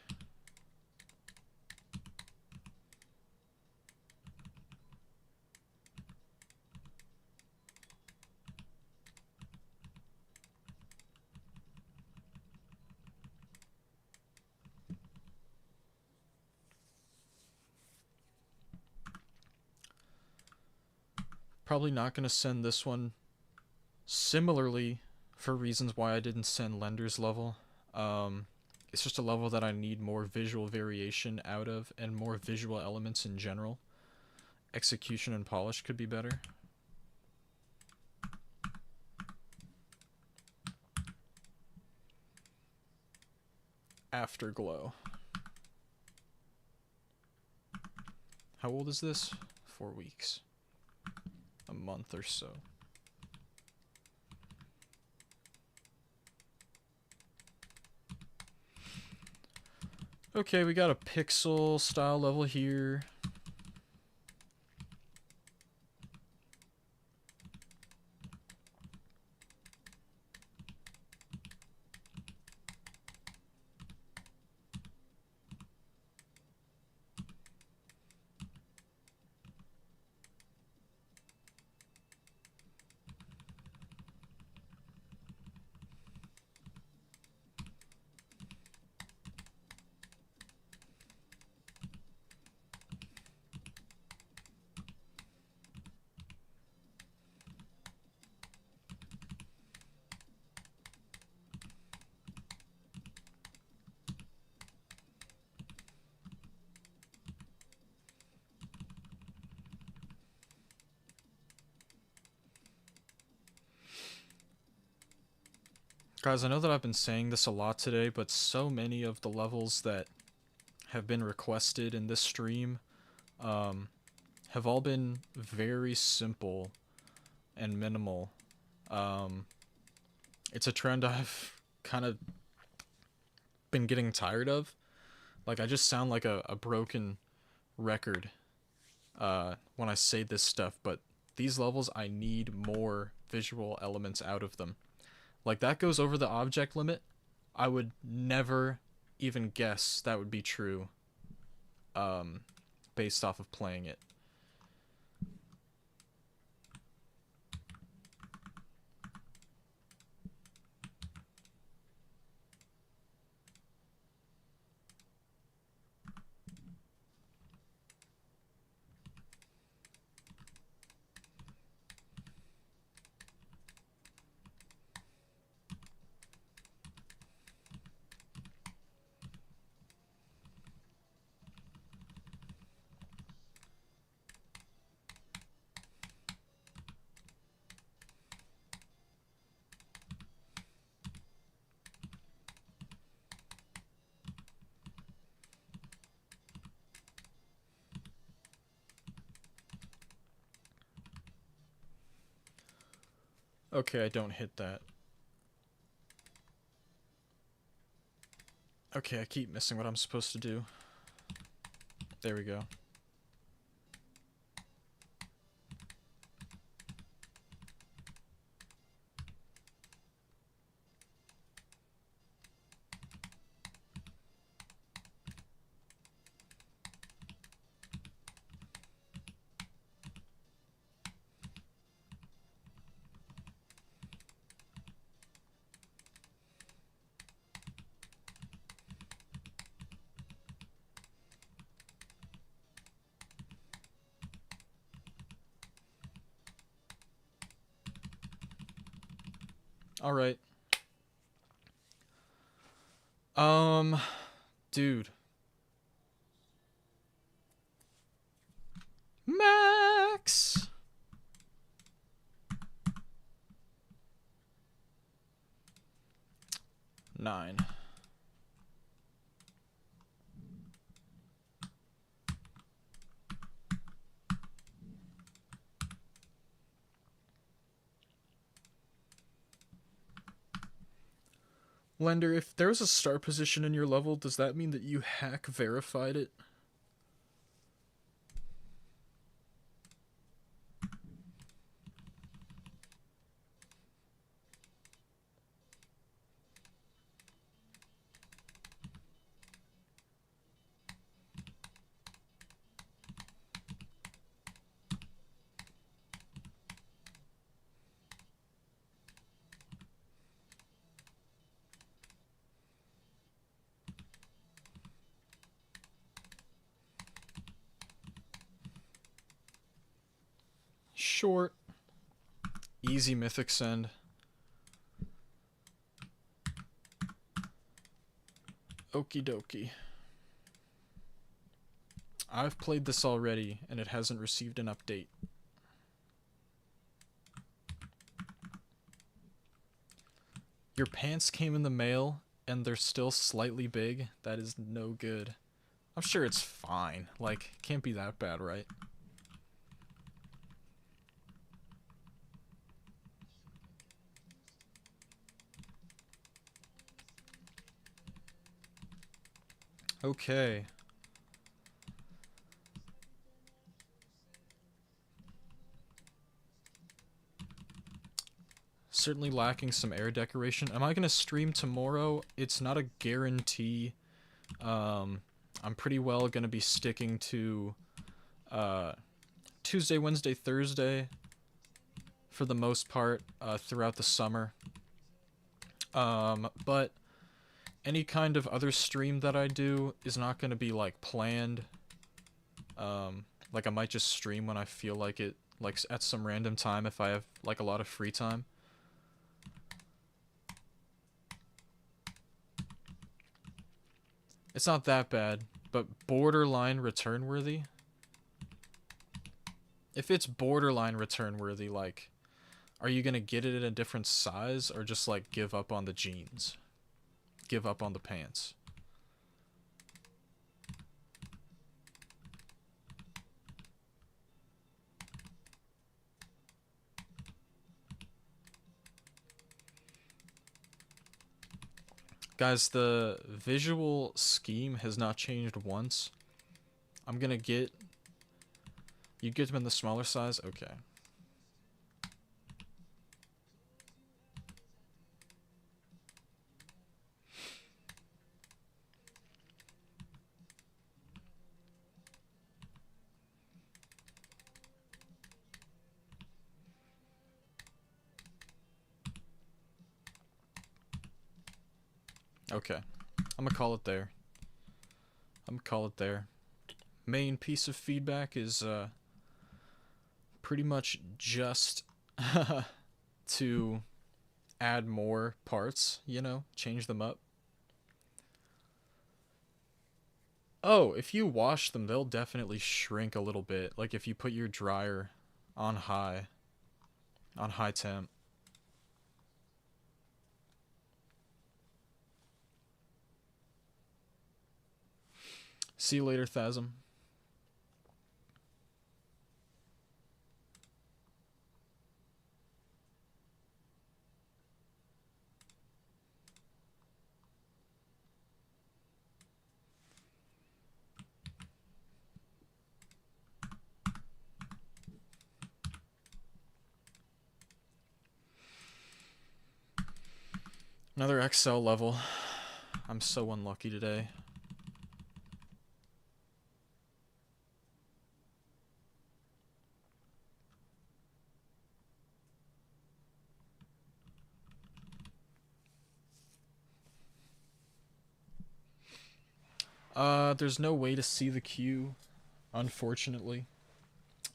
Probably not going to send this one. Similarly, for reasons why I didn't send Lender's level, it's just a level that I need more visual variation out of and more visual elements in general. Execution and polish could be better. Afterglow. How old is this? 4 weeks. A month or so. Okay, we got a pixel style level here. Guys, I know that I've been saying this a lot today, but so many of the levels that have been requested in this stream have all been very simple and minimal. It's a trend I've kind of been getting tired of. Like, I just sound like a broken record when I say this stuff, but these levels, I need more visual elements out of them. Like, that goes over the object limit. I would never even guess that would be true based off of playing it. Okay, I don't hit that. Okay, I keep missing what I'm supposed to do. There we go. All right. Dude. Max. Nine. Lender, if there's a start position in your level, does that mean that you hack verified it? Short. Easy mythic send. Okie dokie. I've played this already, and it hasn't received an update. Your pants came in the mail, and they're still slightly big? That is no good. I'm sure it's fine. Like, can't be that bad, right? Okay. Certainly lacking some air decoration. Am I going to stream tomorrow? It's not a guarantee. I'm pretty well going to be sticking to Tuesday, Wednesday, Thursday for the most part throughout the summer. But any kind of other stream that I do is not going to be like planned. Like I might just stream when I feel like it, like at some random time if I have like a lot of free time. It's not that bad, but borderline return worthy. If it's borderline return worthy, like, are you gonna get it in a different size or just like give up on the jeans? Give up on the pants? Guys, the visual scheme has not changed once. I'm gonna get... You get them in the smaller size? Okay. Okay. I'm gonna call it there. Main piece of feedback is, pretty much just to add more parts, you know? Change them up. Oh, if you wash them, they'll definitely shrink a little bit. Like if you put your dryer on high temp. See you later, Thasm. Another XL level. I'm so unlucky today. There's no way to see the queue, unfortunately.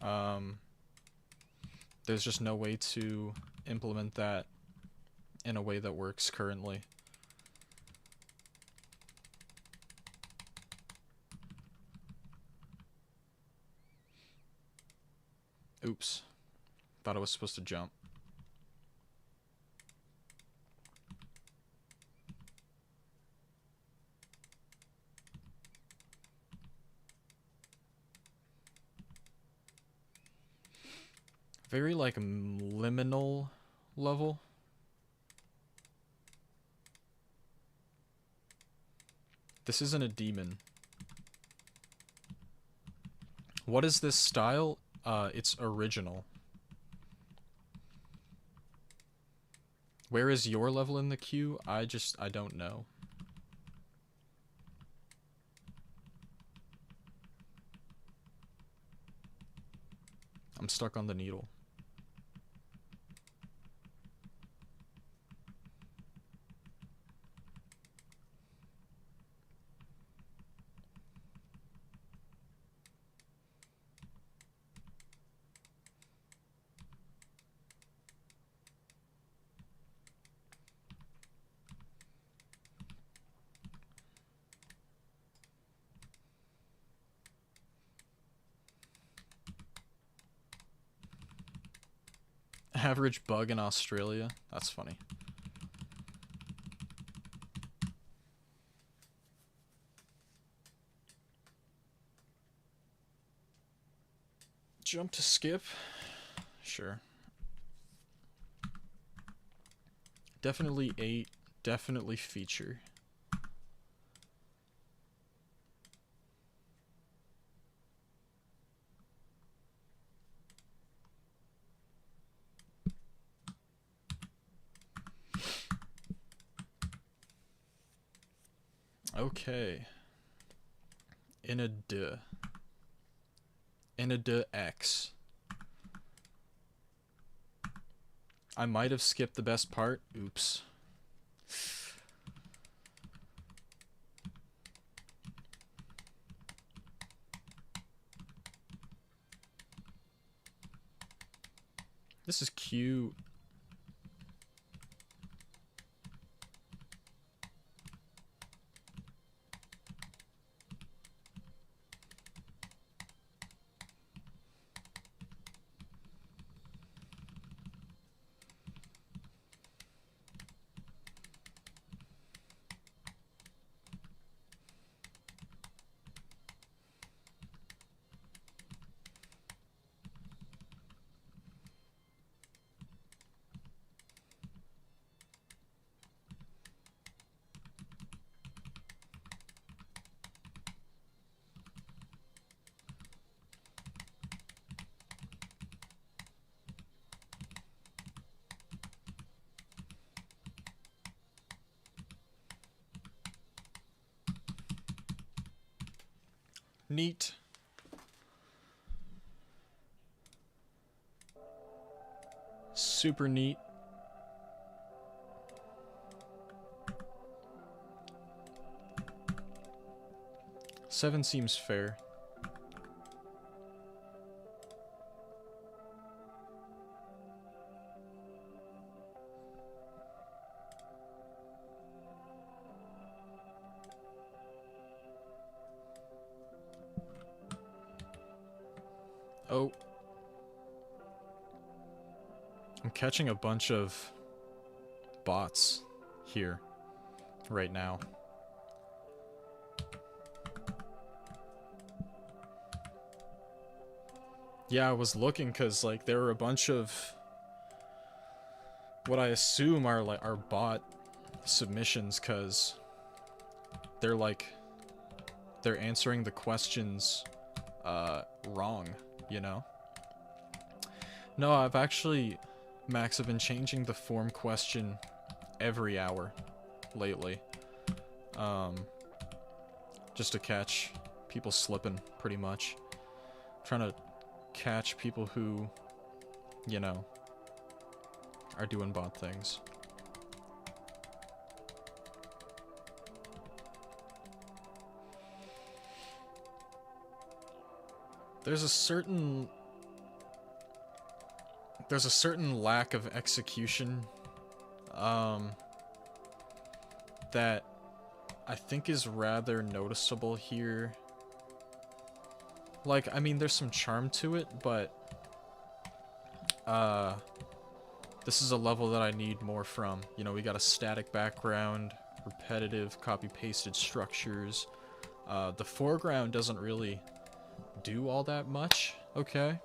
There's just no way to implement that in a way that works currently. Oops. Thought I was supposed to jump. Very, like, liminal level. This isn't a demon. What is this style? It's original. Where is your level in the queue? I don't know. I'm stuck on the needle. Average bug in Australia? That's funny. Jump to skip? Sure. Definitely 8. Definitely feature. Okay. Inada X. I might have skipped the best part. Oops. This is cute. Neat. Super neat. Seven seems fair. Oh. I'm catching a bunch of bots here right now. Yeah, I was looking because, like, there were a bunch of what I assume are, like, are bot submissions because they're, like, they're answering the questions wrong, you know? No, Max, I've been changing the form question every hour lately. Just to catch people slipping, pretty much. Trying to catch people who, you know, are doing bot things. There's a certain lack of execution that I think is rather noticeable here. Like, I mean, there's some charm to it, but this is a level that I need more from. You know, we got a static background, repetitive copy-pasted structures. The foreground doesn't really do all that much, okay?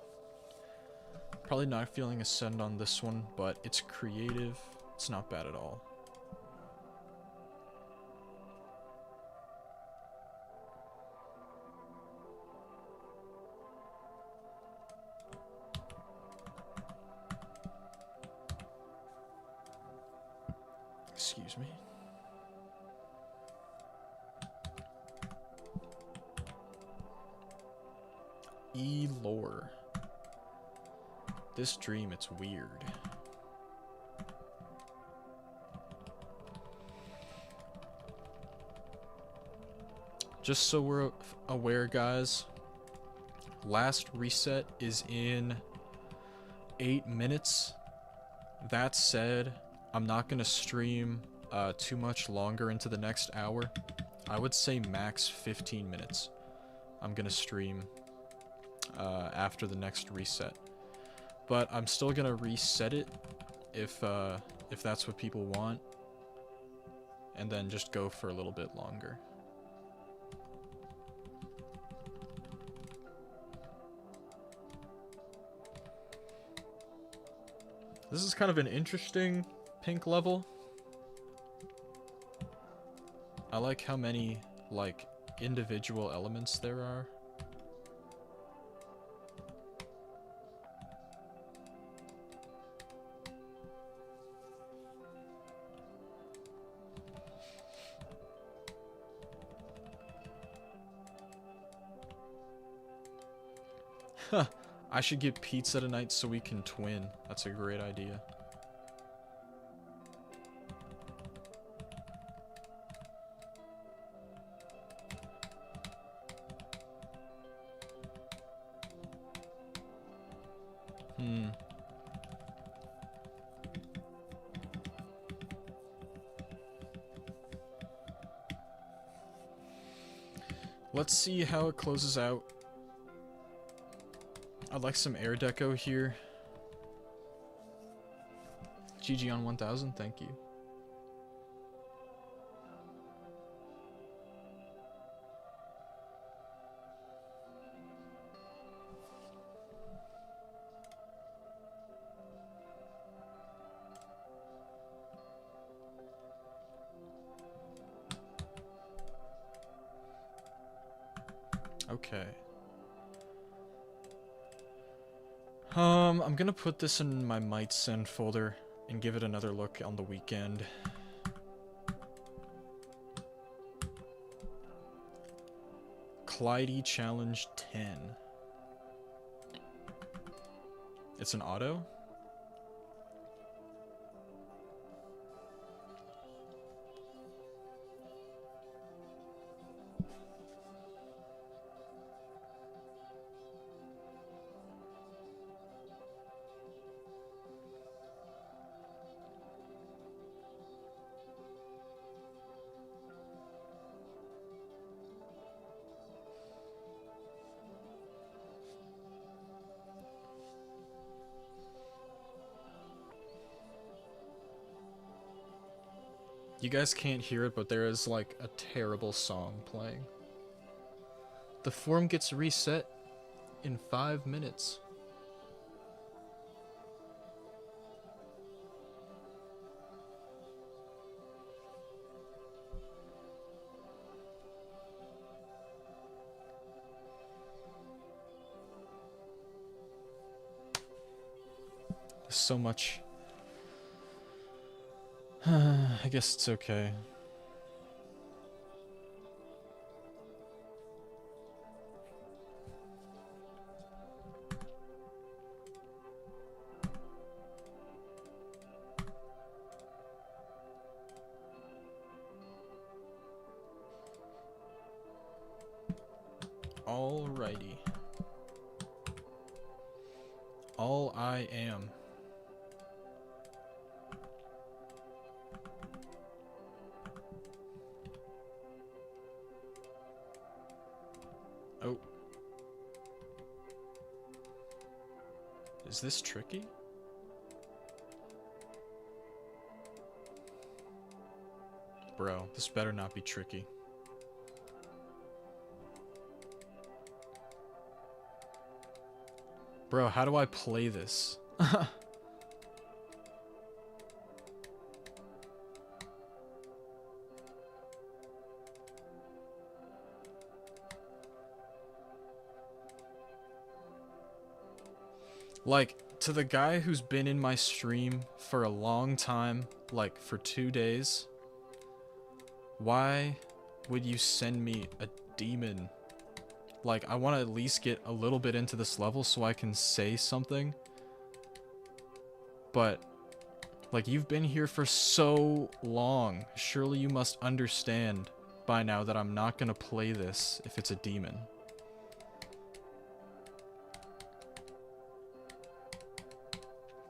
Probably not feeling Ascend on this one, but it's creative. It's not bad at all. Excuse me. E-lore. This dream, it's weird. Just so we're aware, guys, last reset is in 8 minutes. That said, I'm not gonna stream too much longer into the next hour. I would say max 15 minutes. I'm gonna stream after the next reset. But I'm still gonna reset it if that's what people want, and then just go for a little bit longer. This is kind of an interesting pink level. I like how many, like, individual elements there are. Huh. I should get pizza tonight so we can twin. That's a great idea. Let's see how it closes out. I'd like some air deco here. GG on 1000, thank you. Okay. I'm gonna put this in my might send folder and give it another look on the weekend. Clyde Challenge 10. It's an auto? You guys can't hear it, but there is like a terrible song playing. The form gets reset in 5 minutes. So much. I guess it's okay. Alrighty. All I am. Oh. Is this tricky? Bro, this better not be tricky. Bro, how do I play this? Like, to the guy who's been in my stream for a long time, like for 2 days, why would you send me a demon? Like, I want to at least get a little bit into this level so I can say something. But, like, you've been here for so long. Surely you must understand by now that I'm not going to play this if it's a demon.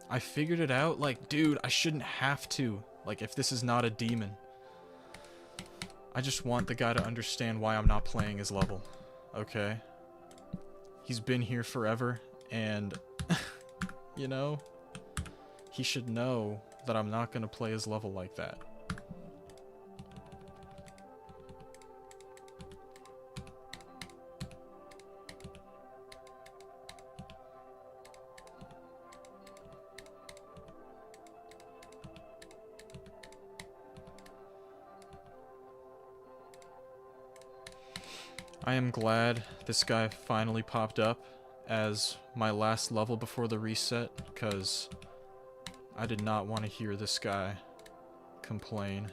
I figured it out. Like, dude, I shouldn't have to. Like, if this is not a demon. I just want the guy to understand why I'm not playing his level. Okay? He's been here forever, and, you know, he should know that I'm not gonna play his level like that. I am glad this guy finally popped up as my last level before the reset, because I did not want to hear this guy complain.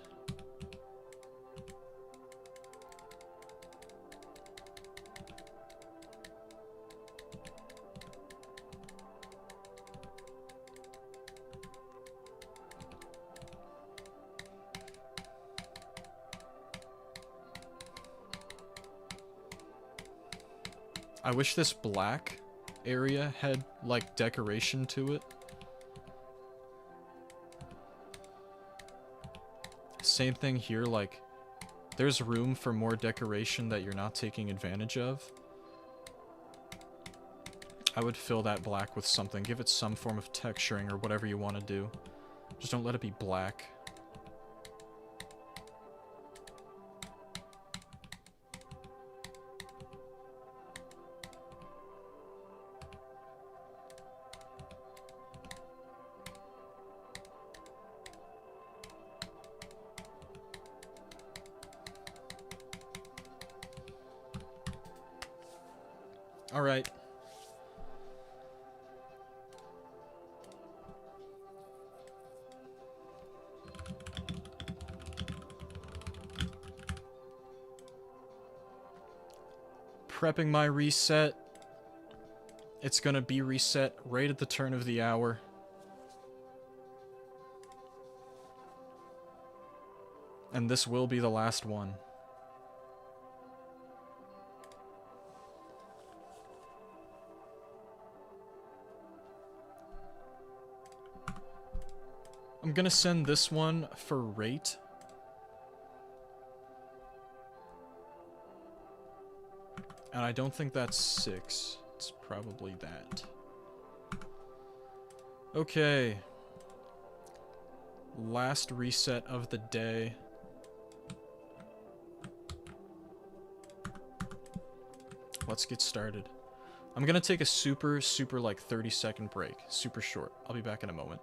I wish this black area had, like, decoration to it. Same thing here, like, there's room for more decoration that you're not taking advantage of. I would fill that black with something. Give it some form of texturing or whatever you want to do. Just don't let it be black. Alright. Prepping my reset. It's gonna be reset right at the turn of the hour. And this will be the last one. I'm gonna send this one for rate. And I don't think that's 6. It's probably that. Okay. Last reset of the day. Let's get started. I'm gonna take a super like 30-second break. Super short. I'll be back in a moment.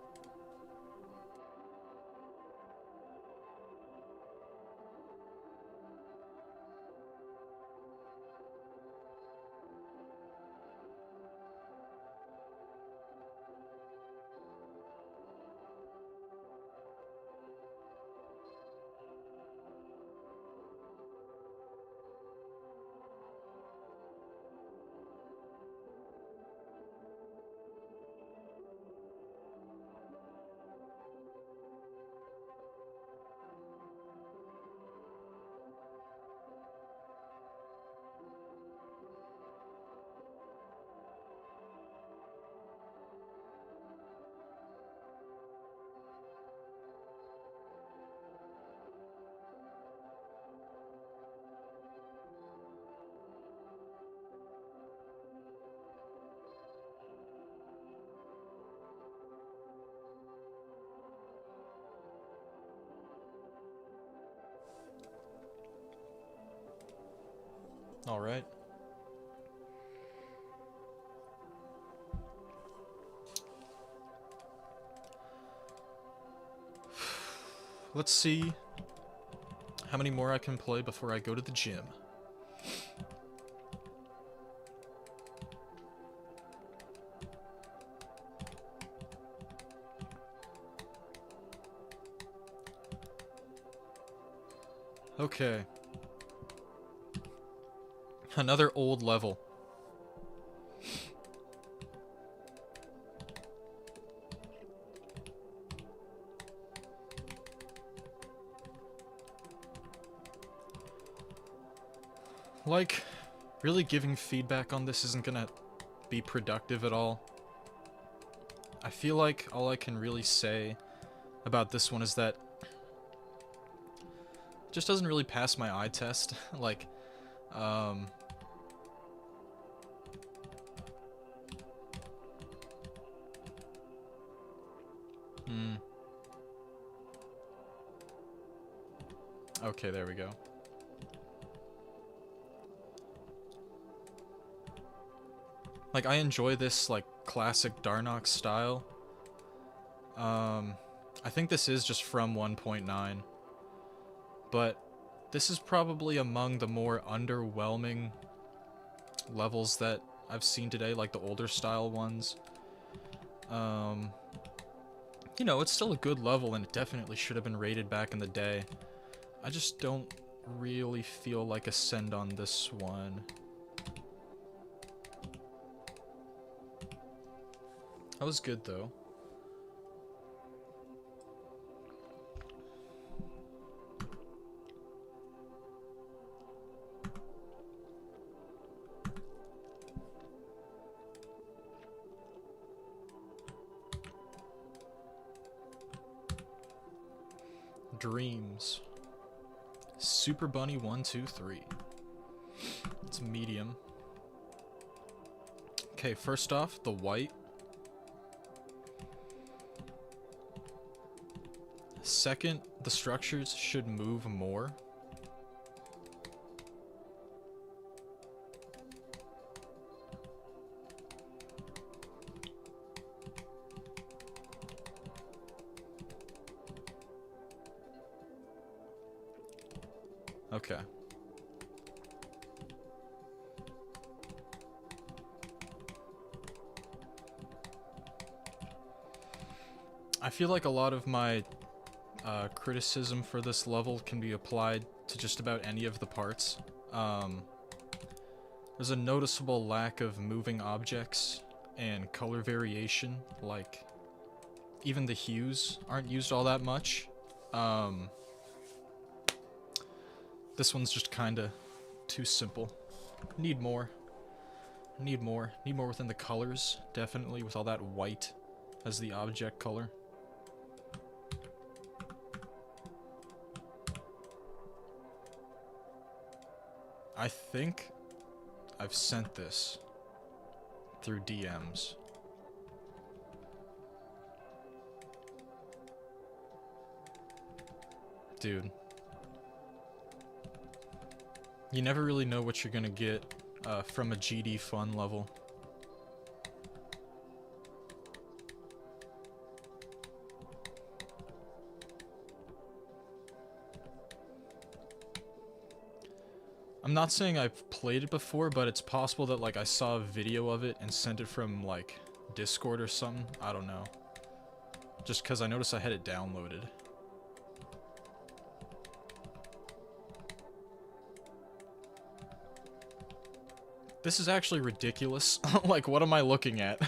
Alright. Let's see how many more I can play before I go to the gym. Okay. Another old level. Like, really giving feedback on this isn't gonna be productive at all. I feel like all I can really say about this one is that it just doesn't really pass my eye test. Like, Okay, there we go. Like, I enjoy this, like, classic Darnox style. I think this is just from 1.9. But this is probably among the more underwhelming levels that I've seen today, like the older style ones. You know, it's still a good level and it definitely should have been rated back in the day. I just don't really feel like a send on this one. That was good though. Dreams. Super Bunny 123. It's medium. Okay, first off, the white. Second, the structures should move more. Okay. I feel like a lot of my criticism for this level can be applied to just about any of the parts. There's a noticeable lack of moving objects and color variation, like even the hues aren't used all that much. This one's just kinda too simple. Need more. Need more. Need more within the colors, definitely, with all that white as the object color. I think I've sent this through DMs. Dude. You never really know what you're gonna get from a GD fun level. I'm not saying I've played it before, but it's possible that like I saw a video of it and sent it from like Discord or something. I don't know. Just because I noticed I had it downloaded. This is actually ridiculous. Like, what am I looking at?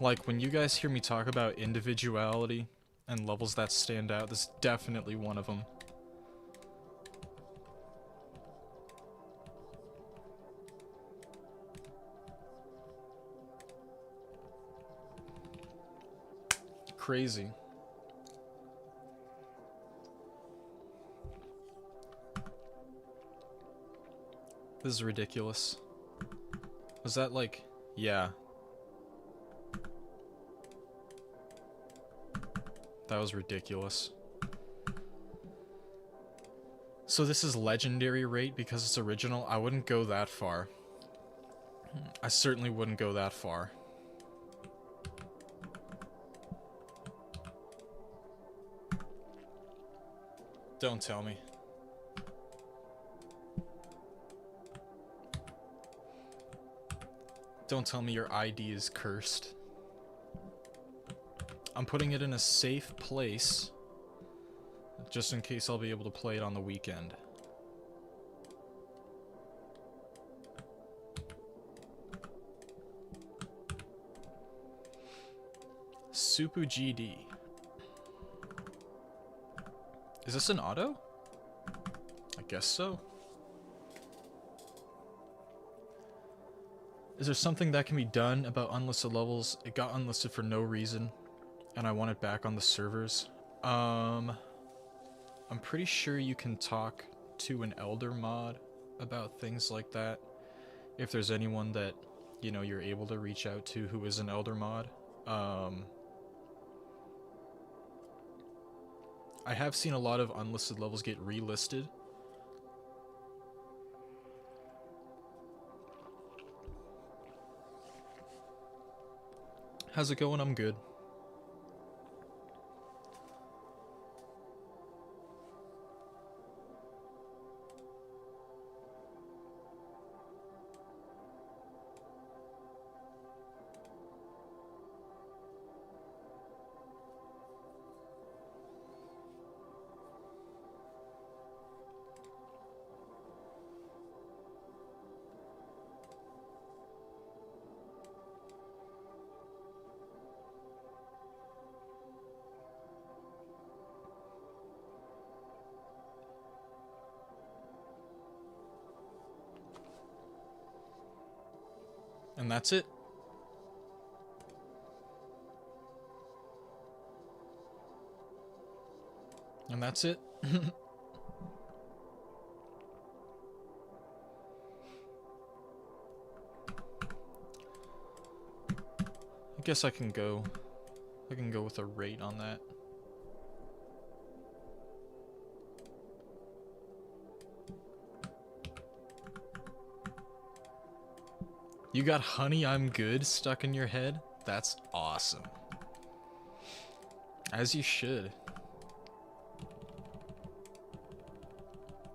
Like, when you guys hear me talk about individuality and levels that stand out, this is definitely one of them. Crazy. This is ridiculous. Was that like... Yeah. That was ridiculous. So this is legendary rate because it's original? I wouldn't go that far. I certainly wouldn't go that far. Don't tell me. Don't tell me your ID is cursed. I'm putting it in a safe place, just in case I'll be able to play it on the weekend. Supu GD. Is this an auto? I guess so. Is there something that can be done about unlisted levels? It got unlisted for no reason, and I want it back on the servers. I'm pretty sure you can talk to an elder mod about things like that. If there's anyone that, you know, you're able to reach out to who is an elder mod. I have seen a lot of unlisted levels get relisted. How's it going? I'm good. And that's it. And that's it. I guess I can go with a rate on that. You got honey, I'm good stuck in your head? That's awesome. As you should.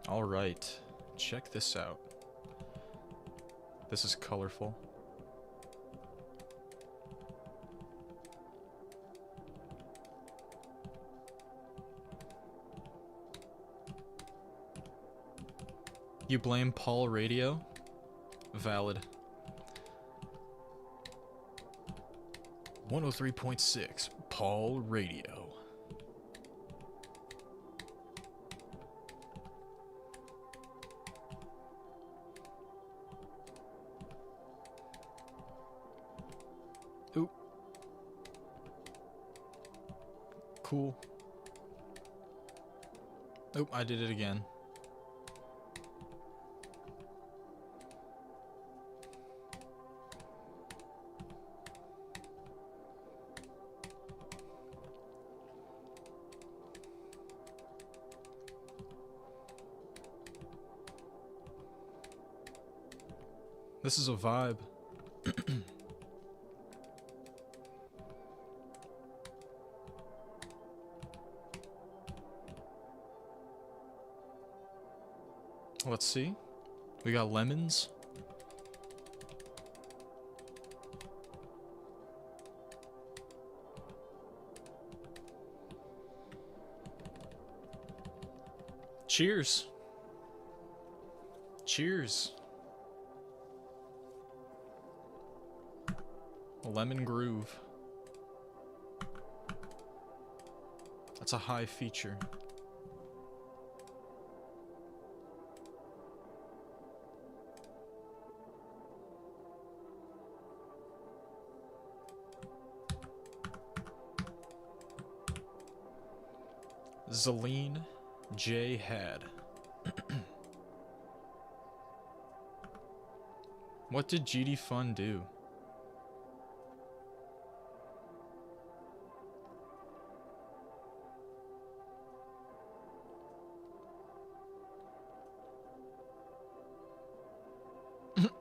Alright, check this out. This is colorful. You blame Paul Radio? Valid. 103.6 Paul Radio. Ooh. Cool. Oh, I did it again. This is a vibe. Let's see. We got lemons. Cheers. Cheers. Lemon Groove. That's a high feature. Zaleen J. Had. What did GD Fun do?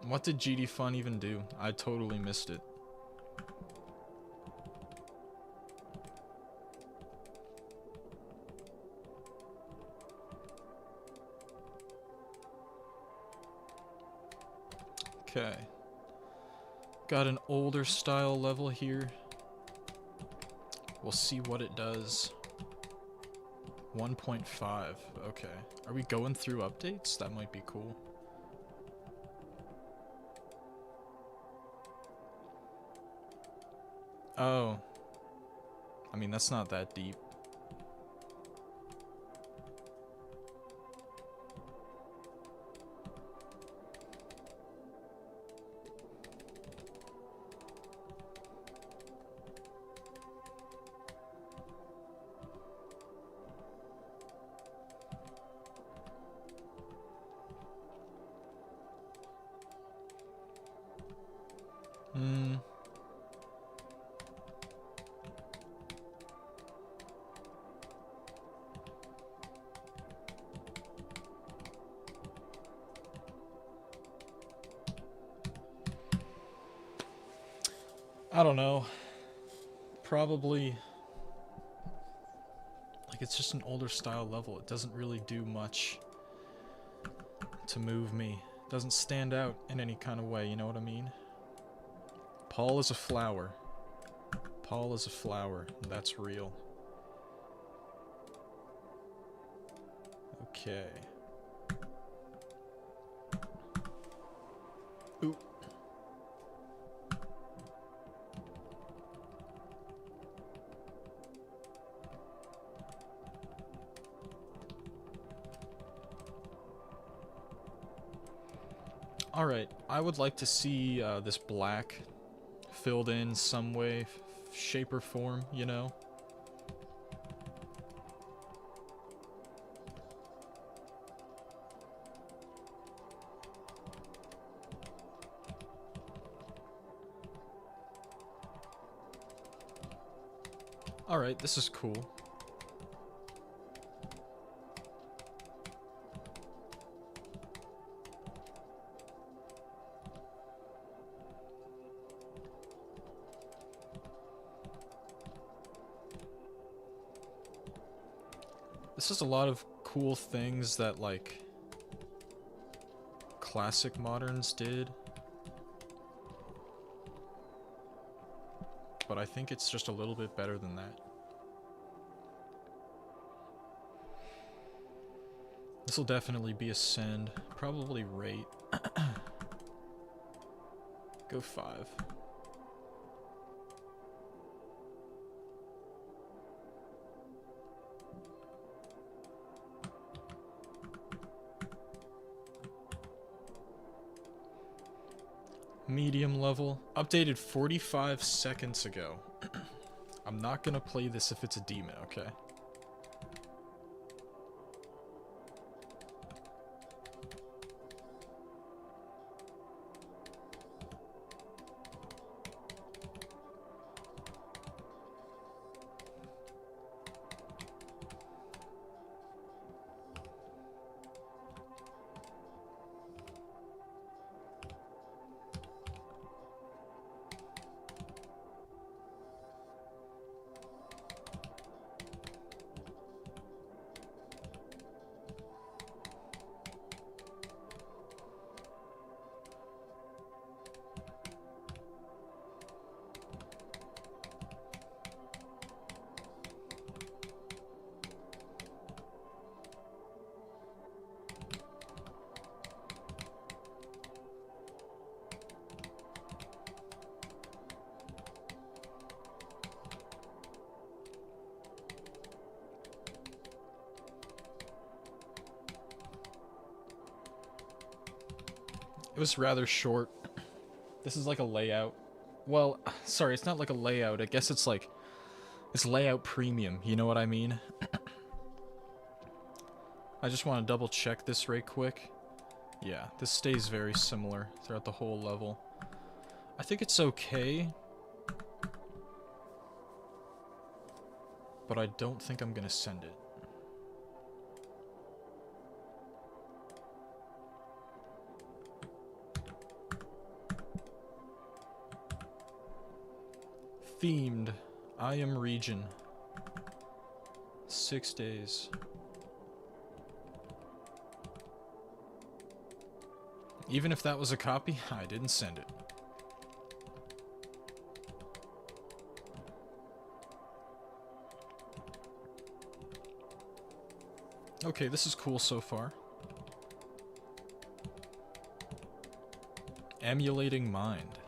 What did GD Fun even do? I totally missed it. Okay. Got an older style level here. We'll see what it does. 1.5. Okay. Are we going through updates? That might be cool. Oh. I mean, that's not that deep. I don't know. Probably... like, it's just an older style level. It doesn't really do much to move me. It doesn't stand out in any kind of way, you know what I mean? Paul is a flower. Paul is a flower. That's real. Okay. Ooh. Alright, I would like to see this black filled in some way, shape or form, you know? Alright, this is cool. This is a lot of cool things that, like, classic moderns did. But I think it's just a little bit better than that. This will definitely be a send. Probably rate. Go 5. Medium level. Updated 45 seconds ago. I'm not gonna play this if it's a demon, okay? It was rather short. This is like a layout. Well, sorry, it's not like a layout. I guess it's like... it's layout premium, you know what I mean? I just want to double check this right quick. Yeah, this stays very similar throughout the whole level. I think it's okay, but I don't think I'm gonna send it. Themed. I am region. 6 days. Even if that was a copy, I didn't send it. Okay, this is cool so far. Emulating mind.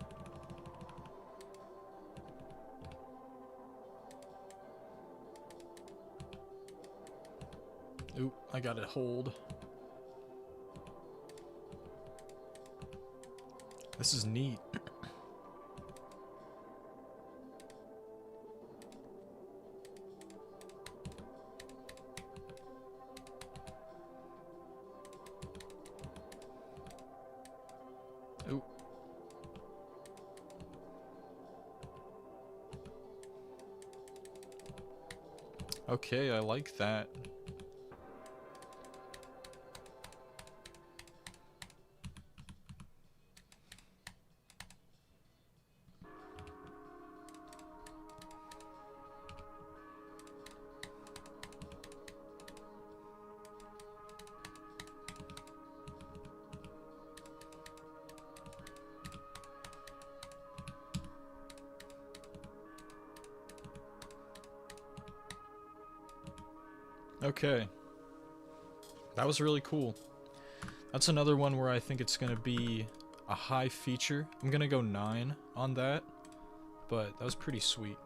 Oop, I got it hold. This is neat. Oop. Okay, I like that. Okay. That was really cool. That's another one where I think it's gonna be a high feature. I'm gonna go 9 on that, but that was pretty sweet.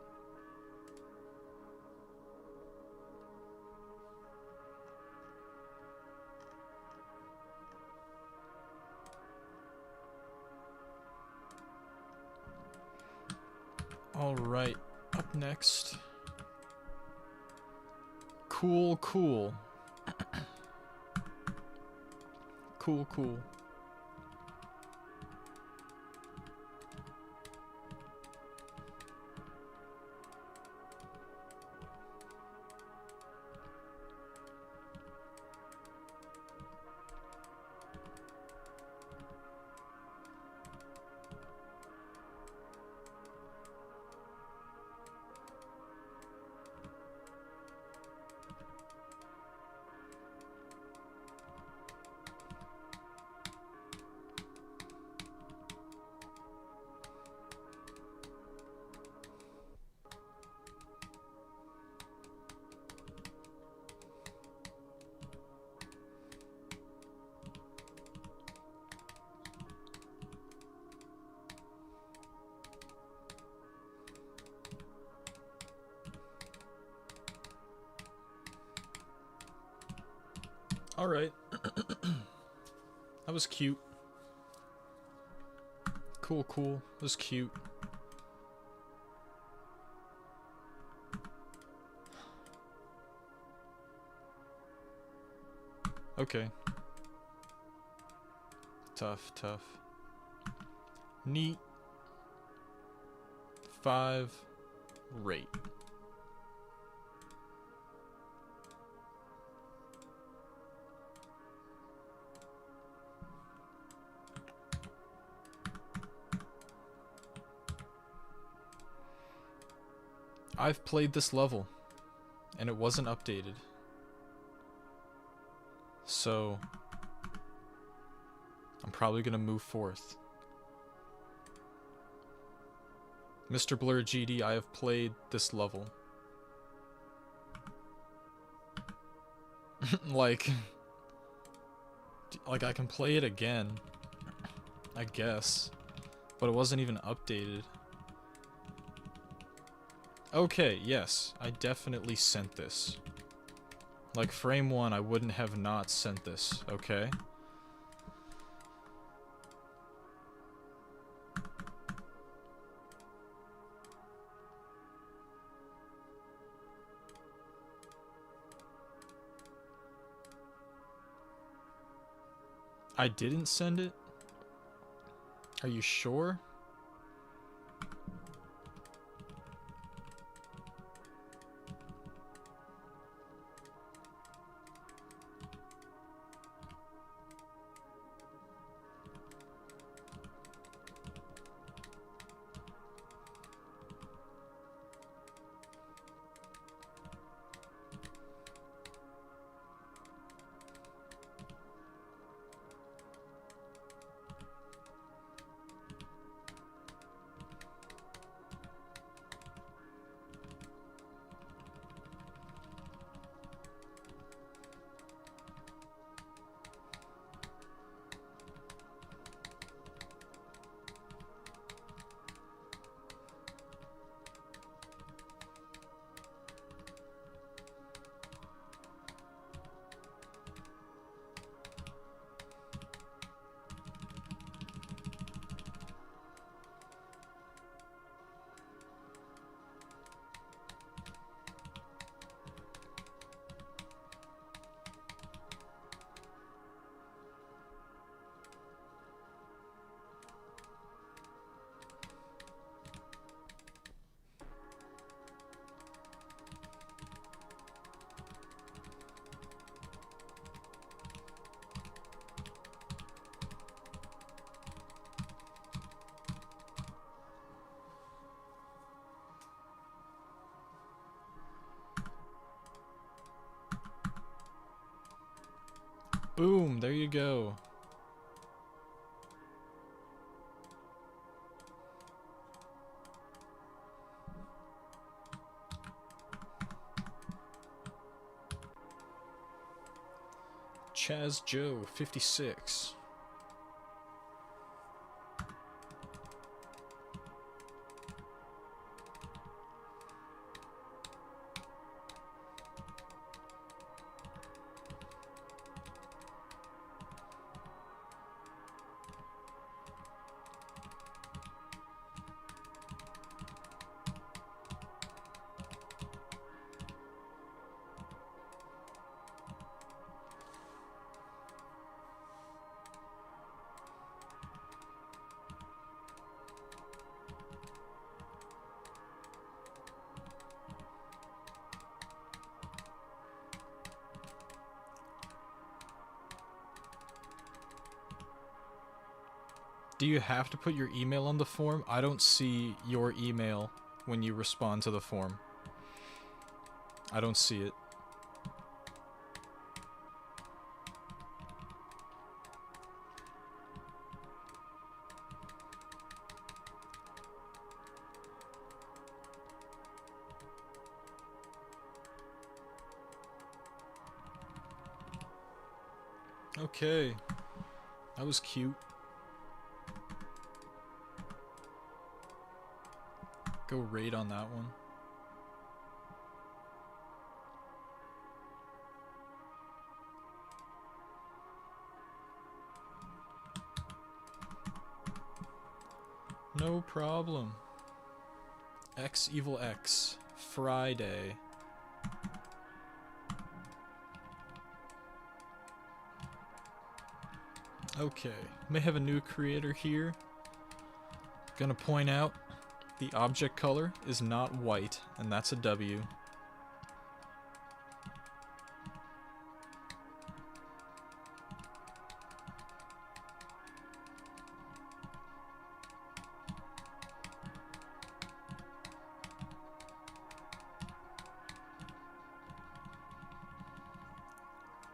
Alright, up next. Cool, cool. Cool, cool. Alright. That was cute. Cool, cool. That was cute. Okay. Tough, tough. Neat. 5. Rate. I've played this level, and it wasn't updated. So, I'm probably gonna move forth. Mr. Blur GD, I have played this level. like I can play it again, I guess, but it wasn't even updated. Okay, yes, I definitely sent this. Like, frame 1, I wouldn't have not sent this, okay? I didn't send it? Are you sure? Boom, there you go. Chaz Joe, 56. Do you have to put your email on the form? I don't see your email when you respond to the form. I don't see it. Okay. That was cute. Go raid on that one. No problem. X Evil X. Friday. Okay. May have a new creator here. Gonna point out the object color is not white, and that's a W.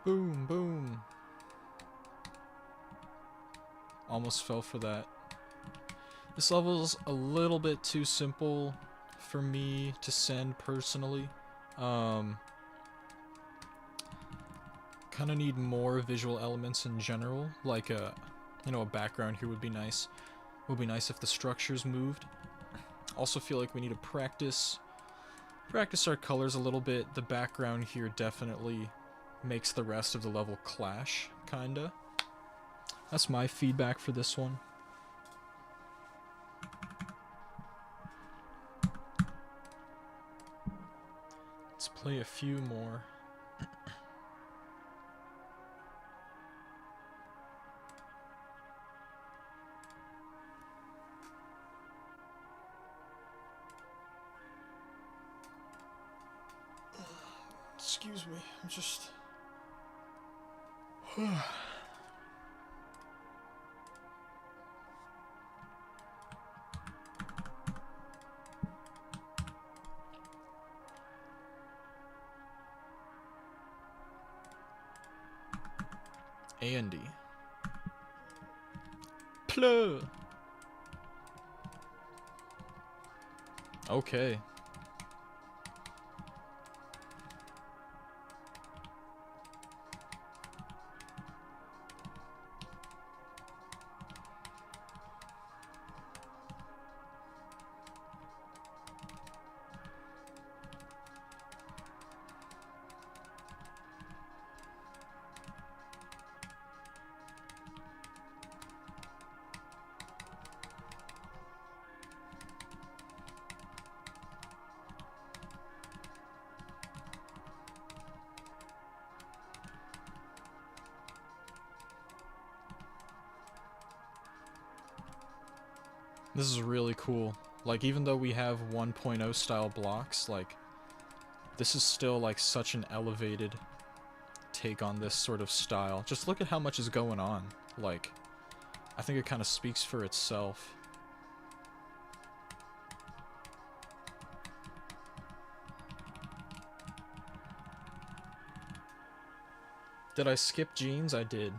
Boom, boom. Almost fell for that. This level's a little bit too simple for me to send personally. Kind of need more visual elements in general, like a background here would be nice. Would be nice if the structures moved. Also feel like we need to practice our colors a little bit. The background here definitely makes the rest of the level clash, kinda. That's my feedback for this one. Let's play a few more. Excuse me, I'm just... Andy. Plur. Okay. This is really cool. Like, even though we have 1.0 style blocks, like, this is still, like, such an elevated take on this sort of style. Just look at how much is going on. Like, I think it kind of speaks for itself. Did I skip jeans? I did.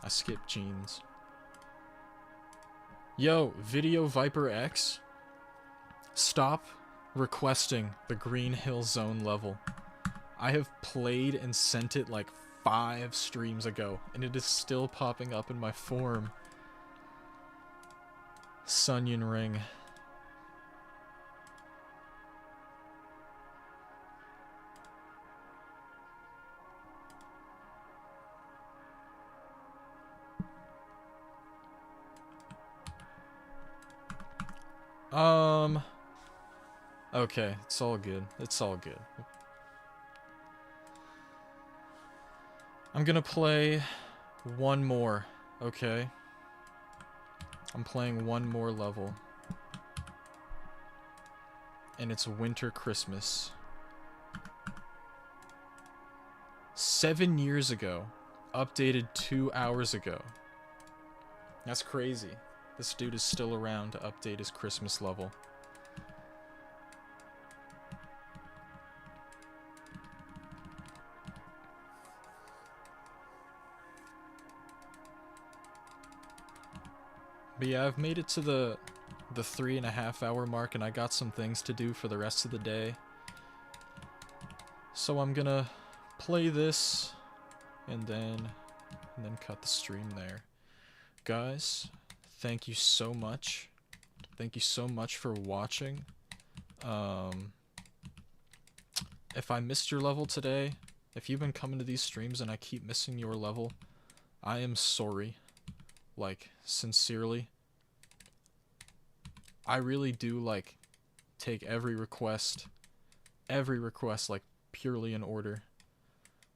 I skipped jeans. Yo, Video Viper X, stop requesting the Green Hill Zone level. I have played and sent it like 5 streams ago, and it is still popping up in my form. Sunyon Ring. Okay, it's all good. It's all good. I'm gonna play one more, okay? I'm playing one more level. And it's Winter Christmas. 7 years ago. Updated 2 hours ago. That's crazy. This dude is still around to update his Christmas level. But yeah, I've made it to the 3.5 hour mark, and I got some things to do for the rest of the day. So I'm gonna play this and then cut the stream there. Guys, thank you so much. Thank you so much for watching. If I missed your level today, if you've been coming to these streams and I keep missing your level, I am sorry. Like, sincerely. I really do, like, take every request, like, purely in order.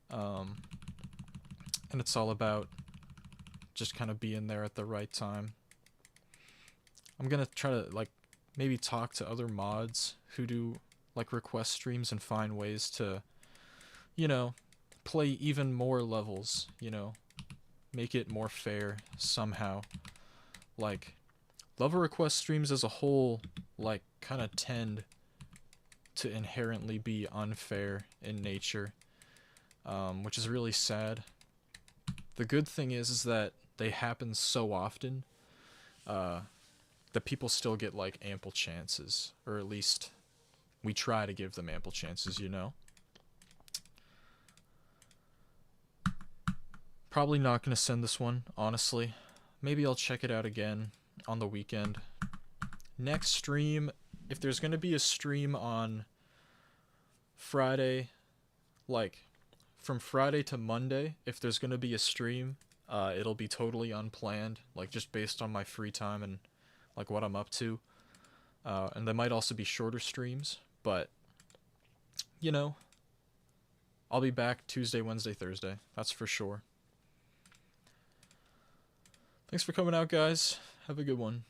And it's all about just kind of being there at the right time. I'm gonna try to, like, maybe talk to other mods who do, like, request streams and find ways to, you know, play even more levels, you know, make it more fair somehow. Like, level request streams as a whole, like, kind of tend to inherently be unfair in nature, which is really sad. The good thing is that they happen so often, that people still get, like, ample chances, or at least we try to give them ample chances, you know? Probably not going to send this one, honestly. Maybe I'll check it out again on the weekend. Next stream, if there's going to be a stream on Friday, like, from Friday to Monday, if there's going to be a stream, it'll be totally unplanned, like, just based on my free time and, like, what I'm up to. And there might also be shorter streams, but, you know, I'll be back Tuesday, Wednesday, Thursday. That's for sure. Thanks for coming out, guys. Have a good one.